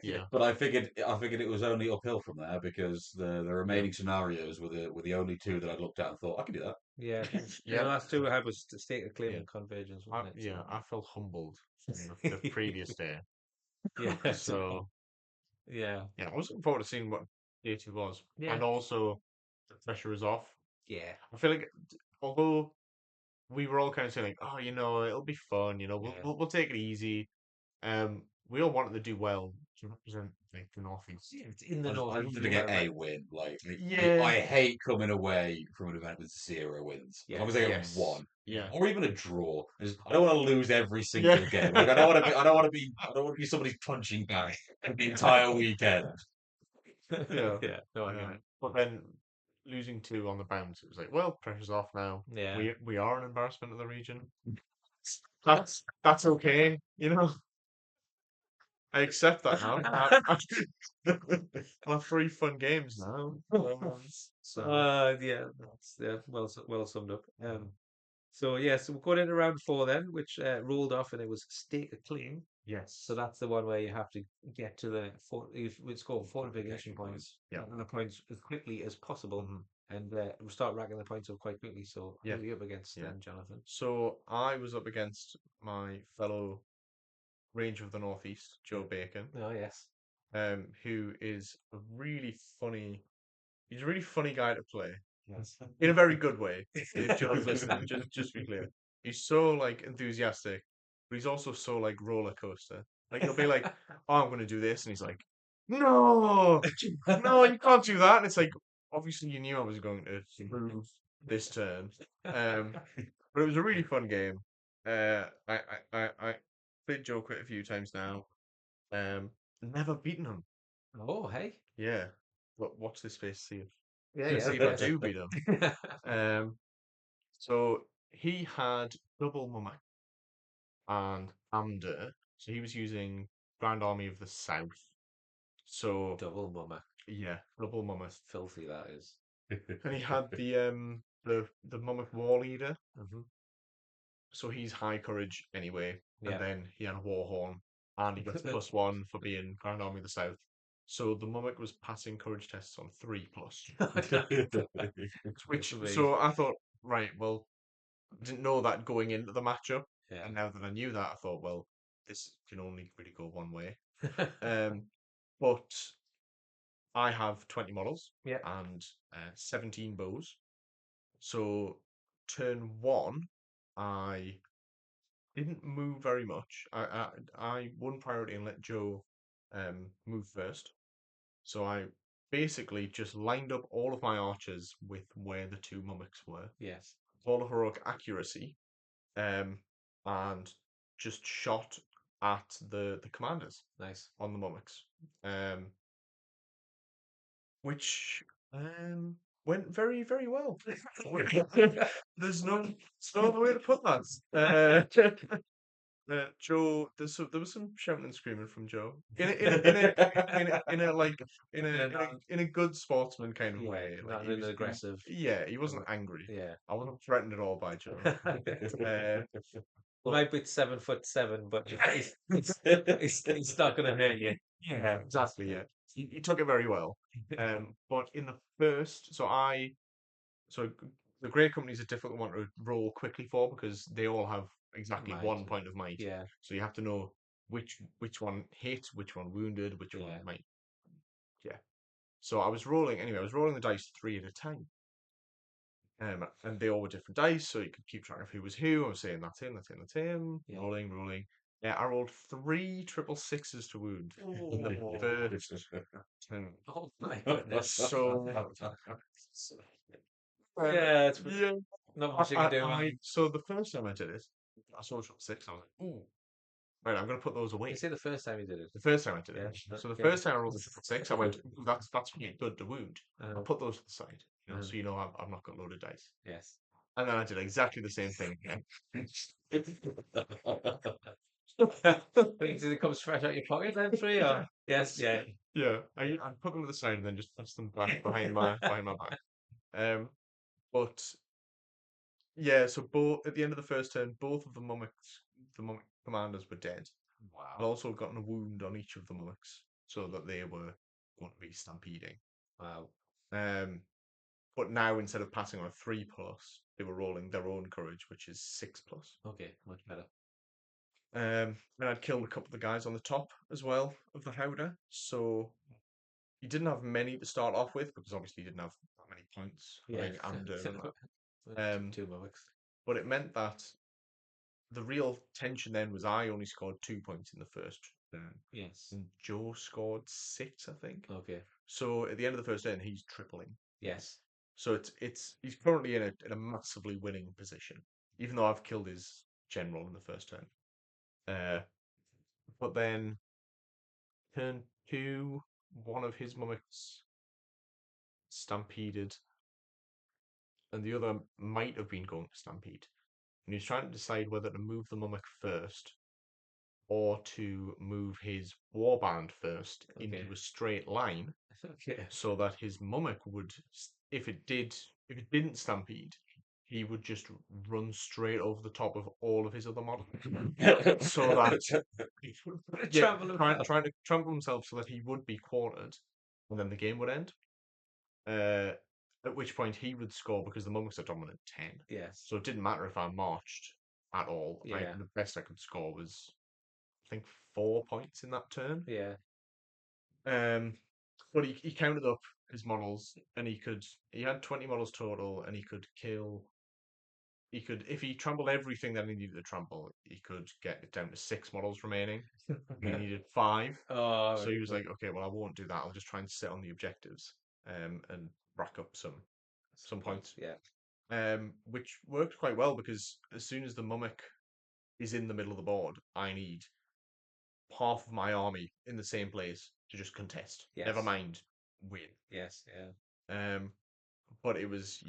Yeah. but I figured it was only uphill from there because the remaining scenarios were the only 2 that I looked at and thought I could do that. Yeah. Yeah. The last 2 we had was State of Claim Yeah. and Convergence, I, wasn't it? yeah, I felt humbled from the previous day. Yeah. So, yeah. yeah, I was looking forward to seeing what day 2 was. Yeah. And also, the pressure is off. Yeah. I feel like, although we were all kind of saying, like, oh, it'll be fun, Yeah. we'll take it easy. We all wanted to do well to represent like the Northeast. It's in the I north. wanted to get a win. Like, Yeah. I hate coming away from an event with 0 wins. As long as I get Yes. 1, Yeah. or even a draw. I don't want to lose every single game. Like, I don't want to be somebody's punching bag the entire weekend. Yeah. Yeah. No, I get it. But then losing 2 on the bounce, it was like, well, pressure's off now. Yeah. We are an embarrassment of the region. That's okay, I accept that now. I have 3 fun games now. So Yeah, that's well summed up. So yeah, so we're going into round 4 then, which rolled off, and it was Stake a Claim. yes. So that's the one where you have to get to the it's called fortification points. Yeah. And the points as quickly as possible, and we'll start racking the points up quite quickly. So who are you up against then, Jonathan? So I was up against my fellow Ranger of the Northeast, Joe Bacon, Oh yes. who is he's a really funny guy to play. Yes. In a very good way. If Joe's listening, just to be clear. He's so like enthusiastic, but he's also so like roller coaster. Like he'll be like, "Oh, I'm going to do this," and he's like, "No, no, you can't do that." And it's like, obviously, you knew I was going to improve this turn. But it was a really fun game. I played Joe quite a few times now. Never beaten him. Oh hey. Yeah, but watch this space, see if Yeah, see if I do beat him. So he had double mummy and Amder, so he was using Grand Army of the South. So Double mummer. yeah, double mummy, Filthy that is. and he had the mummic war leader. Mm-hmm. So he's high courage anyway, and Yeah. then he had a war horn, and he gets +1 for being Grand Army of the South. So the mummic was passing courage tests on 3+. Which Amazing. so I thought, right, well, didn't know that going into the matchup, Yeah. and now that I knew that, I thought, well, this can only really go one way. But I have 20 models Yeah. and 17 bows. So turn 1, I didn't move very much. I won priority and let Joe move first. So I basically just lined up all of my archers with where the two mummics were. Yes. All of heroic accuracy, um, and just shot at the commanders Nice. on the mummics, which went very very well. There's no other way to put that. Joe, there was some shouting and screaming from Joe in a good sportsman kind of way. Like Not in an aggressive. he wasn't angry. Yeah. I wasn't threatened at all by Joe. He might be 7'7", but he's not going to hurt you. Yeah, exactly. Yeah, he took it very well. But in the first, so the Grey Company is a difficult one to roll quickly for because they all have exactly Might. 1 point of might. Yeah. So you have to know which one hit, which one wounded, which one Yeah. might. Yeah. So I was rolling anyway. I was rolling the dice 3 at a time. And they all were different dice, so you could keep track of who was who. I was saying that's him, that's him, that's him. Yeah. Rolling. Yeah, I rolled 3 666 to wound in the first turn. Oh my goodness. So Yeah, it's yeah. not much you can do. So the first time I did it, I saw triple six. I was like, ooh, right, I'm gonna put those away. You say the first time you did it. The first time I did Yeah. it. So the Yeah. first time I rolled the triple six, I went, ooh, that's really good to wound. I'll put those to the side, so you know I've not got loaded dice. Yes. And then I did exactly the same thing again. Did it comes fresh out your pocket then, 3 or? Yes. Yeah. Yeah, I put them to the side and then just press them back behind my back. But yeah, so both at the end of the first turn, both of the mummic commanders were dead. I'd Wow. also gotten a wound on each of the mummics, so that they were going to be stampeding. Wow. But now instead of passing on a 3+, they were rolling their own courage, which is 6+. Okay, much better. And I'd killed a couple of the guys on the top as well of the Howdah, so he didn't have many to start off with because obviously he didn't have that many points. Yeah. Like Amder and that. Two mummics. But it meant that the real tension then was I only scored 2 points in the first turn. Yes. And Joe scored 6, I think. Okay. So at the end of the first turn, he's tripling. Yes. So he's currently in a massively winning position, even though I've killed his general in the first turn. But then turn 2, one of his mummics stampeded, and the other might have been going to stampede. And he was trying to decide whether to move the mummic first or to move his warband first into Okay. a straight line, Okay. so that his mummic would, if it didn't stampede, he would just run straight over the top of all of his other models, so that trying to trample himself so that he would be quartered, and then the game would end. At which point he would score because the mummics are dominant 10. Yes. So it didn't matter if I marched at all. Yeah. The best I could score was, I think, 4 points in that turn. Yeah. But he counted up his models, and he had 20 models total, and he could if he trampled everything that he needed to trample, he could get it down to 6 models remaining. He needed 5. Oh. So he was like, okay, well, I won't do that. I'll just try and sit on the objectives, and rack up some points. Yeah. Which worked quite well because as soon as the mummic is in the middle of the board, I need half of my army in the same place to just contest. Yes. Never mind win. Yes. Yeah. but it was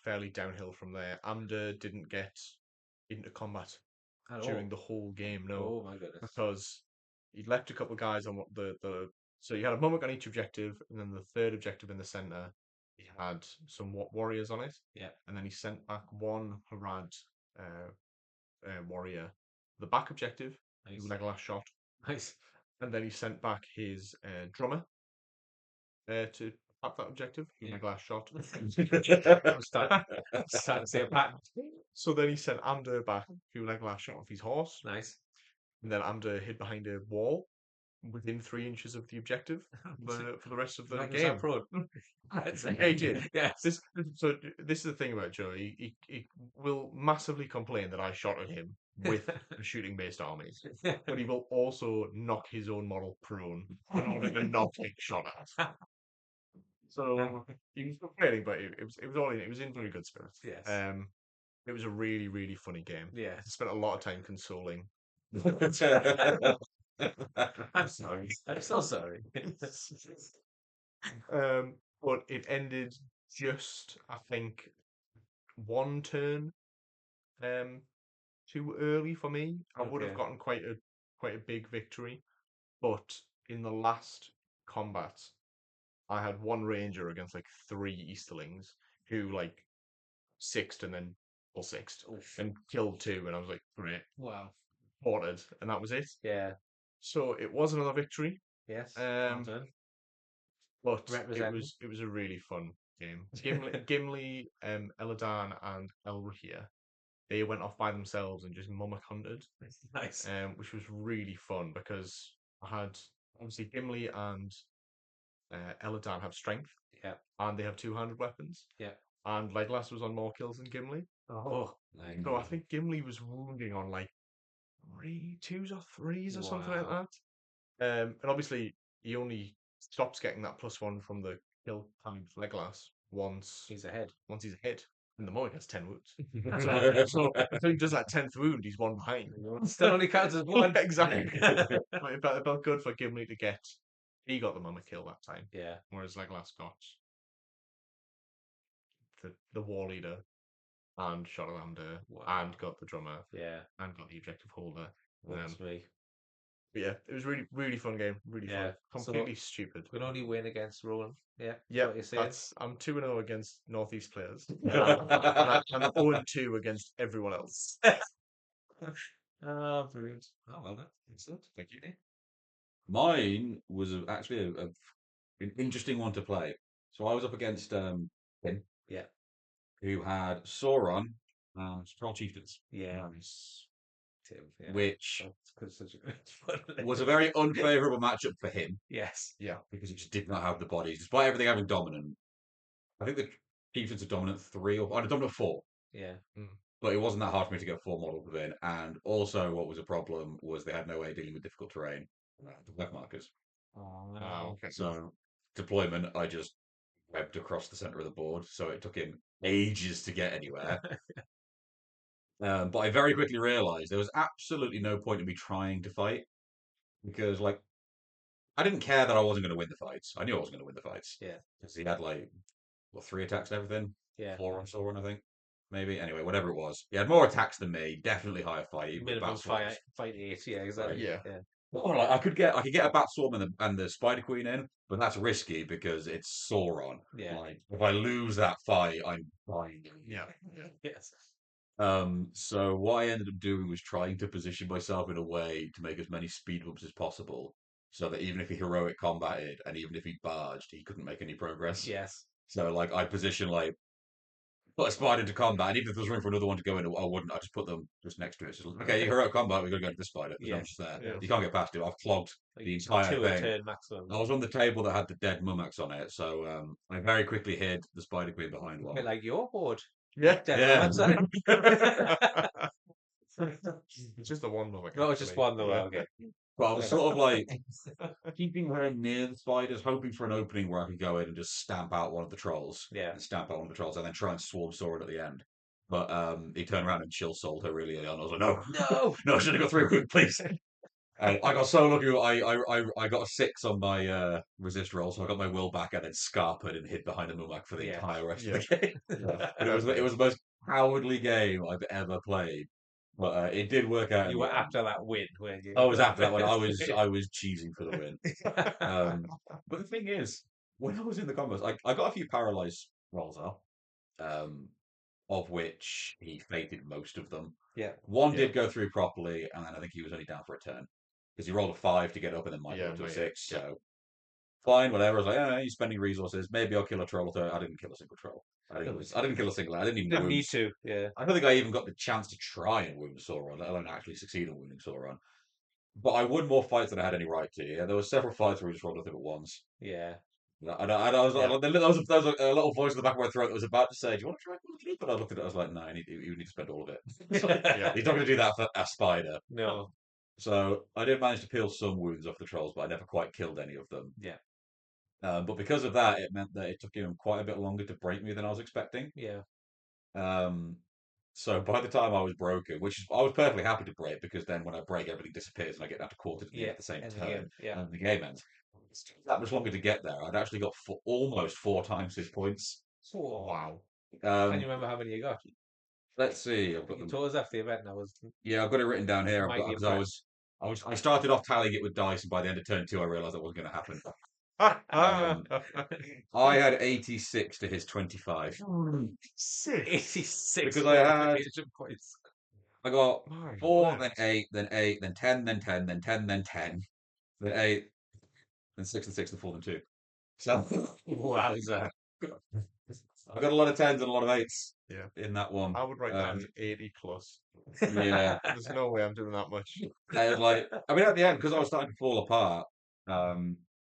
fairly downhill from there. Amder didn't get into combat At during all. the whole game, no, Oh my goodness. because he'd left a couple of guys on the so you had a mummock on each objective, and then the third objective in the center, he had some warriors on it, Yeah. and then he sent back one Harad warrior, the back objective, who Nice. Legolas shot, Nice. and then he sent back his drummer to tap that objective, who Yeah. Legolas shot. I'm starting to see a pattern. So then he sent Amder back, who Legolas shot off his horse, Nice. and then Amder hid behind a wall within 3 inches of the objective for the rest of the Like was game. that prone? Yeah, he did. Yes. This is the thing about Joe. He will massively complain that I shot at him with a shooting based army, but he will also knock his own model prone in order to not get shot at. So he was complaining, but it was all it was in very good spirits. Yes. It was a really really funny game. Yeah. I spent a lot of time consoling. I'm sorry. I'm so sorry. But it ended just, I think, one turn too early for me. I would have Okay. gotten quite a big victory, but in the last combat, I had one ranger against like 3 Easterlings who like sixed and then sixed and killed 2, and I was like, great, Wow. ported, and that was it. Yeah. So it was another victory. Yes. Well Um, done. But Representing. it was a really fun game. Gimli, Eladan, and Elrahir, they went off by themselves and just mummock hunted, Nice. which was really fun because I had obviously Gimli and Eladan have strength, Yeah. and they have two-handed weapons, Yeah. and Legolas was on more kills than Gimli. Oh. So I think Gimli was wounding on like 2s or 3s or something like that. And obviously he only stops getting that +1 from the kill time for Legolas once He's ahead. he's ahead. And the Moy gets 10 wounds. So until he does that 10th wound, he's one behind. Still only counts as one. Exactly. But it felt good for Gimli to get. He got the mummy kill that time, Yeah. whereas Legolas got the war leader and shot Alamda and got the drummer Yeah. and got the objective holder. That's me. But yeah, it was really really fun game, really Yeah. fun, completely stupid. We can only win against Roland. Yeah. Yeah, What you're saying. I'm 2-0 against Northeast players. I'm 0-2 against everyone else. Brilliant. Oh, well done. Excellent. Thank you. Mine was actually an interesting one to play. So I was up against Tim, Yeah. who had Sauron and Troll Chieftains, Yeah. Tim. Yeah. which That's such a good was a very unfavourable matchup for him Yes. Yeah. because he just did not have the bodies, despite everything having dominant. I think the Chieftains are dominant 3 or dominant 4. Yeah. But it wasn't that hard for me to get 4 models within. And also, what was a problem was they had no way of dealing with difficult terrain, the web markers. Oh, okay. So, deployment, I just webbed across the center of the board. So it took him ages to get anywhere. But I very quickly realized there was absolutely no point in me trying to fight because, like, I didn't care that I wasn't going to win the fights. I knew I wasn't going to win the fights. Yeah. Because he had, like, 3 attacks and everything? Yeah. 4 on Sauron, I think. Maybe. Anyway, whatever it was. He had more attacks than me. Definitely higher fight. Minimum fight 8. Yeah, exactly. Yeah. Well, like, I could get a Bat Swarm and the Spider Queen in, but that's risky because it's Sauron. Yeah. Like, if I lose that fight, I'm fine. Yeah. Yes. So what I ended up doing was trying to position myself in a way to make as many speed bumps as possible, so that even if he heroic combated and even if he barged, he couldn't make any progress. Yes. So like I'd position like put a spider into combat, and even if there's room for another one to go in, I wouldn't. I just put them just next to it. So, okay, you heroic combat, we're gonna go to this spider. There's no one just there. Yeah. You can't get past it. I've clogged Like the entire 2 a thing. turn maximum. I was on the table that had the dead mummax on it, so I very quickly hid the spider queen behind A one. bit like your board. Yeah. Yeah. It's just the one though. No, it's just one though. Yeah. Okay. But I was sort of like keeping her near the spiders, hoping for an opening where I could go in and just stamp out one of the trolls. Yeah. And stamp out one of the trolls and then try and swarm Sauron at the end. But he turned around and chill sold her really early on. I was like, no, No. no, I should have got through quick, please. And I got so lucky. I got a 6 on my resist roll, so I got my will back and then scarpered and hid behind a Mumak for the Yes. entire rest Yeah. of the game. Yeah. But it was the most cowardly game I've ever played. But it did work out in You the were end. after that win, weren't you? I You was got after that one. the I was cheesing for the win. But the thing is, when I was in the combos, I got a few paralyzed rolls out, of which he fated most of them. Yeah. One Yeah. did go through properly, and then I think he was only down for a turn because he rolled a 5 to get up and then might Yeah, roll to a mate, 6. yeah. So fine, whatever. I was like, he's spending resources. Maybe I'll kill a troll. I didn't kill a single troll. I didn't kill a single. I didn't even Didn't wound. need to. Yeah. I don't think I even got the chance to try and wound Sauron, let alone actually succeed in wounding Sauron. But I won more fights than I had any right to. Yeah, there were several fights where we just rolled nothing but ones. Yeah. I was Yeah. there was a little voice in the back of my throat that was about to say, "Do you want to try Gollum?" But I looked at it, I was like, "No, you need to spend all of it." Yeah. He's not going to do that for a spider. No. So I did manage to peel some wounds off the trolls, but I never quite killed any of them. Yeah. But because of that, it meant that it took him quite a bit longer to break me than I was expecting. Yeah. Um, so by the time I was broken, I was perfectly happy to break because then when I break, everything disappears and I get down to quarter to the end Yeah. of the same End the turn, game. Yeah. and the game ends. It took that much longer to get there. I'd actually got almost 4 times his points. Oh. Wow. Can Um, you remember how many you got? let's see. I've got You them. told us after the event. I was Yeah, I've got it written down here. I've got mighty because impressed. I started off tallying it with dice, and by the end of turn 2, I realized that wasn't going to happen. I had 86 to his 25 Six. 86 because I had multiplication points. I got My 4, then word. 8, then 8, then 10, then 10, then 10, then 10, then 8, then 6, and 6, and 4, then 2. So Wowza. I got a lot of 10s and a lot of 8s Yeah. in that one. I would write down 80 plus. Yeah. There's no way I'm doing that much. I was like, I mean, at the end, because I was starting to fall apart,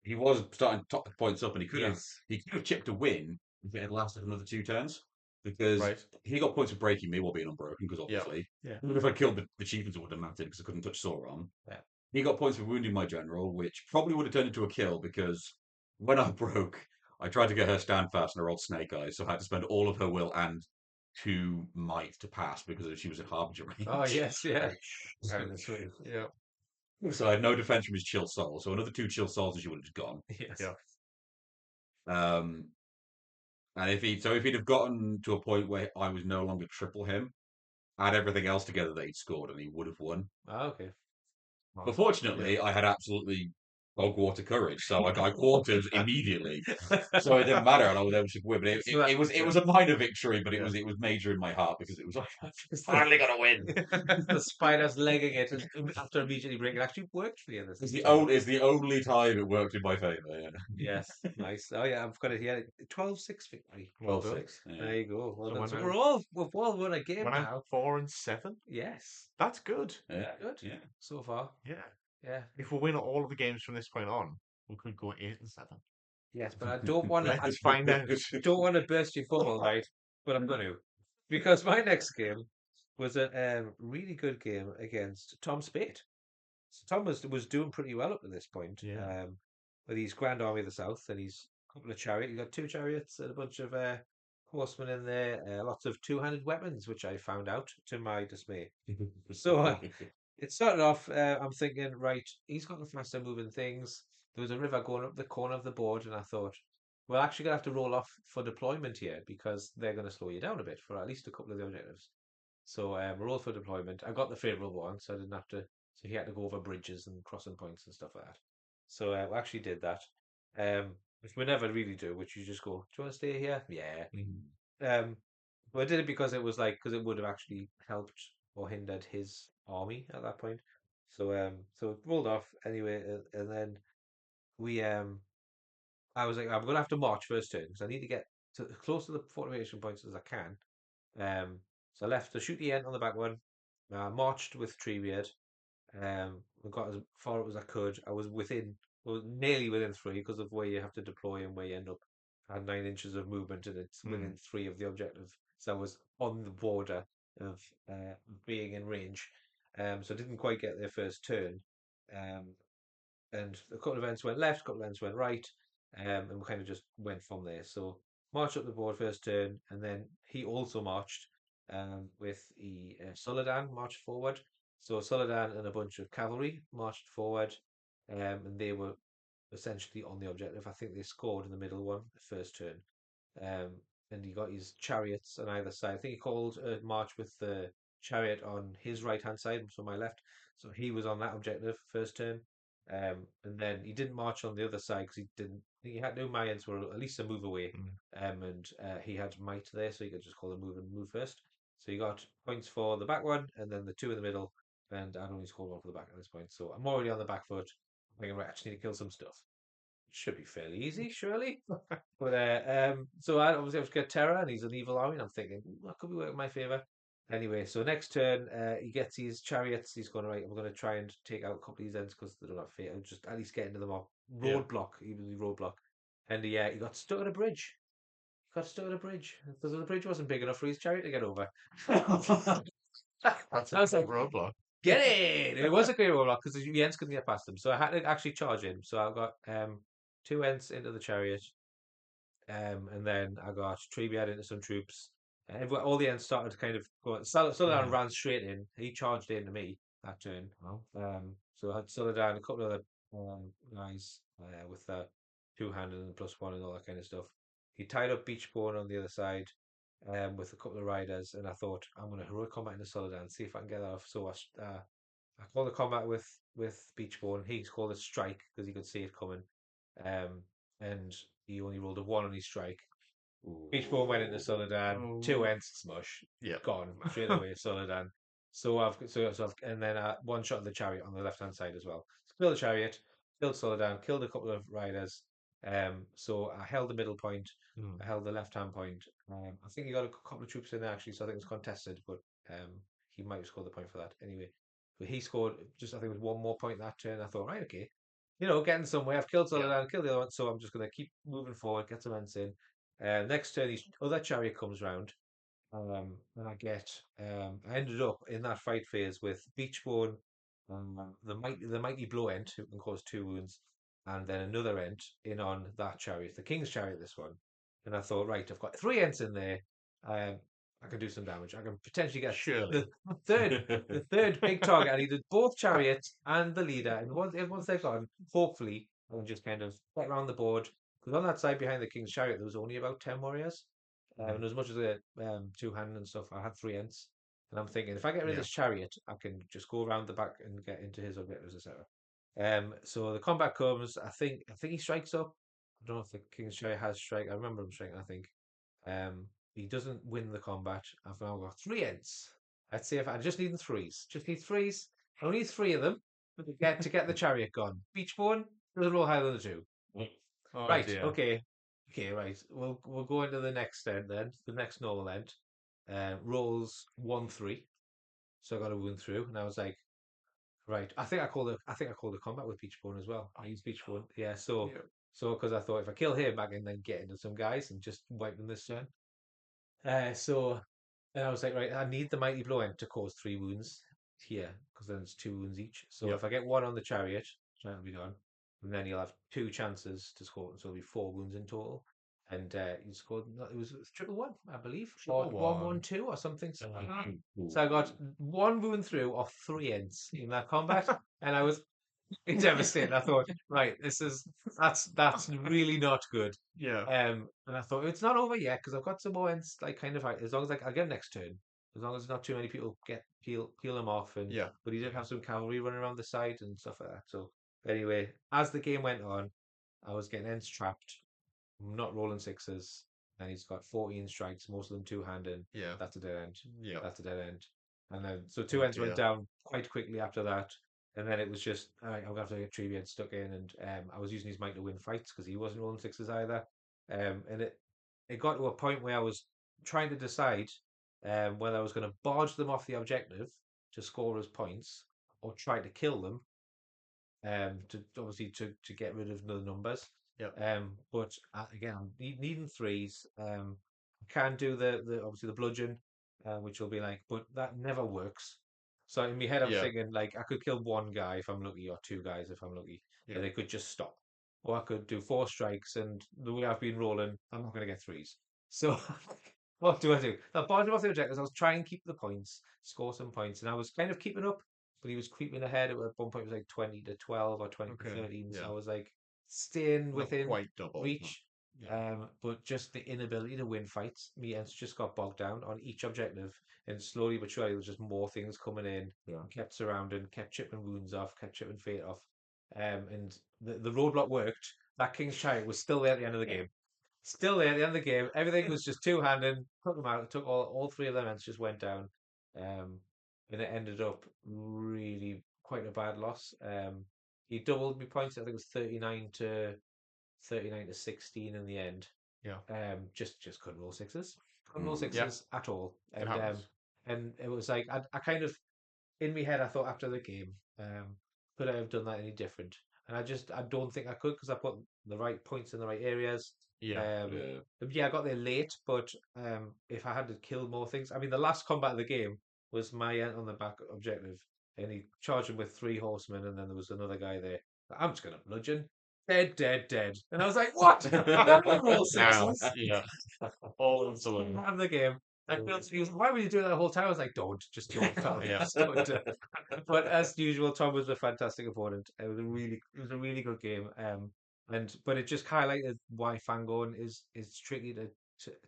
he was starting to top the points up, and Yes. he could have chipped a win if it had lasted another 2 turns, because Right. he got points for breaking me while being unbroken, because Yeah. obviously, Yeah. even if I killed the chieftains, it wouldn't have mattered because I couldn't touch Sauron. Yeah. He got points for wounding my general, which probably would have turned into a kill because when I broke, I tried to get her stand fast and I rolled snake eyes, so I had to spend all of her will and 2 might to pass because she was in harbinger range. Oh yes, yeah. Very sweet. Yeah. So I had no defense from his chill soul. So another 2 chill souls and she would have just gone. Yes. Yeah. Um, and if he'd have gotten to a point where I was no longer triple him, add everything else together that he'd scored and he would have won. Oh, okay. But fortunately, I had absolutely bog water courage, so I got quarters immediately. So it didn't matter, and I was able to win. But So that was it was a minor victory, but Yeah. it was major in my heart because it was like finally gonna win. the spider's legging it after immediately breaking. It actually worked for you this time. It's the only time it worked in my favour. Yeah. Yes, nice. Oh yeah, I've got it here. 12-6 victory. Well done. 12-6. Yeah. There you go. Well So done. when So I'm- we've all won a game When I'm now. 4 and 7, Yes, that's good. Yeah. good. Yeah. So far. Yeah. Yeah. If we win all of the games from this point on, we could go 8 and 7. Yes, but I don't want to. Let's find out. Don't want to burst your bubble, right? But I'm going to, because my next game was a really good game against Tom Spate. So Tom was doing pretty well up to this point. Yeah. With his Grand Army of the South and his couple of chariots. He got 2 chariots and a bunch of horsemen in there. Lots of 2-handed weapons, which I found out to my dismay. So it started off. I'm thinking, right, he's got the faster moving things. There was a river going up the corner of the board, and I thought, we're actually gonna have to roll off for deployment here because they're gonna slow you down a bit for at least a couple of the objectives. So roll for deployment. I got the favourable one, so I didn't have to. So he had to go over bridges and crossing points and stuff like that. So we actually did that, which we never really do. Which you just go, do you want to stay here? Yeah. But I did it because because it would have actually helped or hindered his army at that point. So it rolled off anyway, and then we I was like, I'm gonna have to march first turn because I need to get to close to the fortification points as I can. So I left the shooty end on the back one. Marched with Treebeard. I got as far as I could. I was nearly within 3 because of where you have to deploy and where you end up. I had 9 inches of movement and it's within 3 of the objective. So I was on the border of being in range. So I didn't quite get there first turn. And a couple of events went left, a couple of events went right, and we kind of just went from there. So marched up the board first turn, and then he also marched with the Soladan marched forward. So Suladan and a bunch of cavalry marched forward, and they were essentially on the objective. I think they scored in the middle one, the first turn. Um, and he got his chariots on either side. I think he called a march with the chariot on his right hand side, so my left. So he was on that objective first turn. And then he didn't march on the other side because he didn't. He had no Mayans were at least a move away. And he had might there, so he could just call a move and move first. So he got points for the back one, and then the two in the middle. And I'd only scored one for the back at this point, so I'm already on the back foot. I'm thinking, right, I just need to kill some stuff. Should be fairly easy, surely. But so I obviously have to get Terra, and he's an evil army, and I'm thinking that could be working in my favor. Anyway, so next turn, he gets his chariots. He's going right. I'm going to try and take out a couple of these ends because they don't have fate. I'll just at least get into them off roadblock, even the roadblock. And he got stuck at a bridge. He got stuck at a bridge because the bridge wasn't big enough for his chariot to get over. That's I was a like, roadblock. get it! It was a great roadblock because the ends couldn't get past them. So I had to actually charge in. So I got two ends into the chariot. And then I got Treebeard into some troops. And all the ends started to kind of go. Suladan ran straight in. He charged into me that turn. Oh. So I had Suladan, a couple of other guys with the two-handed and +1 and all that kind of stuff. He tied up Beachbone on the other side with a couple of riders, and I thought I'm going to heroic combat into Suladan, see if I can get that off. So I called the combat with Beachbone. He called it strike because he could see it coming. And he only rolled a 1 on his strike. Beachbone went into Suladan, 2 ends smush, Yeah. gone straight away. Suladan. So I've and then one shot of the chariot on the left hand side as well. Killed the chariot, killed Suladan, killed a couple of riders. So I held the middle point. I held the left hand point. I think he got a couple of troops in there actually, so I think it was contested, but he might have scored the point for that anyway. But he scored just I think it was one more point that turn. I thought, right, okay, getting somewhere. I've killed Suladan, killed the other one, so I'm just going to keep moving forward, get some ends in. Next turn, his other chariot comes round, and I ended up in that fight phase with Beachbone, the mighty blow ent who can cause 2 wounds, and then another ent in on that chariot, the king's chariot. This one, and I thought, right, I've got 3 ents in there. I can do some damage. I can potentially get Surely. the third big target. I needed both chariots and the leader, and once they're gone, hopefully I can just kind of get around the board. Because on that side behind the king's chariot, there was only about 10 warriors. And as much as the two-handed and stuff, I had 3 ents. And I'm thinking, if I get rid of this chariot, I can just go around the back and get into his objectives, etc. So the combat comes. I think he strikes up. I don't know if the king's chariot has strike. I remember him striking. I think. He doesn't win the combat. I've now got 3 ents. I'd say if I just need 3s. Just need 3s. I only need 3 of them to get the chariot gone. Beachbone doesn't roll higher than the 2. Oh, Right. dear. Okay. Okay. Right. We'll go into the next end then. The next normal end. Rolls 1-3. So I got a wound through, and I was like, right. I think I called a combat with Beachbone as well. I used Beachbone. Yeah. So because I thought if I kill him, I can then get into some guys and just wipe them this turn. So and I was like, right, I need the mighty blow end to cause 3 wounds here because then it's 2 wounds each. So if I get 1 on the chariot, that'll be gone. And then you'll have 2 chances to score, so it'll be 4 wounds in total. And you scored, it was 1-1, I believe, or 1-1-2 or something. So I got 1 wound through of 3 ends in that combat, and I was devastated. I thought, right, that's really not good. Yeah. And I thought it's not over yet because I've got some more ends. Like kind of as long as I get next turn, as long as not too many people peel him off. And but he did have some cavalry running around the side and stuff like that. So anyway, as the game went on, I was getting ends trapped. I'm not rolling 6s, and he's got 14 strikes, most of them two-handed. Yeah. That's a dead end. Yeah. That's a dead end. And then so 2 ends went down quite quickly after that. And then it was just, all right, I'm going to have to get Treebeard stuck in. And I was using his might to win fights because he wasn't rolling 6s either. And it got to a point where I was trying to decide whether I was going to barge them off the objective to score as points or try to kill them to obviously to get rid of the numbers. But again, I'm needing 3s. I can do the obviously the bludgeon, which will be like, but that never works. So in my head, I'm thinking like I could kill 1 guy if I'm lucky, or 2 guys if I'm lucky, and they could just stop. Or I could do 4 strikes, and the way I've been rolling, I'm not going to get 3s. So what do I do? I barged off the objectives. I was trying to keep the points, score some points, and I was kind of keeping up. but he was creeping ahead. At one point, it was like 20-12 or 20-13. So yeah. I was like staying Not within quite double. reach. Yeah. But just the inability to win fights, me and just got bogged down on each objective, and slowly but surely there was just more things coming in. Yeah. And kept surrounding, kept chipping wounds off, kept chipping fate off. And the roadblock worked. That King's Chariot was still there at the end of the game. Still there at the end of the game. Everything was just two-handed. Took them out. Took all three of them and just went down. And it ended up really quite a bad loss. He doubled my points. I think it was 39 to 16 in the end. Yeah. Just couldn't roll sixes. Couldn't roll Mm. sixes at all. It happens. And it was like I kind of in my head I thought after the game, could I have done that any different? And I don't think I could because I put the right points in the right areas. Yeah. Yeah, I got there late, but if I had to kill more things, I mean, the last combat of the game was my end on the back objective, and he charged him with 3 horsemen, and then there was another guy there. I'm just gonna bludgeon, dead, dead, dead, and I was like, "What? Roll Now, sixes?" yeah. All of the Have the game. And he was, "Why would you do that the whole time?" I was like, just don't, fella. Yeah. Just don't do it." But as usual, Tom was a fantastic opponent. It was a really good game. But it just highlighted why Fangorn is tricky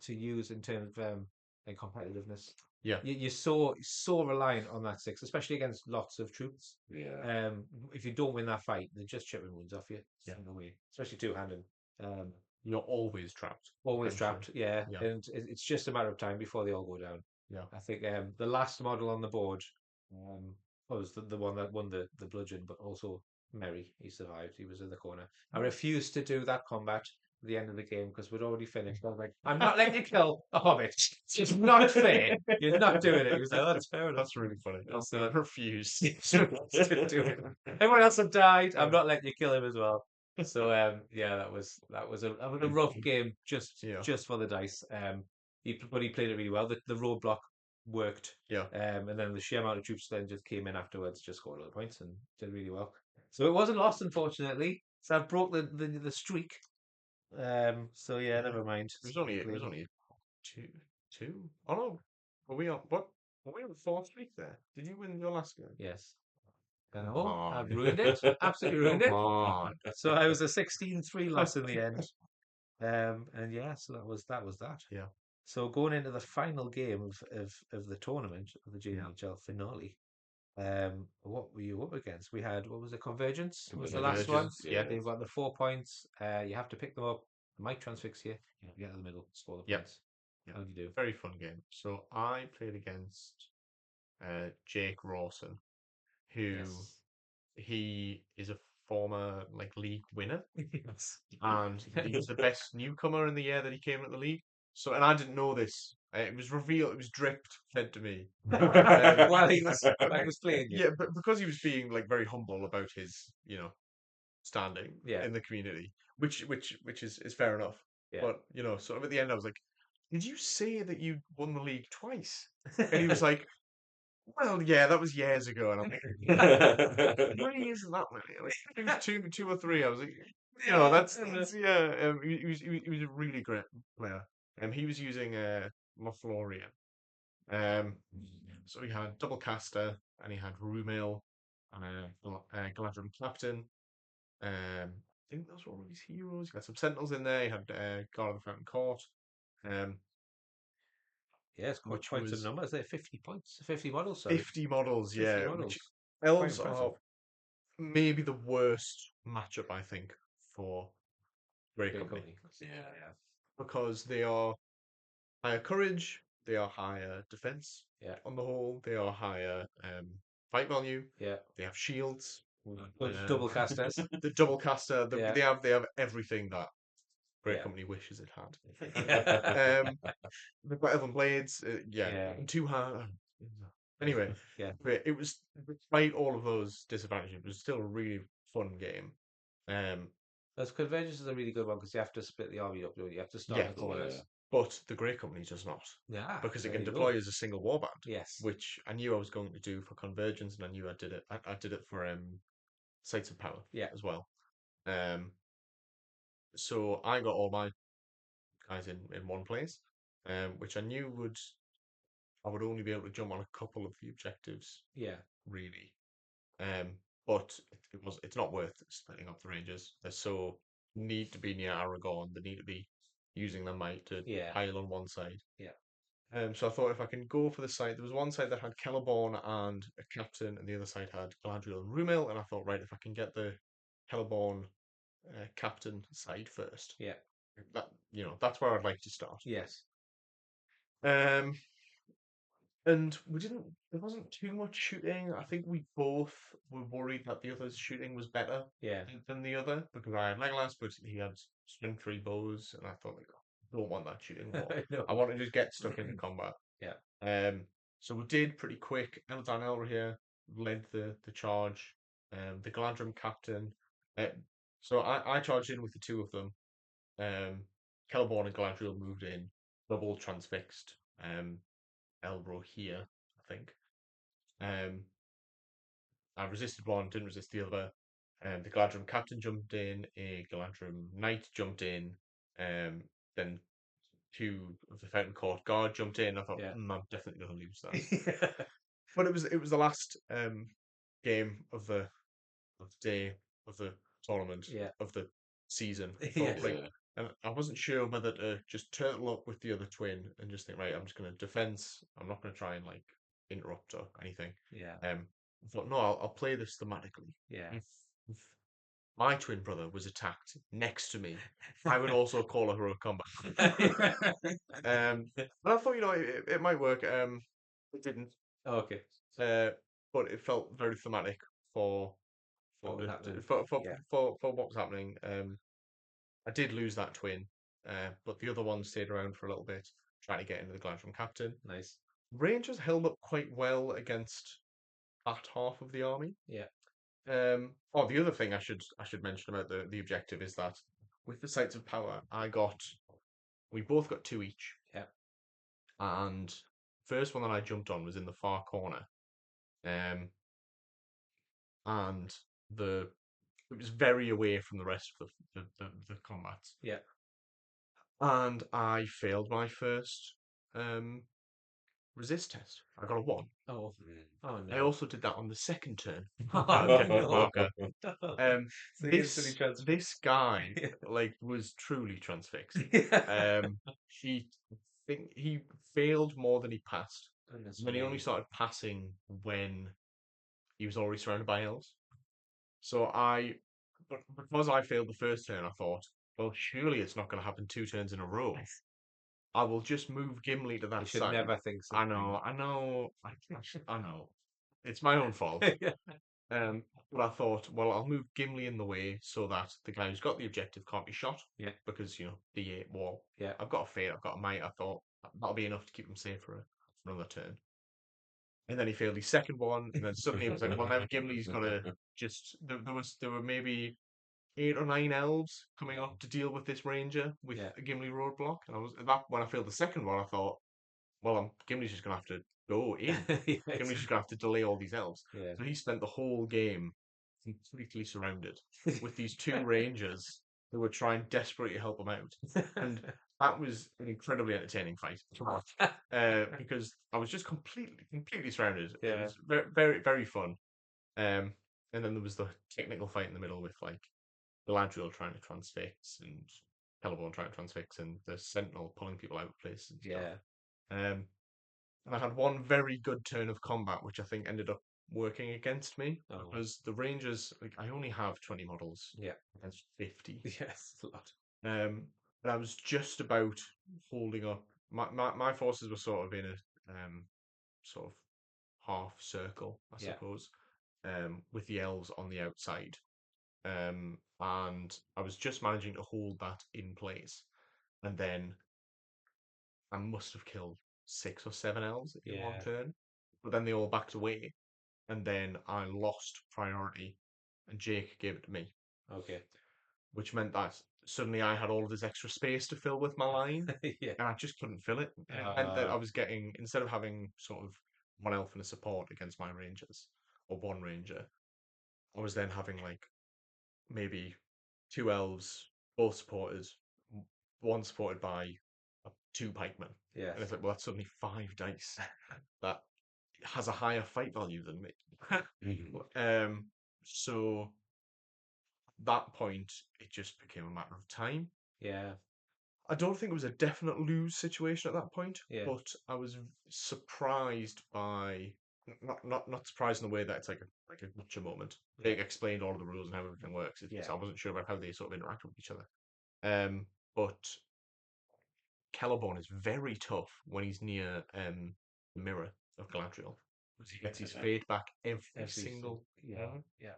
to use in terms of like competitiveness. Yeah. You're so reliant on that six, especially against lots of troops. Yeah. If you don't win that fight, they're just chipping wounds off you. Yeah. In a way, especially two-handed. You're always trapped. Always essentially. trapped, yeah. Yeah. And it's just a matter of time before they all go down. Yeah. I think the last model on the board was the one that won the bludgeon, but also Merry. He survived. He was in the corner. I refused to do that combat at the end of the game because we'd already finished. I was like, I'm not letting you kill a hobbit. It's not fair. You're not doing it. He was like, oh, that's fair enough. That's really funny. So- I refused. to do it. Everyone else had died. I'm not letting you kill him as well. So yeah, that was a rough game just Yeah. just for the dice. But he played it really well. The roadblock worked. Yeah. And then the sheer amount of troops then just came in afterwards, just scored all the points and did really well. So it wasn't lost, unfortunately. So I've broke the streak. So yeah, never mind. It was only two. Oh no. Were we on what? Were we on the fourth streak there? Did you win your last game? Yes. Come No, on. I've ruined it. Absolutely ruined it. Come on. So I was a 16-3 loss in the end. And yeah, so that was that. Yeah. So going into the final game of the tournament of the GBHL finale, what were you up against? We had what was it? Convergence was the last one. Convergence, yeah. They've got the 4 points. You have to pick them up. They might transfix you. You have to get in the middle, score the Yep. points. Yeah. How do you do? Very fun game. So I played against Jake Rawson, who Yes. he is a former league winner, Yes. and he was the best newcomer in the year that he came into the league. So, and I didn't know this. It was revealed. It was dripped fed to me. While he was playing you. Yeah, but because he was being very humble about his standing Yeah. in the community, which is fair enough. Yeah. But sort of at the end, I was like, "Did you say that you won the league twice?" And he was like, "Well, yeah, that was years ago." And I'm like, "Really isn't that many? It was two or three." I was like, that's yeah." He was a really great player. He was using Lothlorien. So he had double caster, and he had Rumail and Galadrim Clapton. I think those were all his heroes. He had some Sentinels in there. He had Guard of the Fountain Court. Yes, Which quite was- some numbers. They're 50 points, 50 models. Sorry. 50 models, 50 yeah. models. Which elves Quite are impressive. maybe the worst matchup, I think, for Great Great Company. company. Yeah. Because they are higher courage, they are higher defense. Yeah. On the whole, they are higher fight value. Yeah. They have shields. Good double casters. The double caster. Yeah. They have everything that Great Yeah. Company wishes it had. Yeah. They've got Elven Blades. Yeah. Too hard. Anyway, Yeah. but it was, despite all of those disadvantages, it was still a really fun game. Those convergence is a really good one because you have to split the army up, don't you? You have to start Yeah. in the corners. But the Great Company does not, Yeah. because it there can you deploy go. as a single warband, Yes. which I knew I was going to do for Convergence, and I knew I did it. I did it for Sites of Power, Yeah. as well. So I got all my guys in one place, which I knew I would only be able to jump on a couple of the objectives, Yeah. really. But it's not worth splitting up the Rangers. They're so need to be near Aragorn. They need to be using their might to Yeah. pile on one side. Yeah. So I thought if I can go for the side, there was one side that had Celeborn and a captain, and the other side had Galadriel and Rumil. And I thought, right, if I can get the Celeborn captain side first, Yeah. that's where I'd like to start. Yes. Um, and we didn't. There wasn't too much shooting. I think we both were worried that the other's shooting was better Yeah. than the other because I had Legolas, but he had string 3 bows, and I thought, like, I don't want that shooting war. No. I want to just get stuck into combat. Yeah. So we did pretty quick. Eldan Elrahir led the charge. The Galadrim captain. Uh, so I charged in with the two of them. Celeborn and Galadriel moved in, double transfixed. Elro here, I think. Um, I resisted one, didn't resist the other. The Galadrim captain jumped in, a Galadrim knight jumped in, then two of the Fountain Court guard jumped in. I thought, Yeah. I'm definitely going to lose that. But it was the last game of the day of the tournament Yeah. of the season. I Yeah. thought, like, and I wasn't sure whether to just turtle up with the other twin and just think, right, I'm just going to defense. I'm not going to try and like interrupt or anything. Yeah. I thought, no, I'll play this thematically. Yeah. If my twin brother was attacked next to me, I would also call a heroic combat. And I thought, it might work. It didn't. Okay. But it felt very thematic for What was happening? Yeah. for what was happening. I did lose that twin, but the other one stayed around for a little bit, trying to get into the Galadrim captain. Nice. Rangers held up quite well against that half of the army. Yeah. The other thing I should mention about the objective is that with the sites of power, we both got 2 each. Yeah. And first one that I jumped on was in the far corner. And it was very away from the rest of the combat. Yeah. And I failed my first resist test. I got a 1. Oh. Oh I no. also did that on the second turn. Oh, Getting a no. marker. So he instantly This guy like was truly transfixed. Yeah. He failed more than he passed. Goodness And then he only me. started passing when he was already surrounded by elves. So because I failed the first turn, I thought, well, surely it's not going to happen 2 turns in a row. I will just move Gimli to You that should side. never think I something. know. I know. It's my own fault. Yeah. But I thought, well, I'll move Gimli in the way so that the guy who's got the objective can't be shot. Yeah. Because, D8 wall. Yeah. I've got a fate, I've got a might. I thought that'll be enough to keep him safe for another turn. And then he failed his second one, and then suddenly it was like, well, now Gimli's got to just. There were maybe 8 or 9 elves coming up to deal with this ranger with Yeah. a Gimli roadblock, and when I failed the second one, I thought, well, Gimli's just gonna have to go in. Yes. Gimli's just gonna have to delay all these elves. Yeah. So he spent the whole game completely surrounded with these 2 rangers who were trying desperately to help him out, and that was an incredibly entertaining fight to watch because I was just completely surrounded. It Yeah. was very, very, very fun. And then there was the technical fight in the middle with like Galadriel trying to transfix and Celeborn trying to transfix and the Sentinel pulling people out of place and stuff. Yeah. And I had one very good turn of combat, which I think ended up working against me Oh. because the Rangers, like, I only have 20 models Yeah. against 50. Yes. A lot. And I was just about holding up. My forces were sort of in a sort of half circle, I Yeah. suppose, with the elves on the outside. And I was just managing to hold that in place. And then I must have killed 6 or 7 elves in one Yeah. turn. But then they all backed away. And then I lost priority. And Jake gave it to me. Okay. Which meant that suddenly I had all of this extra space to fill with my line. Yeah. And I just couldn't fill it. And it meant that I was getting, instead of having sort of 1 elf and a support against my rangers, or 1 ranger, I was then having like maybe 2 elves, both supported, 1 supported by 2 pikemen. Yeah. And it's like, well, that's suddenly 5 dice that has a higher fight value than me. So at that point, it just became a matter of time. Yeah. I don't think it was a definite lose situation at that point, Yeah. but I was surprised by not surprised in the way that it's like a gotcha moment. They explained all of the rules and how everything works. Yeah. I wasn't sure about how they sort of interact with each other. But Celeborn is very tough when he's near the mirror of Galadriel because he gets his fade back every single Yeah. time. Yeah.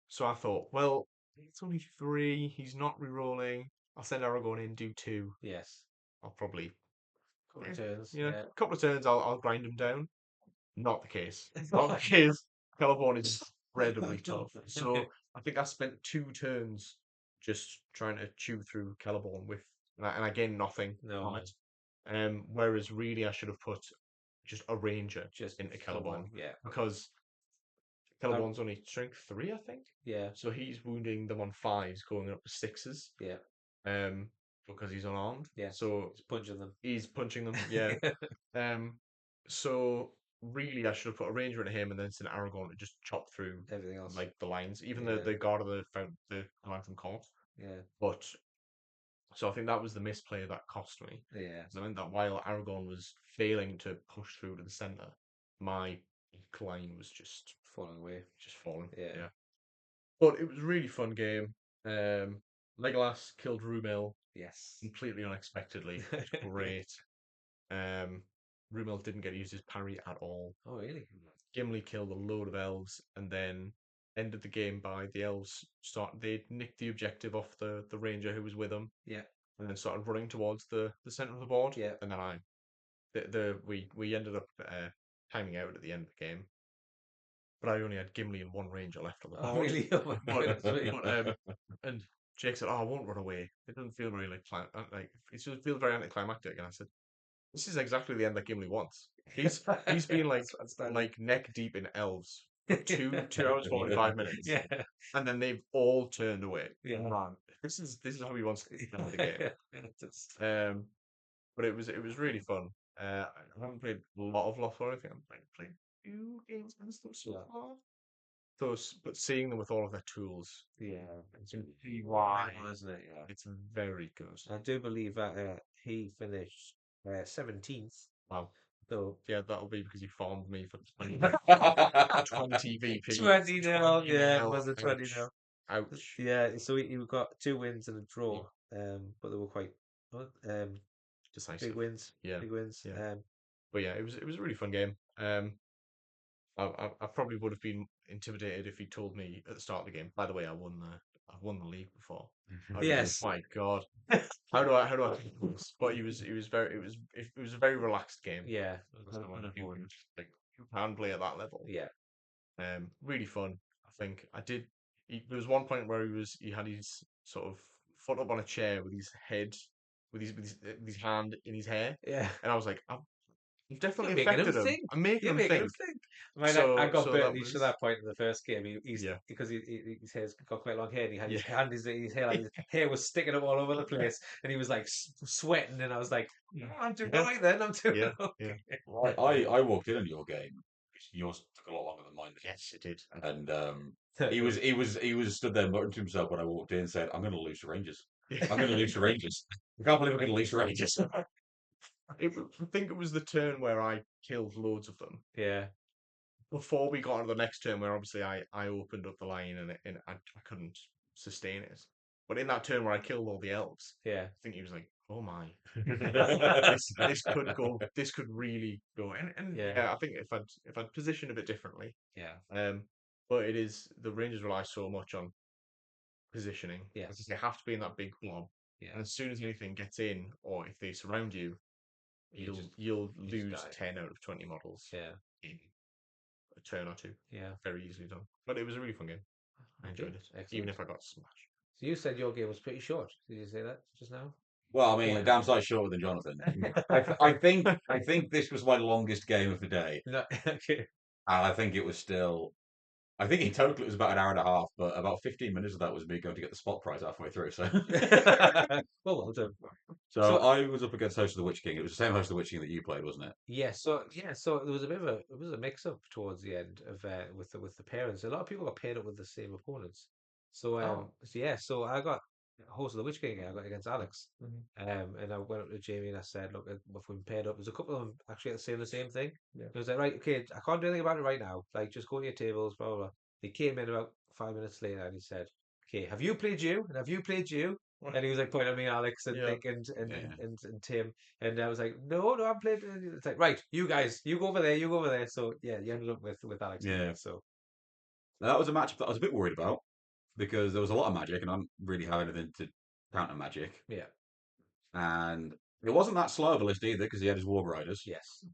So I thought, well, it's only 3. He's not re-rolling. I'll send Aragorn in, do 2. Yes. I'll probably, Couple of turns. you know, Yeah. a couple of turns, I'll grind him down. Not the case. Not the case. Celeborn is incredibly tough. So I think I spent 2 turns just trying to chew through Celeborn and I gained nothing from No. it. Whereas really I should have put just a ranger Just into for one. Celeborn Yeah. because Celeborn's only strength 3, I think. Yeah. So he's wounding them on 5s, going up to 6s. Yeah. Because he's unarmed. Yeah. So He's punching them. he's punching them. Yeah. So really, I should have put a ranger into him and then sent Aragorn to just chop through Everything else. like the lines, even Yeah. the guard of the Lantern Court. Yeah. But so I think that was the misplay that cost me. Yeah. So I meant that while Aragorn was failing to push through to the center, my line was just Falling away. falling. Yeah. Yeah. But it was a really fun game. Legolas killed Rumil Yes. completely unexpectedly. It was great. Rumil didn't get to use his parry at all. Oh, really? Gimli killed a load of elves and then ended the game by the elves they nicked the objective off the ranger who was with them. Yeah. And then started running towards the center of the board. Yeah. And then we ended up timing out at the end of the game. But I only had Gimli and 1 ranger left on the Oh, board. really? Oh, my God. And Jake said, "Oh, I won't run away. It doesn't feel very like it just feels very anticlimactic." And I said, "This is exactly the end that Gimli wants. He's been like neck deep in elves for 2 hours 45 minutes, Yeah. and then they've all turned away. Yeah. Man, this is how he wants to end the game." But it was really fun. I haven't played a lot of Lost World. I think I've played 2 games against them so far. But seeing them with all of their tools, Yeah. it's really why Isn't it? Yeah. it's very good. I do believe that he finished 17th. Wow. So Yeah, that'll be because you farmed me for 20 VP. 20 nil. Yeah, it 20 was a 20 ouch. nil. Ouch. Yeah, so he got 2 wins and a draw. But they were quite Decisive. big wins. Yeah. Big wins. Yeah. But yeah, it was a really fun game. I probably would have been intimidated if he told me at the start of the game. By the way, I've won the league before. I'd be like, Yes. my God. How do I do this? But it was a very relaxed game. Yeah. You can play at that level. Yeah. Really fun. I think there was one point where he had his sort of foot up on a chair with his head with his hand in his hair, Yeah. and I was like, I've definitely You're making affected him him. think. I'm making You're him making think. him think. I mean, So I got so burnt that leash to was that point in the first game. He's yeah. because his hair's got quite long hair, and he had his Yeah. hand, his hair, like, his hair was sticking up all over the place, and he was like sweating, and I was like, "Oh, I'm doing Yeah. all right then. I'm doing Yeah, okay." yeah. I walked in on your game. Yours took a lot longer than mine did. Yes, it did. And he was stood there muttering to himself when I walked in and said, "I'm going to lose to Rangers. I'm going to lose to Rangers. I can't believe I'm going to lose to Rangers." I think it was the turn where I killed loads of them. Yeah. Before we got on to the next turn, where obviously I opened up the line and I couldn't sustain it. But in that turn where I killed all the elves, Yeah. I think he was like, "Oh my, this could really go." And Yeah. I think if I'd positioned a bit differently, Yeah. but the Rangers rely so much on positioning. Yeah. Because they have to be in that big blob. Yeah. And as soon as anything gets in, or if they surround you, you'll you lose just die. 10 out of 20 models Yeah. in a turn or 2. Yeah. Very easily done. But it was a really fun game. I enjoyed it, even Excellent. if I got smashed. So you said your game was pretty short. Did you say that just now? Well, I mean, a damn sight shorter than Jonathan. I think this was my longest game of the day, No. Okay. and I think it was still I think in total it was about an hour and a half, but about 15 minutes of that was me going to get the spot prize halfway through. So, well done. so So I was up against Host of the Witch King. It was the same Host of the Witch King that you played, wasn't it? so there was a bit of a mix up towards the end of with the parents. A lot of people got paired up with the same opponents. So I got host of the Witch King. I got against Alex, and I went up to Jamie and I said, look, if we've paired up, there's a couple of them actually saying the same thing. Yeah. He was like, right, okay, I can't do anything about it right now. Like, just go to your tables, blah blah blah. He came in about 5 minutes later and he said, okay, have you played you? And have you played you? And he was like pointing at me, Alex, and Yeah. Nick, and Yeah. and Tim. And I was like, no, I'm playing. It's like, right, you guys, you go over there, you go over there. So yeah, you ended up with Alex. Yeah. So Now, that was a matchup that I was a bit worried about because there was a lot of magic and I didn't really have anything to counter magic. yeah, And it wasn't that slow of a list either because he had his Warg Riders. yes,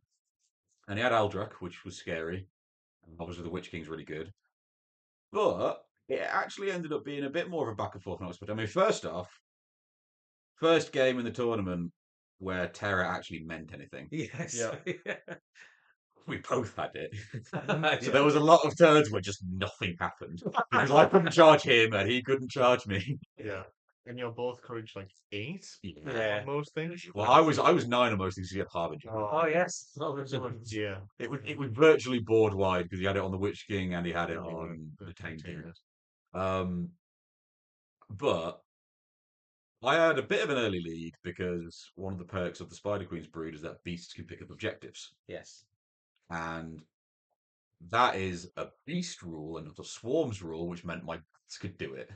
And he had Aldrak, which was scary. And obviously, the Witch King's really good. But it actually ended up being a bit more of a back and forth than I expected. I mean, first off, first game in the tournament where terror actually meant anything. yes, Yeah. We both had it. So Yeah. there was a lot of turns where just nothing happened. Because I couldn't charge him and he couldn't charge me. Yeah. And you're both courage like 8 Yeah. on most things. Well, I was 9 on most things. He had Harbinger. Oh yes, Yeah. It was virtually board wide because he had it on the Witch King and he had it Oh, on the Tank King. containers. But I had a bit of an early lead because one of the perks of the Spider Queen's brood is that beasts can pick up objectives. yes, And that is a beast rule and not a swarms rule, which meant my bats could do it.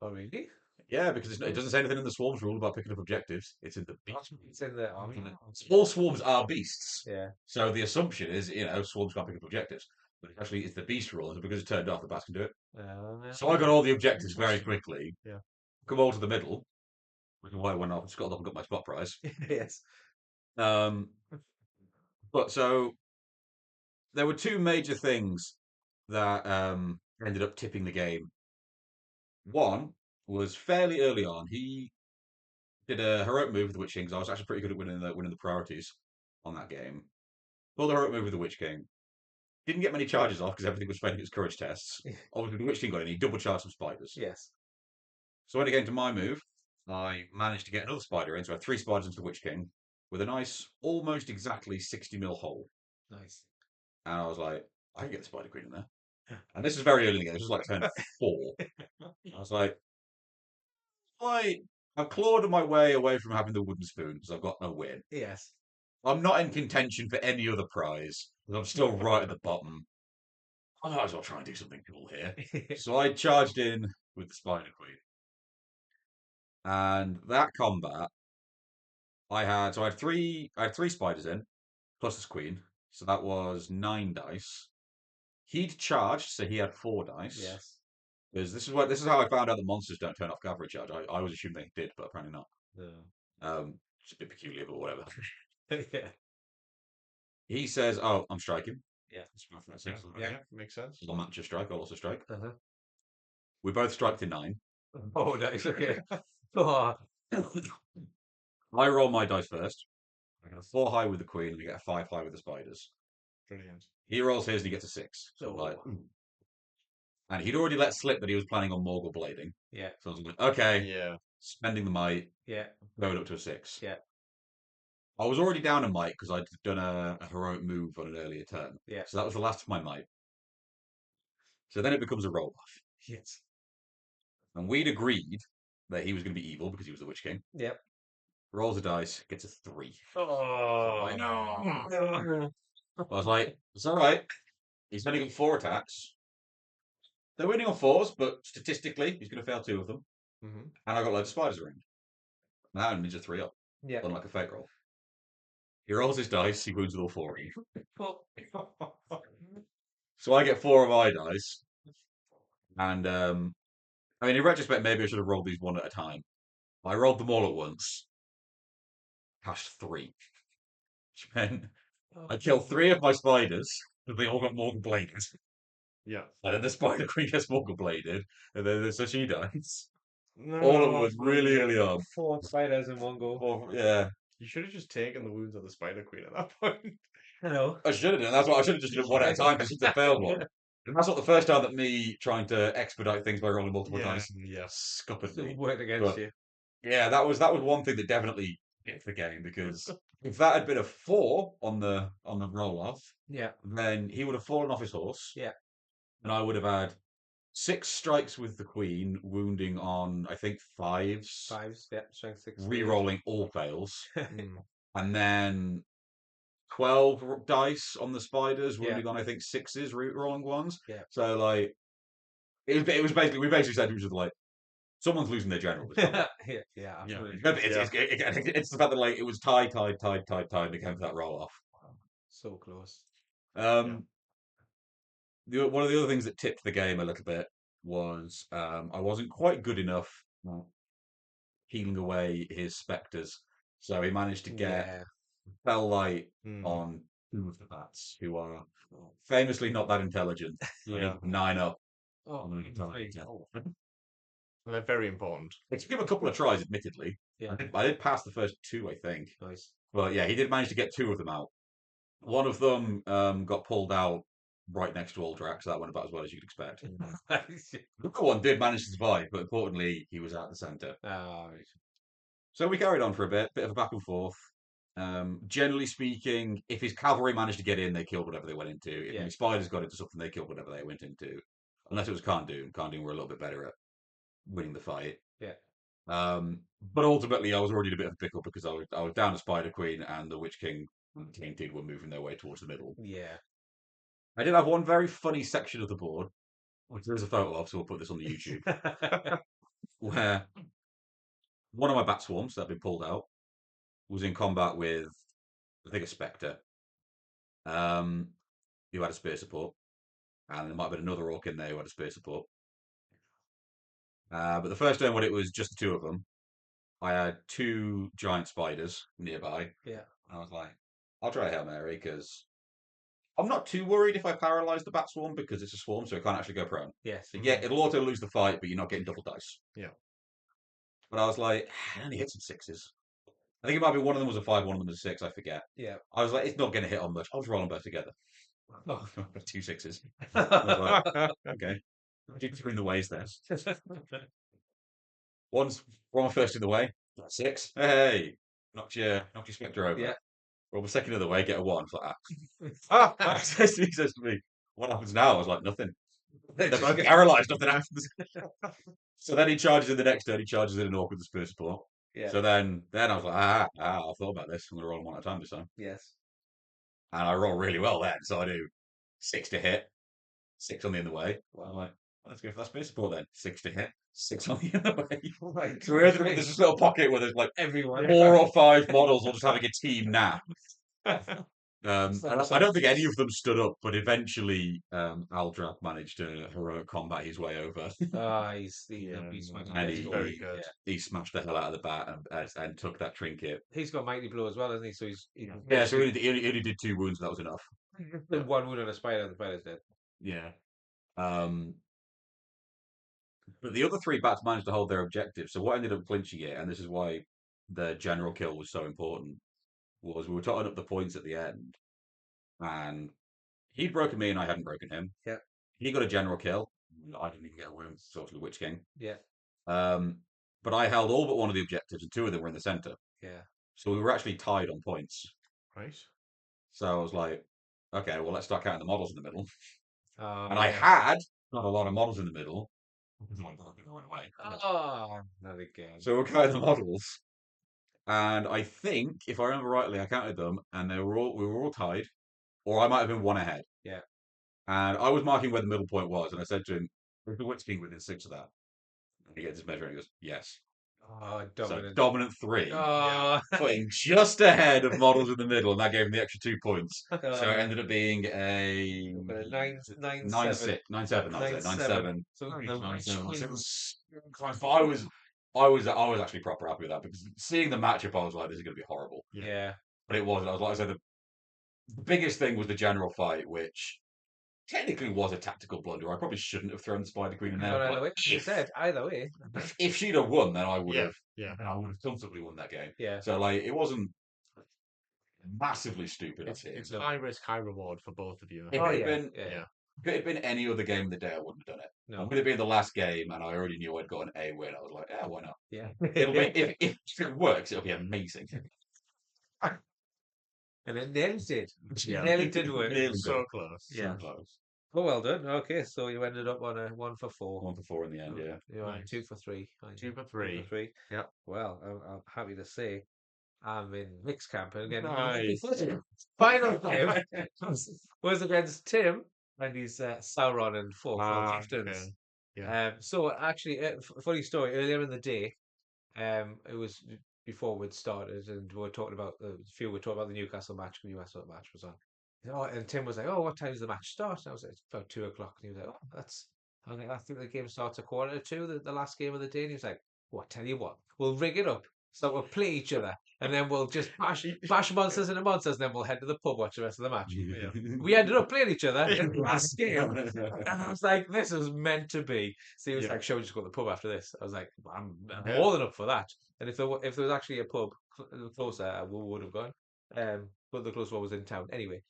oh really? Yeah, because it doesn't say anything in the swarms rule about picking up objectives. It's in the beast. It's in the All swarms are beasts. yeah. So the assumption is, swarms can't pick up objectives. But actually, it's the beast rule, and because it's turned off, the bats can do it. So I got all the objectives very quickly. Yeah. Come over to the middle, which is why I went off and scuttled off and got my spot prize. yes, But so there were two major things that ended up tipping the game. One was fairly early on. He did a heroic move with the Witch King. 'Cause I was actually pretty good at winning the priorities on that game. Pulled the heroic move with the Witch King. Didn't get many charges off because everything was failing its courage tests. Obviously, the Witch King got in. He double charged some spiders. yes, So when it came to my move, I managed to get another spider in. So I had 3 spiders into the Witch King with a nice, almost exactly 60 mil hole. nice. And I was like, I can get the Spider Queen in there. And this is very early in the game. This was like turn 4. I was like, I've clawed my way away from having the wooden spoon because I've got no win. Yes, I'm not in contention for any other prize because I'm still right at the bottom. I might as well try and do something cool here. So I charged in with the Spider Queen. And that combat, I had 3 spiders in, plus this queen. So that was 9 dice. He'd charged, so he had 4 dice. yes. Because this is how I found out that monsters don't turn off cavalry charge. I was assuming they did, but apparently not. No. It's a bit peculiar, but whatever. yeah, He says, "Oh, I'm striking." yeah, Yeah, makes sense. I'll match a strike. I'll also strike. uh-huh. We both strike to 9. Oh, nice. Okay. Oh, I roll my dice first. I get a 4 high with the queen, and we get a 5 high with the spiders. Brilliant. He rolls his, and he gets a 6. So Oh. like, and he'd already let slip that he was planning on Morgul blading. yeah, So I was like, okay, Yeah. spending the might, yeah, going up to a 6. yeah, I was already down a might because I'd done a heroic move on an earlier turn. yeah. So that was the last of my might. So then it becomes a roll off. Yes. And we'd agreed that he was going to be evil because he was the Witch King. Yep. Rolls a dice, gets a 3. Oh, I no. I was like, it's all right. He's only got 4 attacks. They're winning on 4s, but statistically, he's going to fail 2 of them. Mm-hmm. And I got loads of spiders around. And that means a 3 up, Yeah. unlike a fake roll. He rolls his dice, he wounds with all 4 of them. So I get 4 of my dice. And, I mean, in retrospect, maybe I should have rolled these one at a time. I rolled them all at once. Cashed 3. Which meant I killed 3 of my spiders, because they all got Morgan bladed. Yeah. And then the Spider Queen gets Morgan bladed, and then so she dies. No, All of them was really early on. 4 spiders in one go. Well, yeah. You should have just taken the wounds of the Spider Queen at that point. I know. I should have done. That's what I should have just done one at a time because it's a failed one. And that's not the first time that me trying to expedite things by rolling multiple Yeah, dice yeah. scuppered Still me. worked against But you. yeah, that was one thing that definitely hit the game because if that had been a 4 on the roll off, Yeah. then he would have fallen off his horse. Yeah. And I would have had 6 strikes with the queen, wounding on I think 5s, 5s. Yeah. Strength 6. re-rolling all fails, Mm. and then 12 dice on the spiders, Yeah. wounding on I think 6s, re-rolling ones. Yeah. So like it was basically we basically said it was just like someone's losing their general. This combat. Yeah. Yeah. Absolutely. It's the fact that like it was tied, and it came to that roll off. So close. One of the other things that tipped the game a little bit was I wasn't quite good enough healing away his spectres, so he managed to get Yeah. Fell Light Mm. on 2 of the bats, who are famously not that intelligent. Yeah. 9 up. Oh, Well, they're very important. It took him a couple of tries, admittedly. yeah. I did pass the first 2, I think. Nice. But yeah, he did manage to get 2 of them out. One of them got pulled out right next to Aldrak, so that went about as well as you'd expect. The other one did manage to survive, but importantly, he was out the centre. Right. So we carried on for a bit of a back and forth. Generally speaking, if his cavalry managed to get in, they killed whatever they went into. If Yeah. his spiders got into something, they killed whatever they went into. Unless it was Khandoon. Khandoon were a little bit better at winning the fight. Yeah. But ultimately, I was already in a bit of a pickle because I was down to Spider Queen and the Witch King and Tainted were moving their way towards the middle. Yeah. I did have one very funny section of the board, which there is a photo of, so we'll put this on the YouTube, where one of my bat swarms that had been pulled out was in combat with, I think, a Spectre, who had a spear support, and there might have been another orc in there who had a spear support. But the first turn, when it was just the 2 of them, I had 2 giant spiders nearby. Yeah. And I was like, I'll try Hail Mary because I'm not too worried if I paralyze the bat swarm because it's a swarm, so it can't actually go prone. Yes. So yeah, it'll auto lose the fight, but you're not getting double dice. Yeah. But I was like, I only hit some 6s. I think it might be one of them was a 5, one of them was a 6, I forget. Yeah. I was like, it's not going to hit on much. I'll just roll them both together. Oh. 2 6s. I was like, okay. I did 2 in the ways there. One's one first in the way. 6. Hey, knocked your Spectre over. Yeah. Roll the second of the way, get a 1. It's like, ah. He says to me, what happens now? I was like, nothing. They're both paralysed, nothing happens. So then he charges in the next turn, he charges in an orc with the spear support. Yeah. So then I was like, I thought about this. I'm going to roll them one at a time this time. Yes. And I roll really well then. So I do 6 to hit, 6 on the other way. Wow. I'm like, let's go for that spear support then. 6 to hit, 6 on the other way. Right. So there's this little pocket where there's like Everyone. 4 or 5 models all just having a team nap. And I don't think any of them stood up, but eventually Aldrak managed to heroic combat his way over. He's smashing And his very goal. good. Yeah. he smashed the hell out of the bat and took that trinket. He's got mighty blow as well, hasn't he? So he's Yeah, so he only did 2 wounds, and that was enough. one wound on a spider, and the spider's dead. Yeah. But the other 3 bats managed to hold their objective. So what ended up clinching it, and this is why the general kill was so important, was we were totting up the points at the end, and he'd broken me and I hadn't broken him. Yeah. He got a general kill. I didn't even get a wound, so to the Witch King. Yeah. But I held all but one of the objectives, and 2 of them were in the centre. Yeah. So we were actually tied on points. Right. So I was like, okay, well, let's start counting the models in the middle. And Yeah. I had not a lot of models in the middle. Oh, not again. So we're counting the models. And I think, if I remember rightly, I counted them, and we were all tied, or I might have been 1 ahead. Yeah. And I was marking where the middle point was, and I said to him, "Is the Witch King within 6 of that?" And he gets his measure, and he goes, "Yes." Oh, dominant. So dominant 3, Oh. putting just ahead of models in the middle, and that gave him the extra 2 points. So it Oh. ended up being a 9-7. 9-7. That was it. 9-7. So I was actually proper happy with that because seeing the matchup, I was like, "This is going to be horrible." yeah. But it wasn't. I was like, I said, the biggest thing was the general fight, which technically was a tactical blunder. I probably shouldn't have thrown the Spider Queen in there. But But either way, you said either way. if she'd have won, then I would Yeah. have. Yeah. I would have comfortably won that game. Yeah. So like, it wasn't massively stupid. It's high risk, high reward for both of you. If Oh, it had yeah. been, Yeah. If it had been any other game of the day, I wouldn't have done it. No. Would it be the last game, and I already knew I'd got an A win? I was like, yeah, why not? Yeah. It'll be if it works, it'll be amazing. And it nearly did. Yeah. Nearly did work. Nearly So did. close. Yeah. So close. Oh, well done. Okay, so you ended up on a 1 for 4. 1 for 4 in the end. Yeah. You're on Nice. 2 for 3. 2 for 2 3. for 3. Yeah. Well, I'm happy to say I'm in mixed camp and again. Nice. Final game was against Tim and his Sauron and Four Chieftains. Okay. Yeah. So actually, funny story. Earlier in the day, it was before we'd started, and we were talking about the Newcastle match. The Newcastle match was on. Oh, and Tim was like, "Oh, what time does the match start?" And I was like, "It's about 2 o'clock." And he was like, "Oh, that's." I was like, "I think the game starts at 1:45, the last game of the day." And he was like, "Well, I tell you what, we'll rig it up so we'll play each other, and then we'll just bash monsters into monsters, and then we'll head to the pub watch the rest of the match." We ended up playing each other in the last game, and I was like, "This was meant to be." So he was Yeah. like, "Shall we just go to the pub after this?" I was like, "I'm Yeah. more than up for that." And if there was actually a pub closer, we would have gone. But the closest one was in town anyway.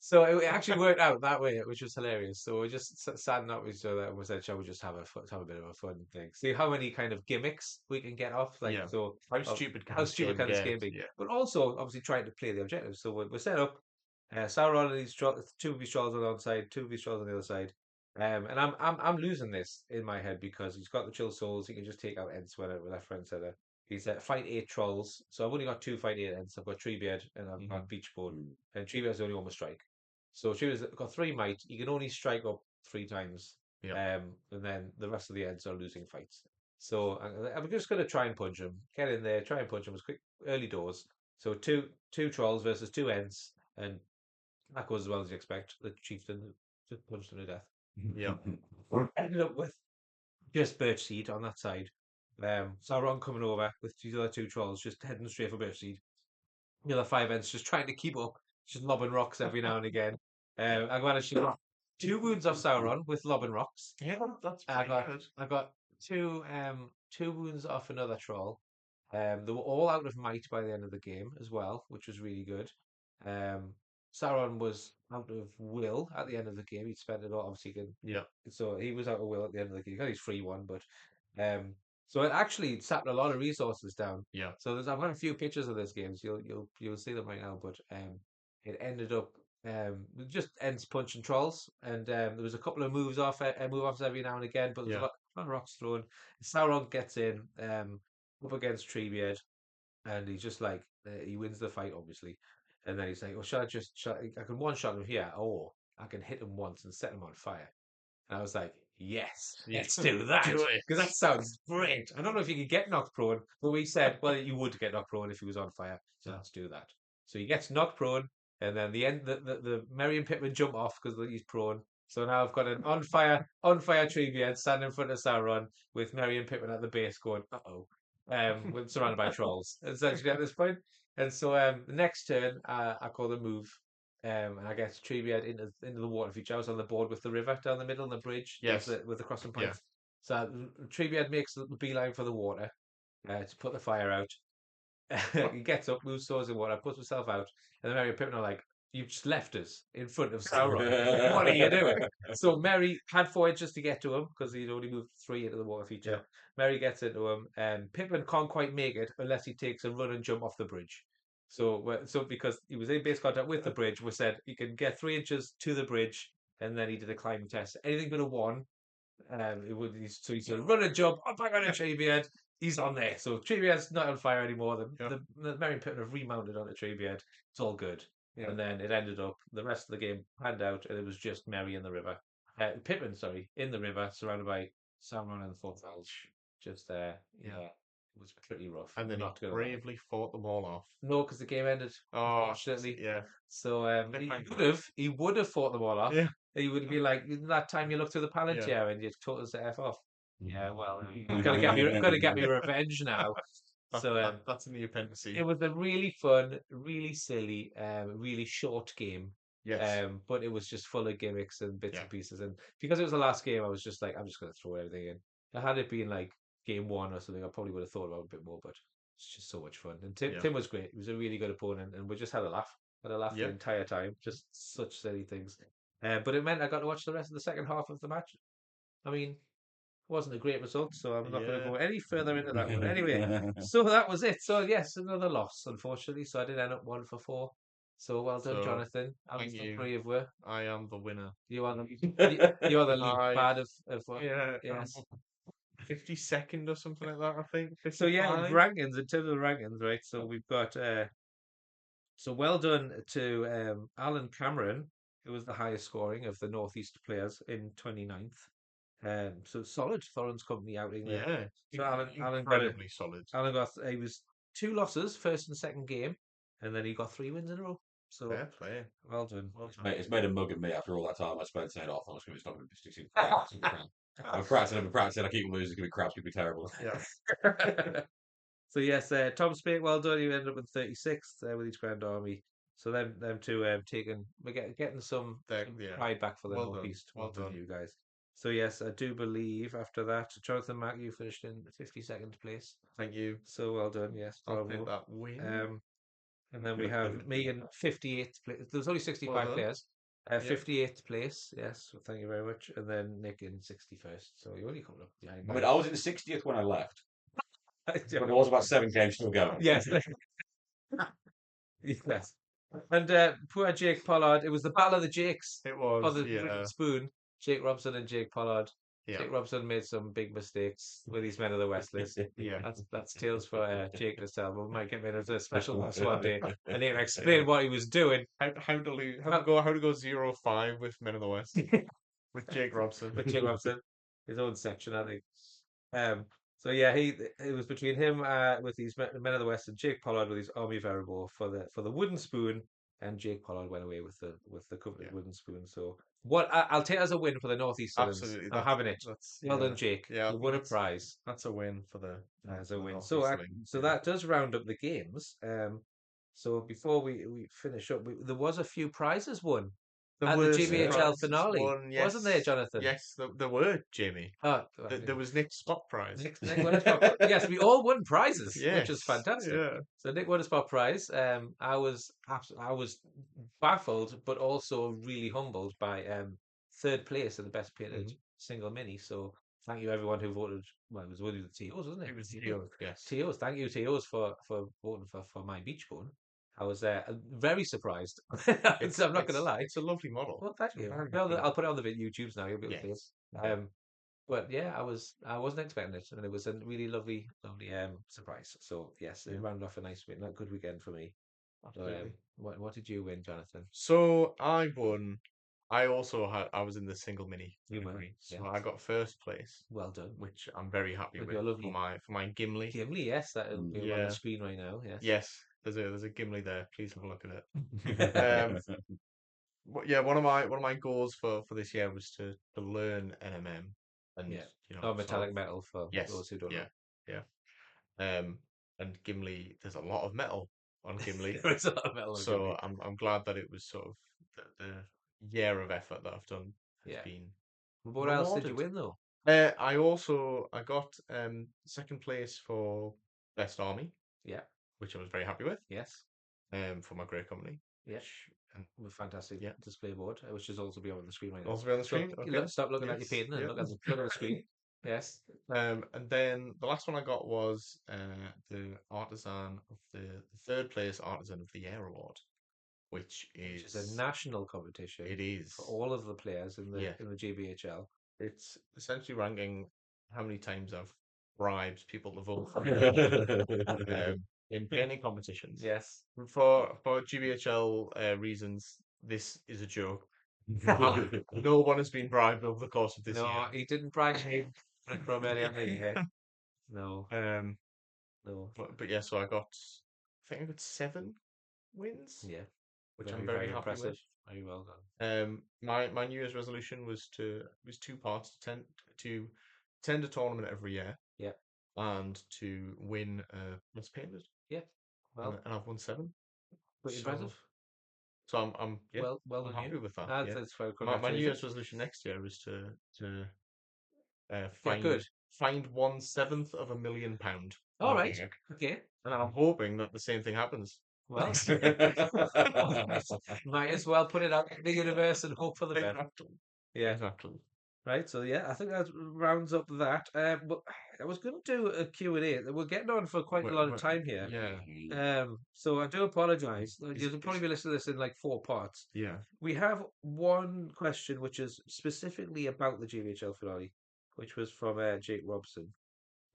So it actually worked out that way, which was hilarious. So we just sat up with each other and we said, "Shall we just have a bit of a fun thing? See how many kind of gimmicks we can get off." Like, Yeah. so How stupid can how this stupid game can this get? game be? Yeah. But also, obviously, trying to play the objectives. So we're set up. Sauron and his two of his trolls on one side, two of his trolls on the other side. And I'm losing this in my head because he's got the chill souls. He can just take out Ents whenever left, right, center. He's fight 8 trolls. So I've only got 2 fight 8 Ents. I've got Treebeard and I've got Beachbone. And Treebeard's the only one with strike. So Treebeard's got 3 might. He can only strike up 3 times. Yeah. And then the rest of the Ents are losing fights. So I'm just going to try and punch him. Get in there, try and punch him as quick, early doors. So two trolls versus 2 Ents. And that goes as well as you expect. The chieftain just punched him to death. Yeah. Ended up with just birch seed on that side. Sauron coming over with these other 2 trolls, just heading straight for birch seed. The other 5 ends just trying to keep up, just lobbing rocks every now and again. I managed to get 2 wounds off Sauron with lobbing rocks. Yeah, that's I pretty got good. I got 2 wounds off another troll. They were all out of might by the end of the game as well, which was really good. Sauron was out of will at the end of the game. He'd spent it all, obviously. Yeah. So he was out of will at the end of the game. He got his free one, but so it actually sapped a lot of resources down. Yeah. So I've got a few pictures of this game, so you'll see them right now. But it ended up with just ends punching trolls, and there was a couple of move offs every now and again, but there's Yeah. a lot of rocks thrown. Sauron gets in up against Treebeard, and he's just like he wins the fight, obviously. And then he's like, "Well, I can one shot him here, or I can hit him once and set him on fire." And I was like, "Yes, let's do that." Do it. Because that sounds great. I don't know if you could get knocked prone, but we said, well, you would get knocked prone if he was on fire. So let's do that. So he gets knocked prone, and then the Merry and Pittman jump off because he's prone. So now I've got an on fire Treebeard standing in front of Sauron with Merry and Pittman at the base going, "Uh-oh." We're surrounded by trolls, essentially at this point. And so the next turn, I call the move, and I get Treebeard into the water feature. I was on the board with the river down the middle and the bridge Yes. with the crossing points. So Treebeard makes the beeline for the water to put the fire out. He gets up, moves towards the water, puts himself out, and then Merry and Pippin are like, "You've just left us in front of Sauron. What are you doing?" So Merry had 4 inches to get to him because he'd only moved 3 into the water feature. Yeah. Merry gets into him, and Pippin can't quite make it unless he takes a run and jump off the bridge. So because he was in base contact with the bridge, we said he can get 3 inches to the bridge, and then he did a climbing test. Anything but a 1, so he said, "Run and jump, I'm back on a Treebeard." He's on there. So Treebeard's not on fire anymore. The Merry Pippin have remounted on a Treebeard. It's all good. Yeah. And then it ended up, the rest of the game panned out, and it was just Merry in the river. Pippin, sorry, in the river, surrounded by Sauron and the Fourth Elves. Just there. Yeah. It was pretty rough. And then not he gonna lie. bravely fought them all off. No, because the game ended, Oh, unfortunately. yeah. So Cliffhanger. he would have fought them all off. Yeah. He would be like, that time you looked through the Palantir and you told us to F off. Yeah, well, you're gonna get me revenge now. So That's in the appendices. it was a really fun, really silly, really short game. Yes. But it was just full of gimmicks and bits Yeah. and pieces. And because it was the last game, I was just like, I'm just gonna throw everything in. Had it been like game 1 or something, I probably would have thought about it a bit more, but it's just so much fun. And Tim was great. He was a really good opponent, and we just had a laugh. Had a laugh the entire time. Just such silly things. But it meant I got to watch the rest of the second half of the match. I mean, wasn't a great result, so I'm not going to Yeah. go any further into that one. Anyway, so that was it. So yes, another loss, unfortunately. So I did end up 1 for 4. So well done, So, Jonathan. Out thank of the you. 3 of we, I am the winner. you are you are the lead I bad of what? yeah. Yes. 52nd or something like that. I think. So yeah, 55. rankings in terms of rankings, right? So we've got so well done to Alan Cameron, who was the highest scoring of the Northeast players in 29th. So solid Thorns Company outing there. Yeah. So Alan got it. Incredibly solid. Alan got he was 2 losses, first and second game, and then he got 3 wins in a row. So Fair play. well done. Well done. It's made a mug of me after all that time I spent saying, "Oh, Thomas, it's not going to be 16 crap. I'm practicing. I keep losing. It's going to be crap. It's going to be terrible." Yeah. So yes, Tom Spake, well done. You ended up in 36th with each Grand Army. So them two taking we're getting some Yeah. pride back for the Well done. Northeast. Well Well done, done. you guys. So yes, I do believe after that, Jonathan Mack, you finished in 52nd place. Thank you. So well done. Yes, I'll bravo. take that win. And then we have me in 58th place. There's only 65 Well done. players. Yep. 58th place. Yes, well, thank you very much. And then Nick in 61st. So you're only coming up behind. I mean, I was in 60th when I left, but Yeah. there was about 7 games still going. Yes. Yes. And poor Jake Pollard. It was the battle of the Jakes It for was. the Yeah. wooden spoon. Jake Robson and Jake Pollard. Yeah. Jake Robson made some big mistakes with these men of the West list. Yeah. That's tales for Jake to tell. But we might get into a special one one day and he'll explain what he was doing. How to lose? How to go 0-5 with Men of the West with Jake Robson. With Jake Robson, his own section, I think. So yeah, it was between him with these men of the West and Jake Pollard with his Army Variable for the wooden spoon, and Jake Pollard went away with the coveted wooden spoon. So I'll take it as a win for the Northeasterns. Absolutely, I'm having it. That's Well done, Jake. Yeah, you won a prize. That's a win for the As a win. Northeast So League. that does round up the games. So before we finish up, there was a few prizes won at the GBHL finale, wasn't there, Jonathan? Yes, there were, Jamie. Oh, There was Nick's spot prize. Nick won a spot prize. Yes, we all won prizes, which is Yes, fantastic. yeah. So Nick won a spot prize. I was baffled, but also really humbled by third place in the best painted single mini. So thank you everyone who voted. Well, it was one of the TOs, wasn't it? It was TOs, yes. TOs. Thank you TOs for voting for my beach bone. I was very surprised. I'm not going to lie. It's a lovely model. Well, thank you. Very Well, good. I'll put it on the YouTubes now. You'll be able to see Yes. it. But yeah, I wasn't expecting it, and it was a really lovely surprise. So yes, it rounded off a good weekend for me. Absolutely. What did you win, Jonathan? So I won. I was in the single mini category, so I got first place. Well done. Which I'm very happy with your lovely for my Gimli. Gimli, yes, that'll be on the screen right now. Yes. Yes, there's a Gimli there. Please have a look at it. Yeah, one of my goals for this year was to learn NMM and metallic metal for those who don't know. Yeah. And Gimli, there's a lot of metal on Gimli. There's a lot of metal on so Gimli. I'm glad that it was sort of the year of effort that I've done has been. What else did you win though? I got second place for Best Army. Yeah. Which I was very happy with. Yes. For my great company. Yes. With fantastic display board, which is also be on the screen right now. Also be on the screen. Okay. Stop looking at your painting and look at the screen. Yes. And then the last one I got was the artisan of the third place artisan of the year award, which is a national competition. It is for all of the players in the GBHL. It's essentially ranking how many times I've bribed people to vote for me in painting competitions. Yes. For GBHL reasons, this is a joke. No one has been bribed over the course of this year. No, he didn't bribe me from earlier in the year. No. No. But yeah, so I think I got 7 wins. Yeah. Which I'm very happy impressive. with. Very well done. My New Year's resolution was 2 parts to attend a tournament every year. Yeah. And to win Best Painted. Yeah. Well, and I've won 7. Pretty impressive. So I'm well happy with that. That's very my New Year's resolution next year is to find £1/7 of £1 million. All right. Okay. And I'm hoping that the same thing happens. Well, might as well put it out in the universe and hope for the best. Exactly. Yeah. Exactly. Right, so yeah, I think that rounds up that. But I was going to do a Q&A. We're getting on for quite a lot of time here. Yeah. So I do apologise. You'll probably be listening to this in like 4 parts. Yeah. We have one question which is specifically about the GBHL finale, which was from Jake Robson.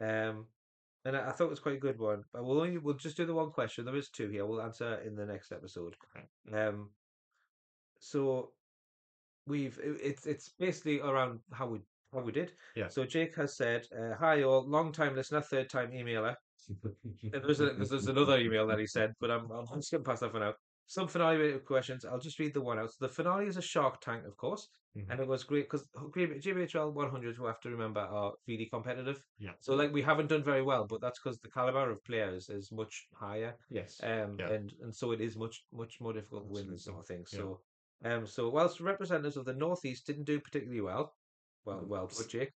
And I thought it was quite a good one. But we'll just do the one question. There is 2 here. We'll answer in the next episode. Um, so it's basically around how we did. Yeah. So Jake has said, "Hi all, long time listener, third time emailer." And there's another email that he said, but I'm skipping past that for now. Some finale related questions. I'll just read the one out. So the finale is a Shark Tank, of course, and it was great because GBHL 100, we have to remember, are really competitive. Yeah. So like we haven't done very well, but that's because the caliber of players is much higher. Yes. Yeah. And so it is much more difficult to win this sort of thing. So so whilst representatives of the Northeast didn't do particularly well, well put, Jake.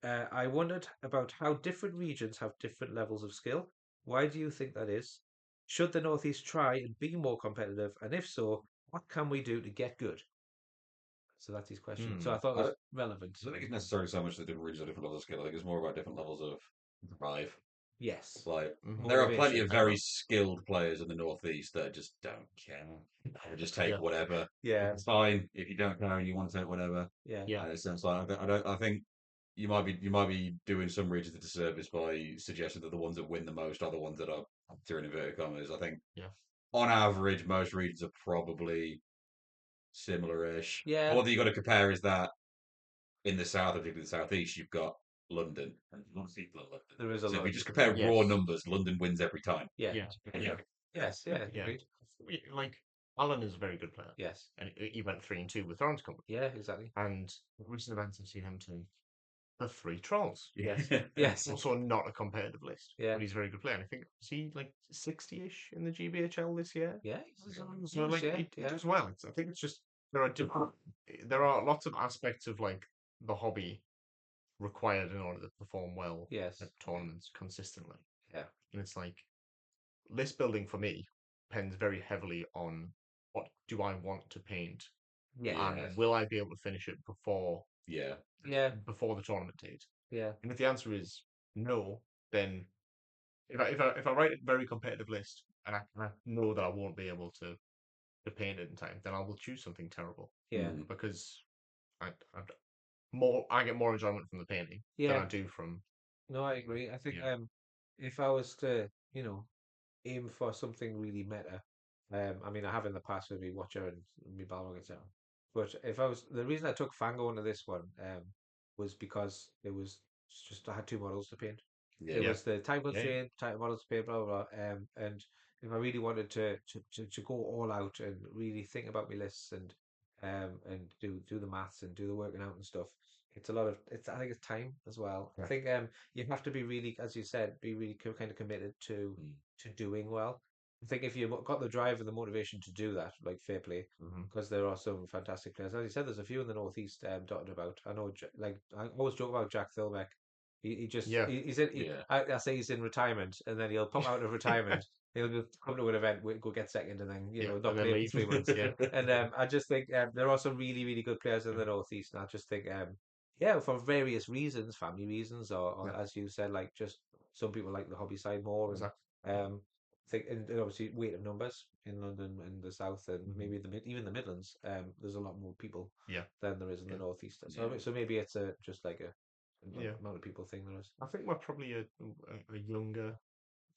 I wondered about how different regions have different levels of skill. Why do you think that is? Should the Northeast try and be more competitive? And if so, what can we do to get good? So that's his question. So I thought it was relevant. I don't think it's necessarily so much the different regions of different levels of skill. I think it's more about different levels of drive. Yes. Like Mhm. there are plenty Motivation. of very skilled players in the Northeast that just don't care. They just take Yeah. whatever. Yeah. It's fine if you don't care and you want to take whatever. Yeah. Yeah. And it sounds like I think you might be doing some regions a disservice by suggesting that the ones that win the most are the ones that are during inverted commas. I think Yeah. on average most regions are probably similar-ish. Yeah. All that you got to compare is that in the south, particularly the southeast, you've got London and lots of people in London. There is a So if lot we of just people. compare raw Yes. numbers, London wins every time. Yeah. Yeah. Yeah. Yes. Yeah. Yeah. Agreed. Like Alan is a very good player, Yes. and he went 3-2 with Thorns Company. Yeah. Exactly. And recent events have seen him to the 3 trolls. Yes. Yes. Also not a competitive list, Yeah. but he's a very good player. And I think is he like 60-ish in the GBHL this year? Yeah. So like yeah. he Yeah. does well. I think it's just there are lots of aspects of like the hobby required in order to perform well Yes. at tournaments consistently. Yeah. And it's like list building for me depends very heavily on what do I want to paint Yeah. and will I be able to finish it before Yeah. Yeah. before the tournament date? Yeah. And if the answer is no, then if I write a very competitive list and I know that I won't be able to paint it in time, then I will choose something terrible Yeah. because I get more enjoyment from the painting than Yeah. I do from No, I agree. I think Yeah. if I was to, aim for something really meta, I mean I have in the past with me Watcher and me Balrog, etc. But if I was the reason I took Fango into this one, was because it was just I had 2 models to paint. It Yeah. was the time Yeah. constraint, type of models to paint, blah blah blah. And if I really wanted to go all out and really think about my lists and do the maths and do the working out and stuff, it's a lot of I think it's time as well. I Yeah. think you have to be really, as you said, be really kind of committed to doing well. I think if you've got the drive and the motivation to do that, like fair play, because there are some fantastic players. As you said, there's a few in the Northeast dotted about. I know, like I always joke about Jack Thilbeck. He just Yeah. he's in. Yeah. I say he's in retirement, and then he'll pop out of retirement. He'll come to an event, go get second, and then Yeah, not and then play leave. for 3 months. Yeah. And I just think there are some really good players in the Northeast, and I just think yeah, for various reasons, family reasons, or Yeah. as you said, like just some people like the hobby side more, and Exactly. think and obviously weight of numbers in London and the south, and maybe even the Midlands. There's a lot more people Yeah. than there is in the Yeah. northeast. Yeah. So maybe it's just like a Yeah. amount of people thing there is. I think we're probably a younger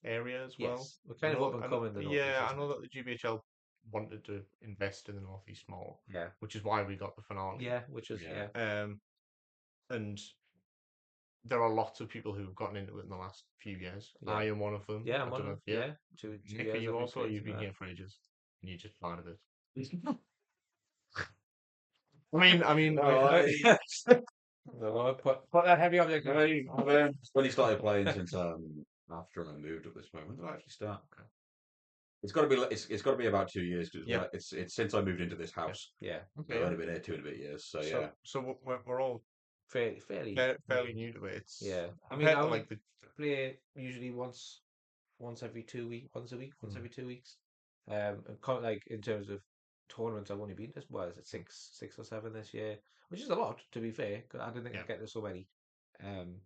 area as well. Yes, we're kind of up and coming in the northeast. Yeah, I isn't know it? that the GBHL wanted to invest in the Northeast more, Yeah, which is why we got the finale. yeah, which is Yeah. And there are lots of people who've gotten into it in the last few years. Yeah. I am one of them. Yeah, I I'm don't one know of if yeah. 2 Nick, are years you I've also? Or you've been experienced here for ages, and you just started it. that. I mean, No, put that heavy object down. When he started playing since after I moved at this point. When did I actually start? It's got to be about 2 years because Yeah. it's since I moved into this house. Yeah, I've only been here 2.5 years. So yeah. So we're all fairly. fairly new to it. It's Yeah, I mean, compared I to would like the play usually once every 2 weeks, once a week, once every 2 weeks. Like in terms of tournaments, I've only been to is it six or seven this year, which is a lot to be fair. 'Cause I didn't think I'd get to so many. Um,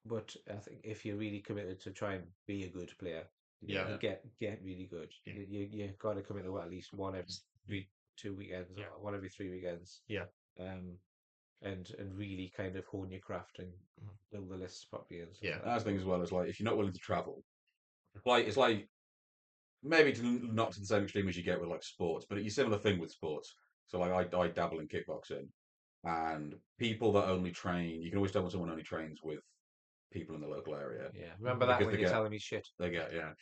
but I think if you're really committed to try and be a good player, Yeah. and get really good, Yeah. you got to commit to at least one every 2 weekends, Yeah. or one every 3 weekends. Yeah. And really kind of hone your craft and Mhm. build the lists properly and stuff Yeah. like That's the that. thing as well. It's like if you're not willing to travel, it's like maybe not to the same extreme as you get with like sports, but it's a similar thing with sports. So like I dabble in kickboxing, and people that only train, you can always tell when someone only trains with people in the local area Yeah, remember that because when you're telling me shit. they get yeah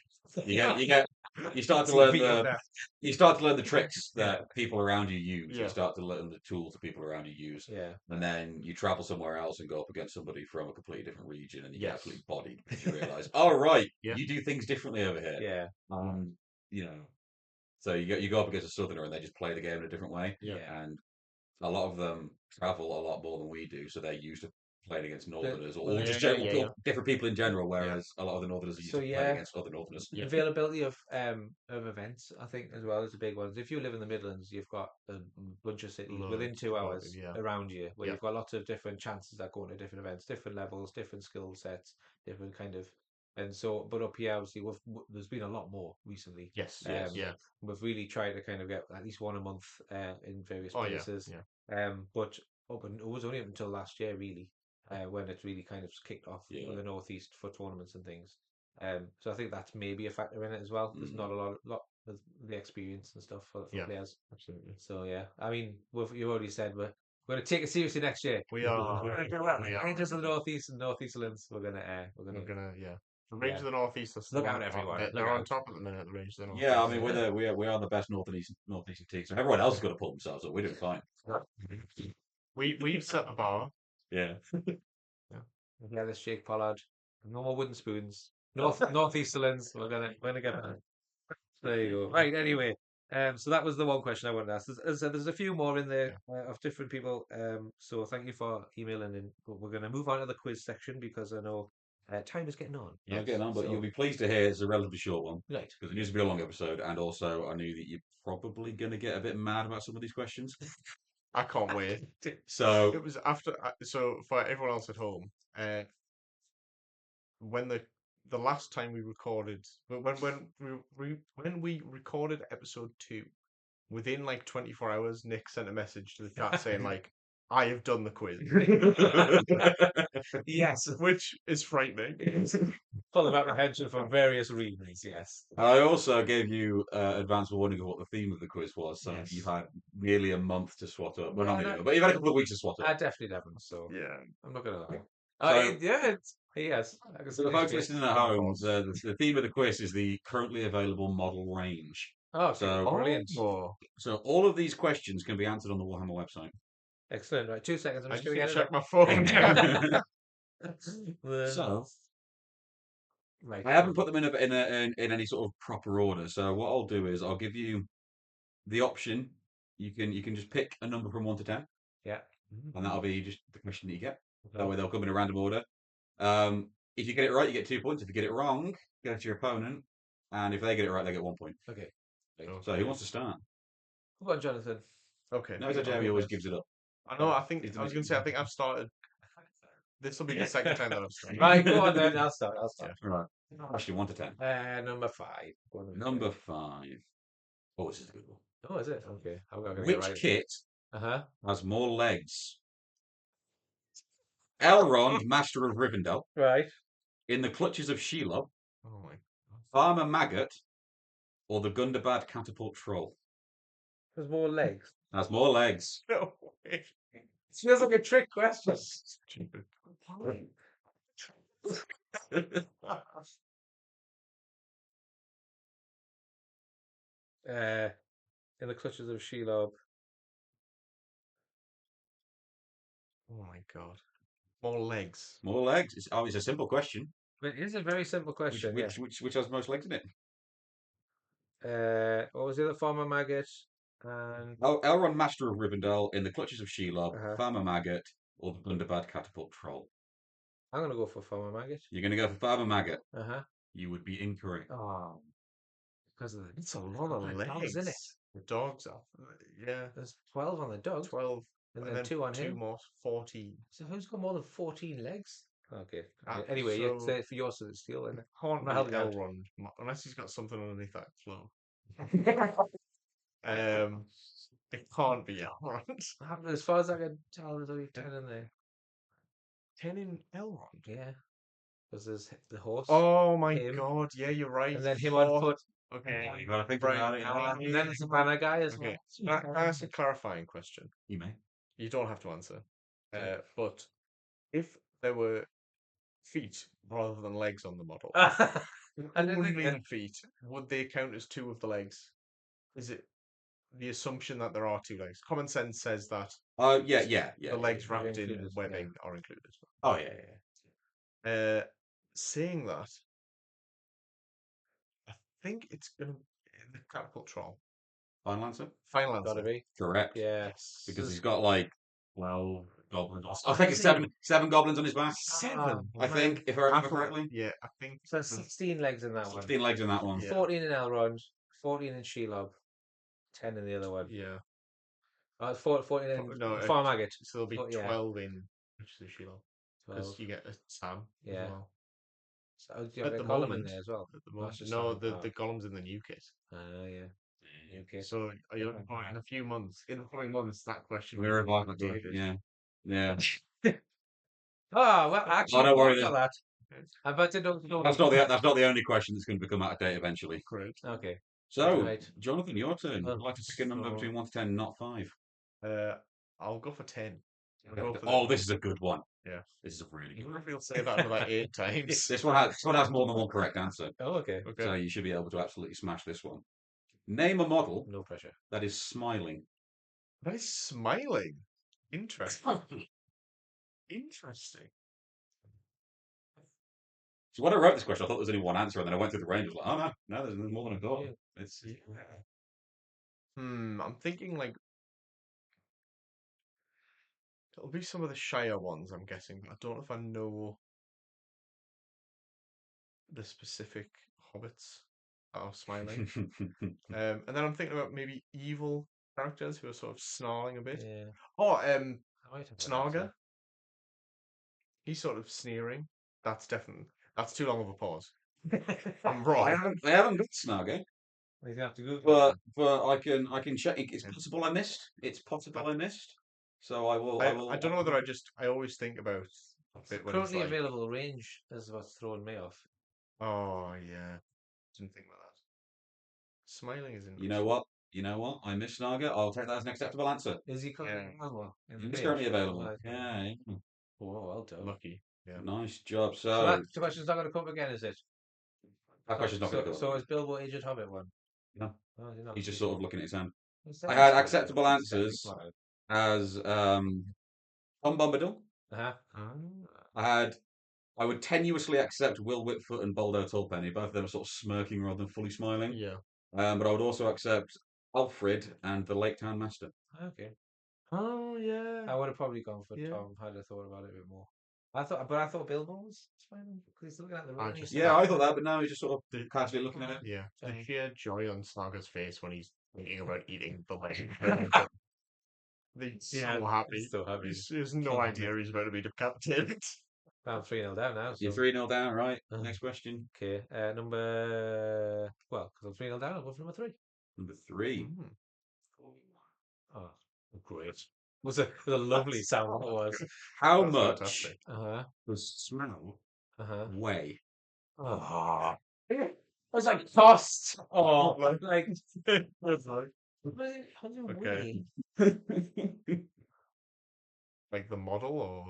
you start to You learn beat up now. the tricks Yeah. that people around you use. You Yeah. start to learn the tools that people around you use. Yeah. And then you travel somewhere else and go up against somebody from a completely different region, and you get Yes. absolutely bodied because you realise, oh right, Yeah. you do things differently over here. Yeah. You know, so you go up against a southerner and they just play the game in a different way. Yeah. And a lot of them travel a lot more than we do, so they're used to playing against northerners well, or just yeah, general, yeah. different people in general. Whereas a lot of the northerners are used So to playing against other northerners. Yeah. availability of events, I think, as well is a big one. If you live in the Midlands, you've got a bunch of cities within Loads 2 hours yeah. around you, where Yeah. you've got lots of different chances at going to different events, different levels, different skill sets, different kind of. And so, but up here, obviously, there's been a lot more recently. Yes. Um, Yeah. We've really tried to kind of get at least one a month in various Oh yeah. places. Yeah. But it was only up until last year, really, when it really kind of kicked off Yeah. in the northeast for tournaments and things. So I think that's maybe a factor in it as well. There's not a lot of the experience and stuff for Yeah. players. Absolutely. So yeah, I mean, you already said we're going to take it seriously next year. We are. We're going to do well. Rangers of the Northeast and Northeastlands. We're gonna Yeah. The Rangers of the Northeast are look still out, everyone. They're on top at the minute. The Rangers of the Northeast. Yeah, I mean we are the best northeastern team, so everyone else has got to pull themselves up. We're doing fine. We've set the bar. Yeah. Yeah, this Jake Pollard. No more wooden spoons. Northeasterlands. We're gonna get better. There you go. Right. Anyway, so that was the one question I wanted to ask. There's a few more in there of different people. So thank you for emailing in. But we're going to move on to the quiz section because I know time is getting on. Yeah, getting on, but So- you'll be pleased to hear it's a relatively short one Right. because it needs to be a long episode, and also I knew that you're probably going to get a bit mad about some of these questions. I can't wait. So It was after. So for everyone else at home, when the last time we recorded, when we recorded episode 2, within like 24 hours, Nick sent a message to the chat saying like, "I have done the quiz," Yes. which is frightening. Full of apprehension for various reasons. Yes. I also gave you advance warning of what the theme of the quiz was, so Yes. you've had nearly a month to swat up. Well, Yeah, not nearly, but you've had a couple of weeks to swat I up. definitely haven't. So Yeah. I'm not gonna lie. So- Yes. So the folks listening at home, the theme of the quiz is the currently available model range. Oh, okay. So- Brilliant. Oh, So all of these questions can be answered on the Warhammer website. Excellent. Right, 2 seconds. I'm I just just going need to to get check my phone. So Right. I haven't put them in any sort of proper order. So what I'll do is I'll give you the option. You can just pick a number from 1 to 10, Yeah. and that'll be just the question that you get. That Okay. way they'll come in a random order. If you get it right, you get 2 points. If you get it wrong, go to your opponent, and if they get it right, they get 1 point. Okay. So who wants to start? Come on, Jonathan. Okay. No, Jeremy always gives it up. I know. I think He's the I was going to say. I think I've started. This will be the second time that I've started. Right, go on then. I'll start. Right. Actually, 1 to 10. Number 5. Go on then. Number 5. Oh, this is a good one. Oh, is it? Okay. I'm gonna get Which right. kit Uh-huh. has more legs? Elrond, Master of Rivendell, Right. in the clutches of Shelob, Oh my. Farmer Maggot, or the Gundabad Catapult Troll? There's more legs. Has more legs. No way. It feels like a trick question. Stupid. In the clutches of Shelob. Oh my god. More legs. More legs. It's a simple question. It is a very simple question. Which has most legs in it? What was the other Farmer Maggot? And Oh, Elrond, Master of Rivendell, in the clutches of Shelob, Uh-huh. Farmer Maggot, or the Gundabad Catapult Troll? I'm gonna go for Farmer Maggot. You're going to go for Farmer Maggot. Uh-huh. You would be incorrect. Oh. because of It's a lot of like legs. dogs, isn't it? The dogs are, yeah, There's 12 on the dog, 12, and and then then 2 on two him. more, 14. So who's got more than 14 legs? Okay. Ah, Anyway, you so say it for yours, so it's steel, isn't it? can't I'm be not helping out. Elrond unless he's got something underneath that flow. It can't be Elrond. As far as I can tell, there's only 10 in there. 10 in Elrond. Yeah. Because there's the horse, Oh my him, god! Yeah, you're right. and then him on foot. Okay, You gotta think right. about it. And then there's the banner guy as Okay, well. can I ask a clarifying question? You may. You don't have to answer. Okay. But if there were feet rather than legs on the model, I didn't think only that. the feet, would they count as 2 of the legs? Is it the assumption that there are 2 legs? Common sense says that Yeah. the legs They're wrapped in included, webbing are included. Oh, yeah. Saying that, I think it's gonna the catapult troll. Final answer? Final Gotta answer. be. Correct. Yeah. Yes. Because he's got like 12 goblins. I think it's seven goblins on his back. 7. I think, if I remember correctly. Yeah, I think. So 16 legs in that one. 16 legs in that one. Yeah. 14 in Elrond, 14 in Shelob, 10 in the other one. Yeah. 14 in No, Farm Agate. so there'll be Oh, yeah. 12 in which is the Shiloh. 12. Because you get a Sam Yeah. as well. So, do you At have the a column in moment, there as well? At the Oh, moment. that's just No, Sam. the Gollum's in the new kit. Yeah. Okay. So are you looking for it in a few months? In the coming months, that question will We're be about to updated. Yeah. Oh, well, actually, don't worry I got that. I'm about to know. That's not the only question that's going to become out of date eventually. Great. Okay. So, Right. Jonathan, your turn. Oh, I'd like to pick a number so- between 1 to 10, not 5. I'll go for 10. I'll go for Oh, this is a good one. Yeah. This is a really I good wonder one. if you'll say that another 8 times. This one has more than one correct answer. Oh, okay. Okay. So you should be able to absolutely smash this one. Name a model No pressure. that is smiling. That is smiling. Interesting. Interesting. So when I wrote this question, I thought there was only one answer, and then I went through the range. I was like, oh no, there's more than I thought. It's I'm thinking like it'll be some of the Shire ones, I'm guessing, but I don't know if I know the specific hobbits that are smiling. And then I'm thinking about maybe evil characters who are sort of snarling a bit. Yeah. Oh, I might have an Snarga. answer. He's sort of sneering. That's too long of a pause. I'm I wrong. haven't got Snargo, We're gonna have to Google but I can check. It's possible I missed. It's possible I missed. So I will. I don't know whether I always think about a bit when it's currently like, available range is what's throwing me off. oh yeah, didn't think about that. Smiling is You know what? I missed Snaga. I'll take that as an acceptable answer. Is he currently Yeah. available? in the It's range? currently available. Right. Yeah. Oh, well done. lucky. Yeah. Nice job. So So that question's not going to come up again, is it? that question's not going to go. So is Bilbo Aged Hobbit one? No. Oh, is he not? He's just sort of looking at his hand. He's I had definitely acceptable smiling. answers. He's definitely As Tom Bombadil. smiling. I would tenuously accept Will Whitfoot and Boldo Tulpenny. Both of them are sort of smirking rather than fully smiling. Yeah. But I would also accept Alfred and the Lake Town Master. Okay. Oh yeah. I would have probably gone for Yeah. Tom had I thought about it a bit more. I thought Bilbo was smiling because he's looking at the room. Yeah, I thought that, but now he's just sort of casually looking at it. Yeah. The sheer joy on Snarga's face when he's thinking about eating the leg. He's so happy. He's so happy. He has no idea he's about to be decapitated. I'm 3-0 down now. So. You're 3-0 down, right? Next question. Okay. Because I'm 3-0 down, I'll go for number 3. Number 3. Oh, great. It was a lovely sound. It was. How That's much fantastic. does smell weigh? Oh. It was like cost. Oh, like. That's like, Okay. like the model or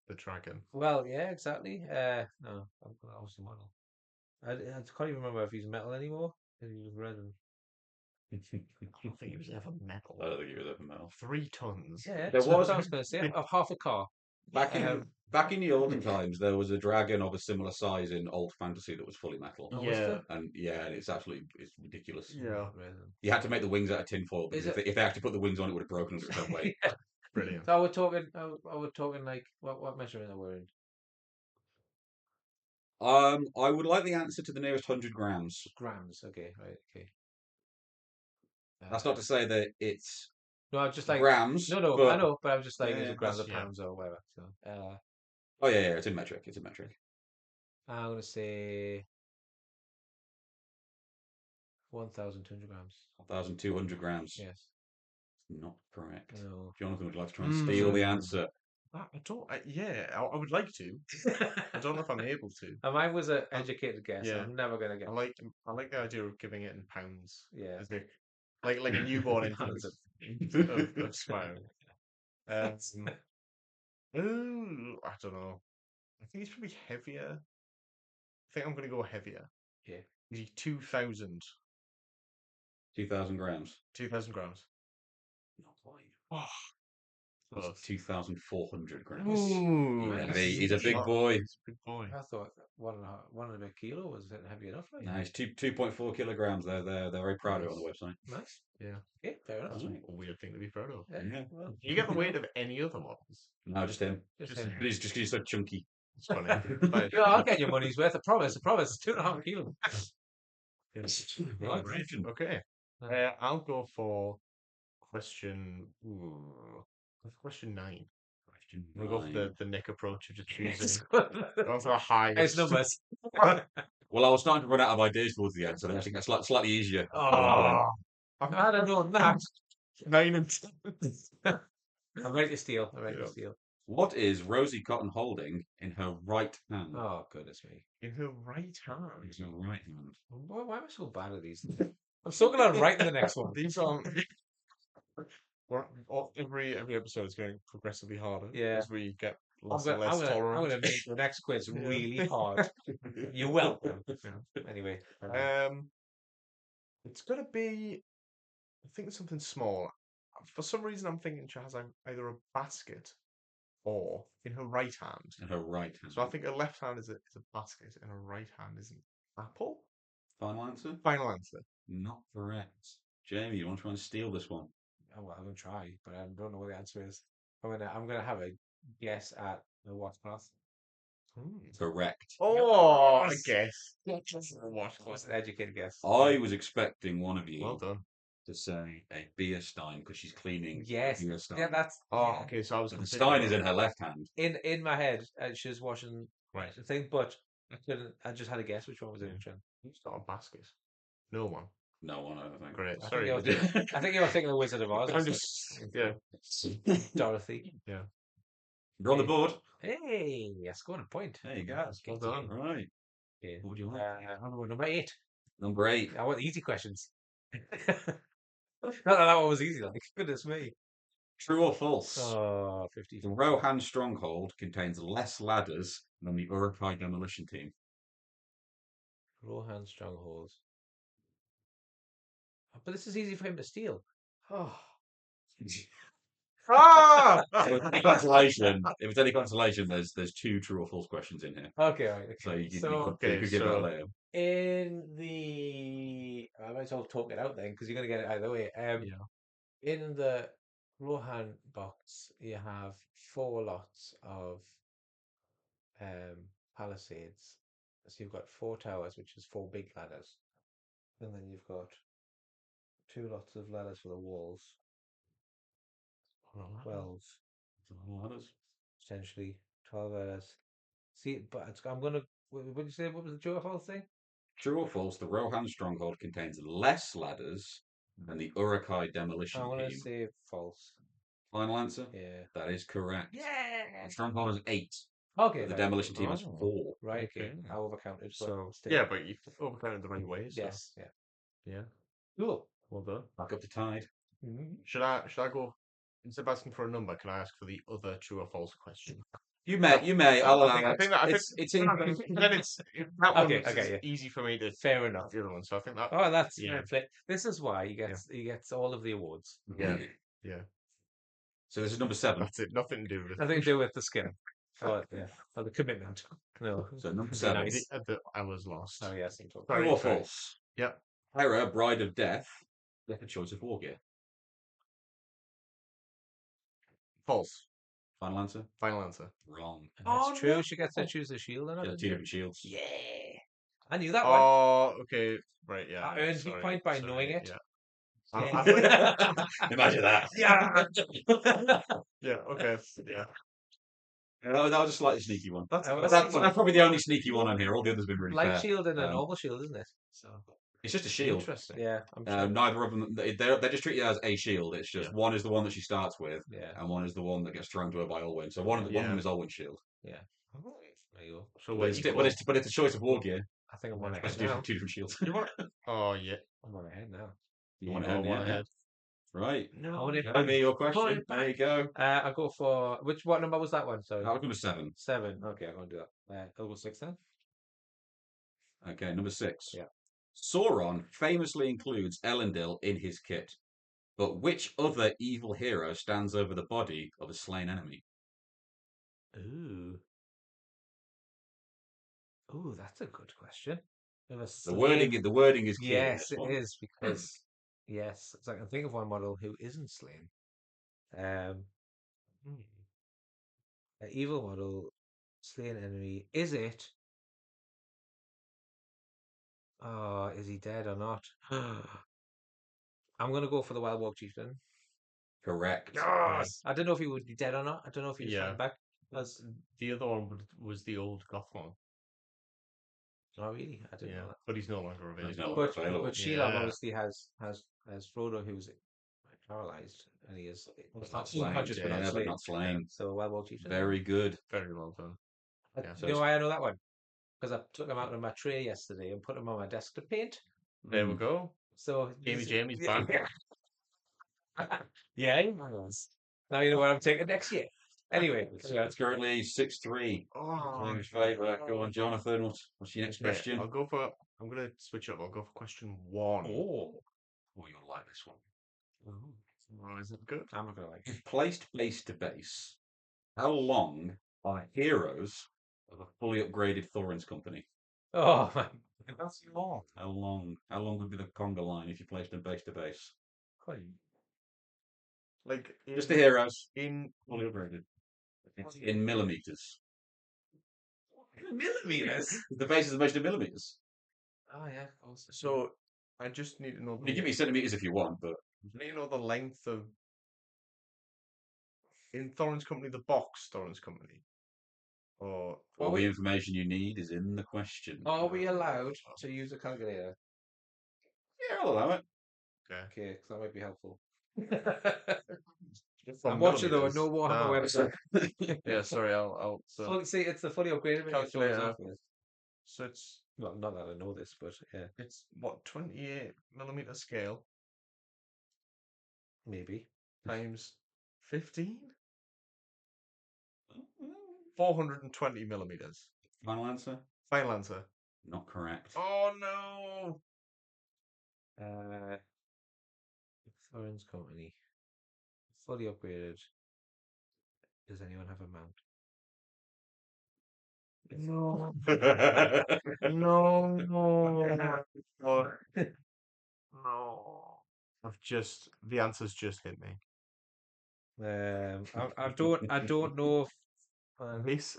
the dragon? Well, yeah, exactly. No, that was the model. I can't even remember if he's metal anymore. If he was resin. I don't think he was ever metal. I don't think he was ever metal. 3 tons. Yeah, There so that's was- what I was going to say. Of half a car. Back in the olden times, there was a dragon of a similar size in old fantasy that was fully metal. Oh, was there? And it's ridiculous. Yeah. Resin. You had to make the wings out of tinfoil because Is if they actually put the wings on, it would have broken under its own weight. Brilliant. So we're talking like what measurement are we in? I would like the answer to the nearest 100 grams. Grams. Okay, right. Okay. That's not to say that it's No, I'm just like grams. no. I but know, but I'm just like, is yeah, it grams or that's- yeah. pounds or whatever? So, oh yeah, it's in metric. It's in metric. I'm gonna say 1,200 grams. 1,200 grams. Yes. Not correct. No. Jonathan would like to try and steal the answer. I don't. Yeah, I would like to. I don't know if I'm able to. And mine was an educated guess. yeah. I'm never gonna get. I like the idea of giving it in pounds. Yeah. As if, like a newborn infant of sperm. Ooh, I don't know. I think it's probably heavier. I think I'm going to go heavier. Yeah. 2,000. 2,000 grams. 2,000 grams. Not quite. Oh, That's close. 2,400 grams. Ooh, He's a big boy. He's a big boy. I thought 1.5 kilo was heavy enough. Like? No, he's 2.4 kilograms. They're very proud of it on the website. Nice. Yeah. Okay, fair enough. That's a weird thing to be proud of. Yeah. Yeah. Well, Do you get the weight of any other models? No, just him. just Just him. But he's just because he's so chunky. It's funny. But, Yeah, I'll get your money's worth. I promise. I promise. 2.5 kilos. right. Okay. I'll go for question. Question 9. We'll go for the Nick approach of just choosing. Go for the highest. It's numbers. Well, I was starting to run out of ideas towards the end, so then I think that's slightly easier. Oh, I've had a known that. 9 and 10. I'm ready to steal. I'm ready Yeah. to steal. What is Rosie Cotton holding in her right hand? Oh, goodness me. In her right hand. In her right hand. Boy, why am I so bad at these? I'm so glad I'm writing the next one. These aren't. Every episode is getting progressively harder. Yeah. As we get I'm less and less gonna tolerant. make the next quiz Yeah. really hard. You're welcome. Anyway. It's gonna be. I think it's something small. For some reason, I'm thinking she has either a basket or in her right hand. In her right hand. So I think her left hand is a basket, and her right hand is an apple. Final answer? Final answer. Not correct. Jamie, you want to try and steal this one? Oh, well, I'm gonna try, but I don't know what the answer is. I'm gonna have a guess at the washcloth. Correct. Oh, I Yes. guess. What's an educated guess? I was expecting one of you Well done. to say a beer stein because she's cleaning Yes. a beer stein. Yeah, that's Oh, okay. So I was. But the stein is in her left hand. in my head. She was washing Right. the thing, but I couldn't. I just had a guess which one was in which one. It's not a basket. No one. No one, I don't think. Great. I Sorry. think you were thinking of Wizard of Oz. I'm just. Yeah. Dorothy. Yeah. You're on the board. Hey, I scored a point. There you go. Well done. Right. Okay. What would you like? Number 8. Number 8. I want the easy questions. Not that one was easy, like, goodness me. True or false? Oh, 50. The Rohan stronghold contains less ladders than the Uruk-hai demolition team. Rohan strongholds. But this is easy for him to steal. Oh. Ah! If it's any consolation, there's 2 true or false questions in here. Okay, all right. So you So, could give it so- out later. in the... I might as well talk it out then, because you're going to get it either way. Yeah. In the Rohan box, you have 4 lots of palisades. So you've got 4 towers, which is 4 big ladders. And then you've got 2 lots of ladders for the walls. 12, Ladders. potentially 12 ladders. See, but I'm going to... What did you say? What was the true or false thing? True or false? The Rohan stronghold contains less ladders than the Uruk-hai demolition I'm going to team. say false. Final answer? Yeah. That is correct. Yeah! The stronghold has 8. Okay. The right. demolition team has Oh. 4. Right, okay. Okay. I overcounted. But So still. yeah, but you overcounted the right way. So. Yes, yeah. Yeah. Cool. Well done. Back up to tied. Should I go instead of asking for a number? Can I ask for the other true or false question? You may. I'll allow I it. think that It's in. then it's that one. Okay, It's okay, yeah. easy for me to Fair enough. the other one. So I think that. Oh, that's Yeah. fair play. This is why he gets all of the awards. Yeah. Yeah. So this is number 7. That's it. Nothing to do with it. Nothing to do with the skin. Or the commitment. No. So number Be 7. nice. I was lost. Oh yes. True or false? Yep. Hera, Bride of Death, get a choice of war gear. False. Final answer? Final answer. Wrong. That's true. She gets to choose the shield. And She has 2 different shields. Yeah. I knew that one. Oh, okay. Right. Yeah. I earned the sorry, point by sorry, knowing it. Yeah. Imagine that. Yeah. Yeah. Okay. Yeah. That was a slightly sneaky one. That's That's probably the only sneaky one on here. All the others have been really Light fair. shield and a normal shield, isn't it? So It's just a shield. interesting. yeah, I'm sure. Neither of them. They just treat it as a shield. It's just one is the one that she starts with, Yeah, and one is the one that gets thrown to her by Olwyn. So one of them is Olwyn's shield. yeah. There you go. So But we're it's, equal. but it's a choice of war gear. I think I'm one It's ahead now. two different shields. Oh yeah. I'm one ahead now. You want Oh, to one ahead. Right. No. Tell me your question. There you go. I'll go for what number was that one? Sorry. That was number 7. 7. Okay, I'm gonna do that. I'll go 6 then. Okay, number 6. Yeah. Sauron famously includes Elendil in his kit, but which other evil hero stands over the body of a slain enemy? Ooh. Ooh, that's a good question. The wording is key. Yes, it is because yes, so I can think of one model who isn't slain. An evil model, slain enemy. Is it? Oh, is he dead or not? I'm gonna go for the Wild Walk Chieftain. Correct. Yes. I don't know if he would be dead or not. I don't know if he was fighting back. That's The other one was the old goth one. oh really? I didn't know that. But he's no longer available. He's no longer available. But Sheila Yeah. obviously has Frodo, who's paralyzed, and he is Not slain. unconscious but Yeah, not but slain. not slain. So Wild Walk Chieftain. Very good. Very well done. Yeah. You know why I know that one? Because I took them out of my tray yesterday and put them on my desk to paint. There we go. So Jamie's back. Yeah, he was. Now you know what I'm taking next year. Anyway, So it's currently 6-3. Oh, In favour. Go on, Jonathan. What's your next okay, question? I'm gonna switch up. I'll go for question 1. Oh, you'll like this one. Oh, is it good? I'm not gonna like it. Placed base to base, how long are heroes of a fully upgraded Thorin's company? Oh man, that's long. How long? How long would be the conga line if you placed them base to base? Like Just the heroes, in fully upgraded. In millimeters. Millimeters. The base is measured in millimeters. Oh yeah, of course. so I just need to know. You give me centimeters if you want, but I need to know the length of in Thorin's company, the box Thorin's company, or all the information you need is in the question. Are we allowed to use a calculator? Yeah, I'll allow it. Okay, because that might be helpful. from I'm watching though. millimeters. No Warhammer website. Yeah, sorry. I'll so, See, it's the fully upgraded Calculator. so it's Well, not that I know this, but yeah, it's what 28 millimeter scale maybe. times 15. 420 millimeters. Final answer? Final answer. Not correct. Oh no! Thorin's company. Fully upgraded. Does anyone have a mount? No. No. No. No. The answer's just hit me. I don't know if This,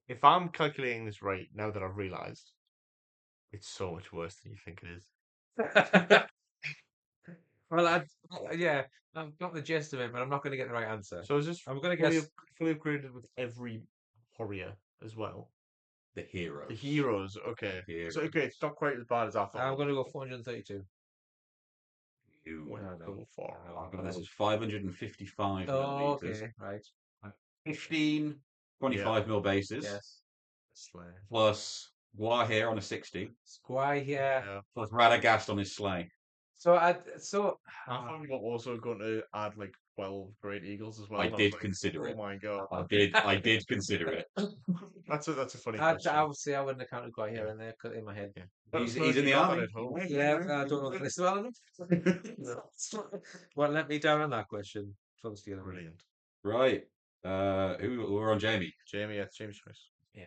if I'm calculating this right now that I've realised, it's so much worse than you think it is. well, I've got the gist of it, but I'm not going to get the right answer. So is this I'm going to fully, guess fully upgraded with every warrior as well? The heroes. The heroes, okay. Heroes. So okay, it's not quite as bad as I thought. I'm going to go 432. Well, I know. I've got this is 555 Oh, millimeters. okay, right. 15 25 mil bases. Yes. Plus Guar here on a 60. Squire here. Yeah. Plus Radagast on his sleigh. I thought we were also going to add like 12 great eagles as well. I and did was like, consider it. Oh my god. I did consider it. That's a funny I question. obviously I wouldn't have counted quite here and there in my head. But He's suppose in you the got that army. at home. Yeah, I don't know this well enough. Well, let me down on that question. From stealing. Brilliant. Right. We're on Jamie. Jamie, yeah, it's Jamie's choice. Yeah.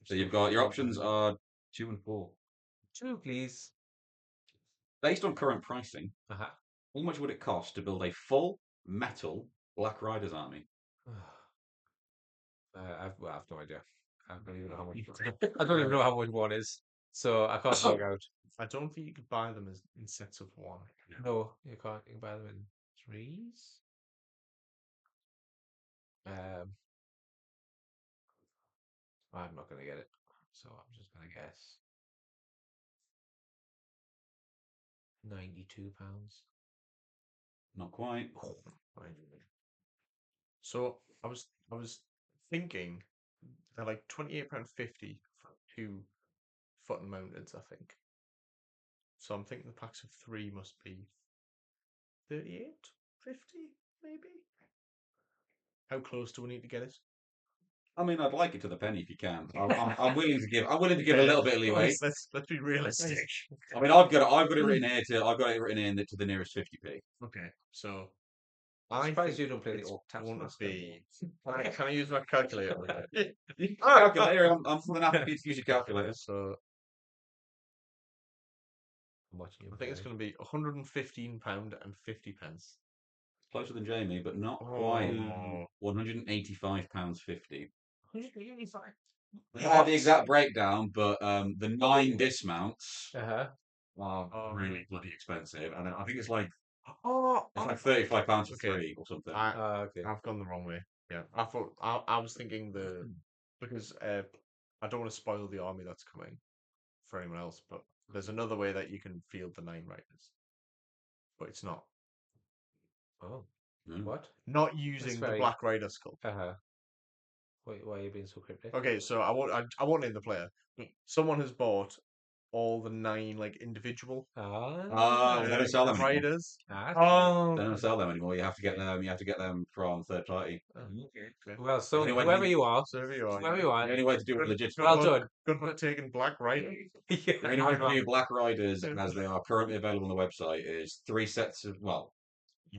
So you've got your options are 2 and 4. 2, please. Based on current pricing, Uh-huh. how much would it cost to build a full metal Black Riders army? I've no idea. I don't even know how much. I don't even know how much one is. So I can't work out. I don't think you could buy them as in sets of one. No, you can't. You can buy them in threes. I'm not going to get it. So I'm just going to guess £92. Not quite. Right. So I was thinking they're like £28.50 for 2 foot and mounteds, I think. So I'm thinking the packs of 3 must be 38.50 maybe. How close do we need to get it? I mean, I'd like it to the penny if you can. I'm willing to give. I'm willing to give a little bit of leeway. Let's be realistic. I mean, I've got it written here I've got it written in to the nearest 50p. Okay, so I'm I surprised think you don't play the it's Alt Tabs going to Master. be. Can I use my calculator? Calculator. I'm more than happy to use your calculator. So I'm watching you I think it's play. going to be £115.50. Closer than Jamie, but not quite. Oh, £185.50. 185. I don't have the exact breakdown, but the 9 dismounts Uh-huh. are really bloody expensive, and I think it's like oh, £35 for Okay. 3 or something. Okay. I've gone the wrong way. Yeah, I was thinking because I don't want to spoil the army that's coming for anyone else, but there's another way that you can field the 9 riders, but it's not Oh, Mm. what? not using the very- Black Rider skull. Uh-huh. Why are you being so cryptic? Okay, so I won't name the player. But someone has bought all the 9 like individual They don't sell them anymore. riders. They don't sell them anymore. You have to get them. You have to get them from third party. Okay. Well, so Anyway, whoever you are, So here you are. whoever you are, The only way to do it Good- legit. well done. Good luck taking Black Rider. The only way to do Black Riders as they are currently available on the website is 3 sets of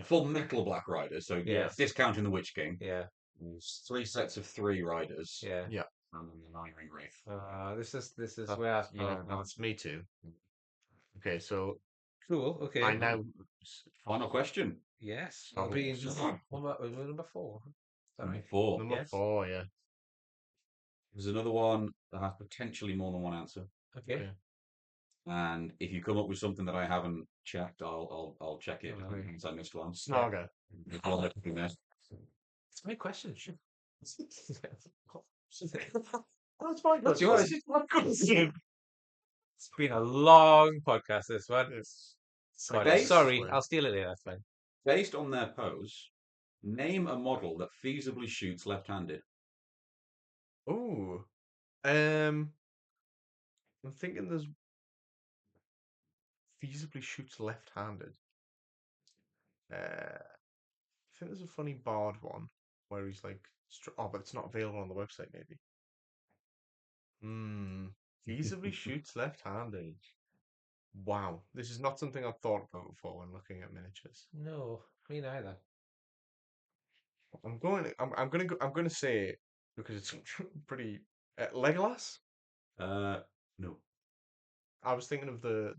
full metal Black Riders. So Yeah. discounting the Witch King. Yeah, There's 3 sets of 3 riders. yeah. Yeah. And then the 9 ring wraith. This is where That's me too. Okay, so cool. Okay. I now Final question. Yes. Oh, I'll be so- number 4. Number 4. number Yes. 4. Yeah. There's another one that has potentially more than one answer. Okay. Okay. And if you come up with something that I haven't checked, I'll check it Okay. since I missed one. Snogger. There's one that could be missed. It's my question. That's fine. What's yours? It's It's been a long podcast, this one. God, based- sorry, I'll steal it later. That's fine. Based on their pose, name a model that feasibly shoots left-handed. Ooh. I'm thinking there's feasibly shoots left-handed. I think there's a funny Bard one where he's like, oh, but it's not available on the website. Maybe. Feasibly shoots left-handed. Wow, this is not something I've thought about before when looking at miniatures. No, me neither. I'm going to say because it's pretty Legolas. No. I was thinking of the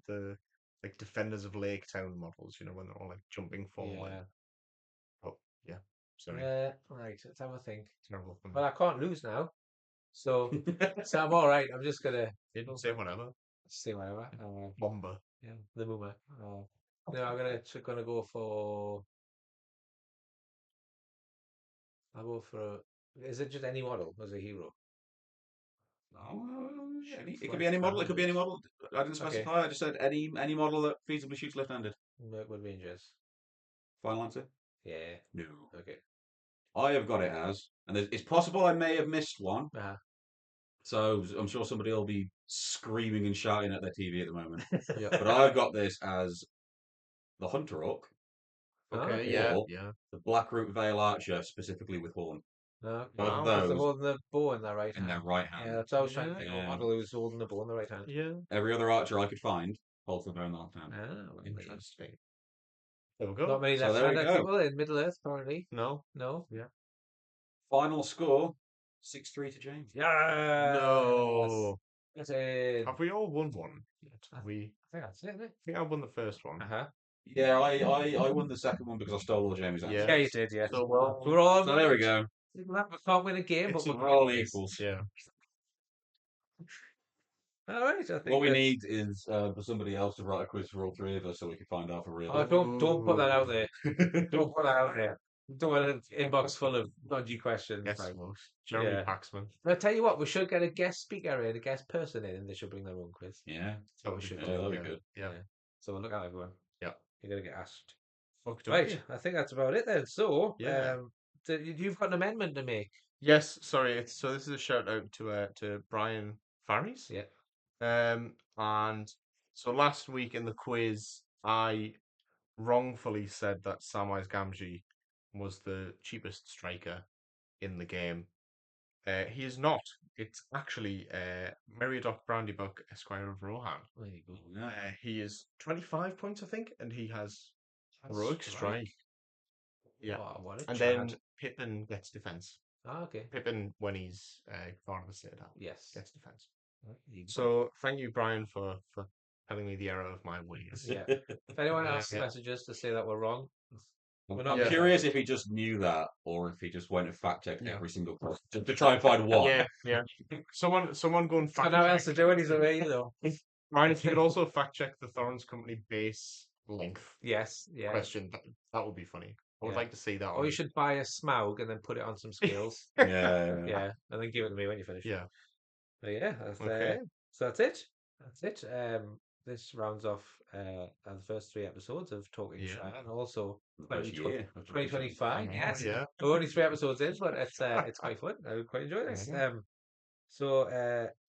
like Defenders of Lake Town models, when they're all like jumping forward. Yeah. Oh, yeah. Sorry. Right, let's have a think. Terrible for me. Well, I can't lose now. So I'm all right. I'm just going to Didn't say whatever. say whatever. Bomber. Yeah, the Moomer. No, I'm gonna go for. I'll go for. Is it just any model as a hero? It could be any model. It could be any model. I didn't specify. I just said any model that feasibly shoots left-handed. Mirkwood Rangers. Final answer? Yeah. No. Okay. I have got it as, and it's possible I may have missed one. Uh-huh. So I'm sure somebody will be screaming and shouting at their TV at the moment. Yeah. But I've got this as the Hunter Orc, Okay. Or Yeah. the Blackroot Vale Archer, specifically with horn. Okay. Both of Because they're those holding the bow in their right in hand. their right hand. Yeah, that's what I was trying to think. Yeah. A model who's holding the bow in the right hand. Yeah. Every other archer I could find holds the bow in the left hand. Ah, Interesting. There we go. Not many So there we left-handed go. people in Middle Earth, apparently. No. No. Final score 6-3 to James. Yeah. No. That's it. Have we all won one yet? I think that's it, isn't it? I think I won the first one. Uh-huh. Yeah, I won the second one because I stole all Jamie's answers. Yeah. Yeah, you did, yeah. So, well, We're all So there we go. We can't win a game, but It's we're We're all equals. Yeah. All right, I think What we that's- need is for somebody else to write a quiz for all three of us so we can find out for real. Oh, don't put that out there. Don't put that out there. Don't want an inbox full of dodgy questions. Yes, Like, most. Jeremy yeah. Paxman. I'll tell you what, we should get a guest speaker in, a guest person in, and they should bring their own quiz. Yeah. That's what we should Yeah, do. that'd be Yeah. good. Yeah. So we'll look at everyone. Yeah. You're gonna get asked. Fucked Right, up. I think that's about it then. So, Yeah. you've got an amendment to make. Yes, sorry. So this is a shout out to Brian Farries. Yeah. And so last week in the quiz, I wrongfully said that Samwise Gamgee was the cheapest striker in the game. He is not. It's actually Meriadoc Brandybuck, Esquire of Rohan. There you go. He is 25 points, I think, and he has heroic strike. Yeah. Oh, what a And Chad. then Pippin gets defense. Ah, okay. Pippin, when he's far of a citadel, Yes. gets defense. There you go. So thank you, Brian, for telling me the error of my ways. Yeah. If anyone Yeah, asks yeah. messages to say that we're wrong, we're I'm not Yeah. curious if he just knew that or if he just went and fact checked Yeah. every single question just to try and find one. Yeah, yeah. Someone go and got fact nothing else check. to do when he's away, though. Brian, if you could also fact check the Thorns Company base length Yes, yeah. question, that would be funny. I would Yeah. like to see that. Or you should buy a Smaug and then put it on some scales. Yeah. Yeah, and then give it to me when you finish. Yeah. But yeah, that's, Okay. so that's it. That's it. This rounds off the first 3 episodes of Talking Yeah. Shire, and also First year of 2025. Yes, Yeah. we're only 3 episodes in, but it's quite fun. I quite enjoy this. Mhm. So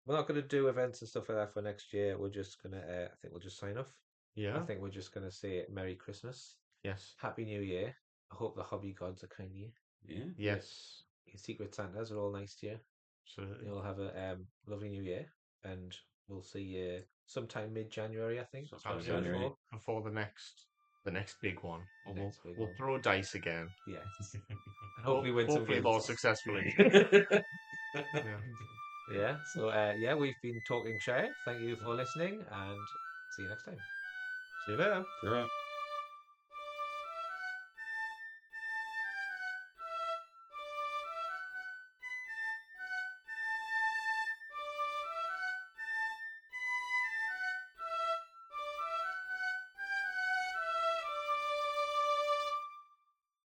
we're not going to do events and stuff like that for next year. We're just gonna. I think we'll just sign off. Yeah. I think we're just gonna say Merry Christmas, Yes. Happy New Year. I hope the hobby gods are kind to you. Yeah. Yes. Your Secret Santas are all nice to you. Absolutely. You'll have a lovely New Year, and we'll see you sometime mid-January, I think. Sometime Episode January. 4. Before the next big one. The We'll next big we'll one. throw dice again. Yeah. And hopefully win some Hopefully games. more successfully. Yeah. Yeah. So yeah, we've been Talking Shire. Thank you for listening, and see you next time. See you later. You're right.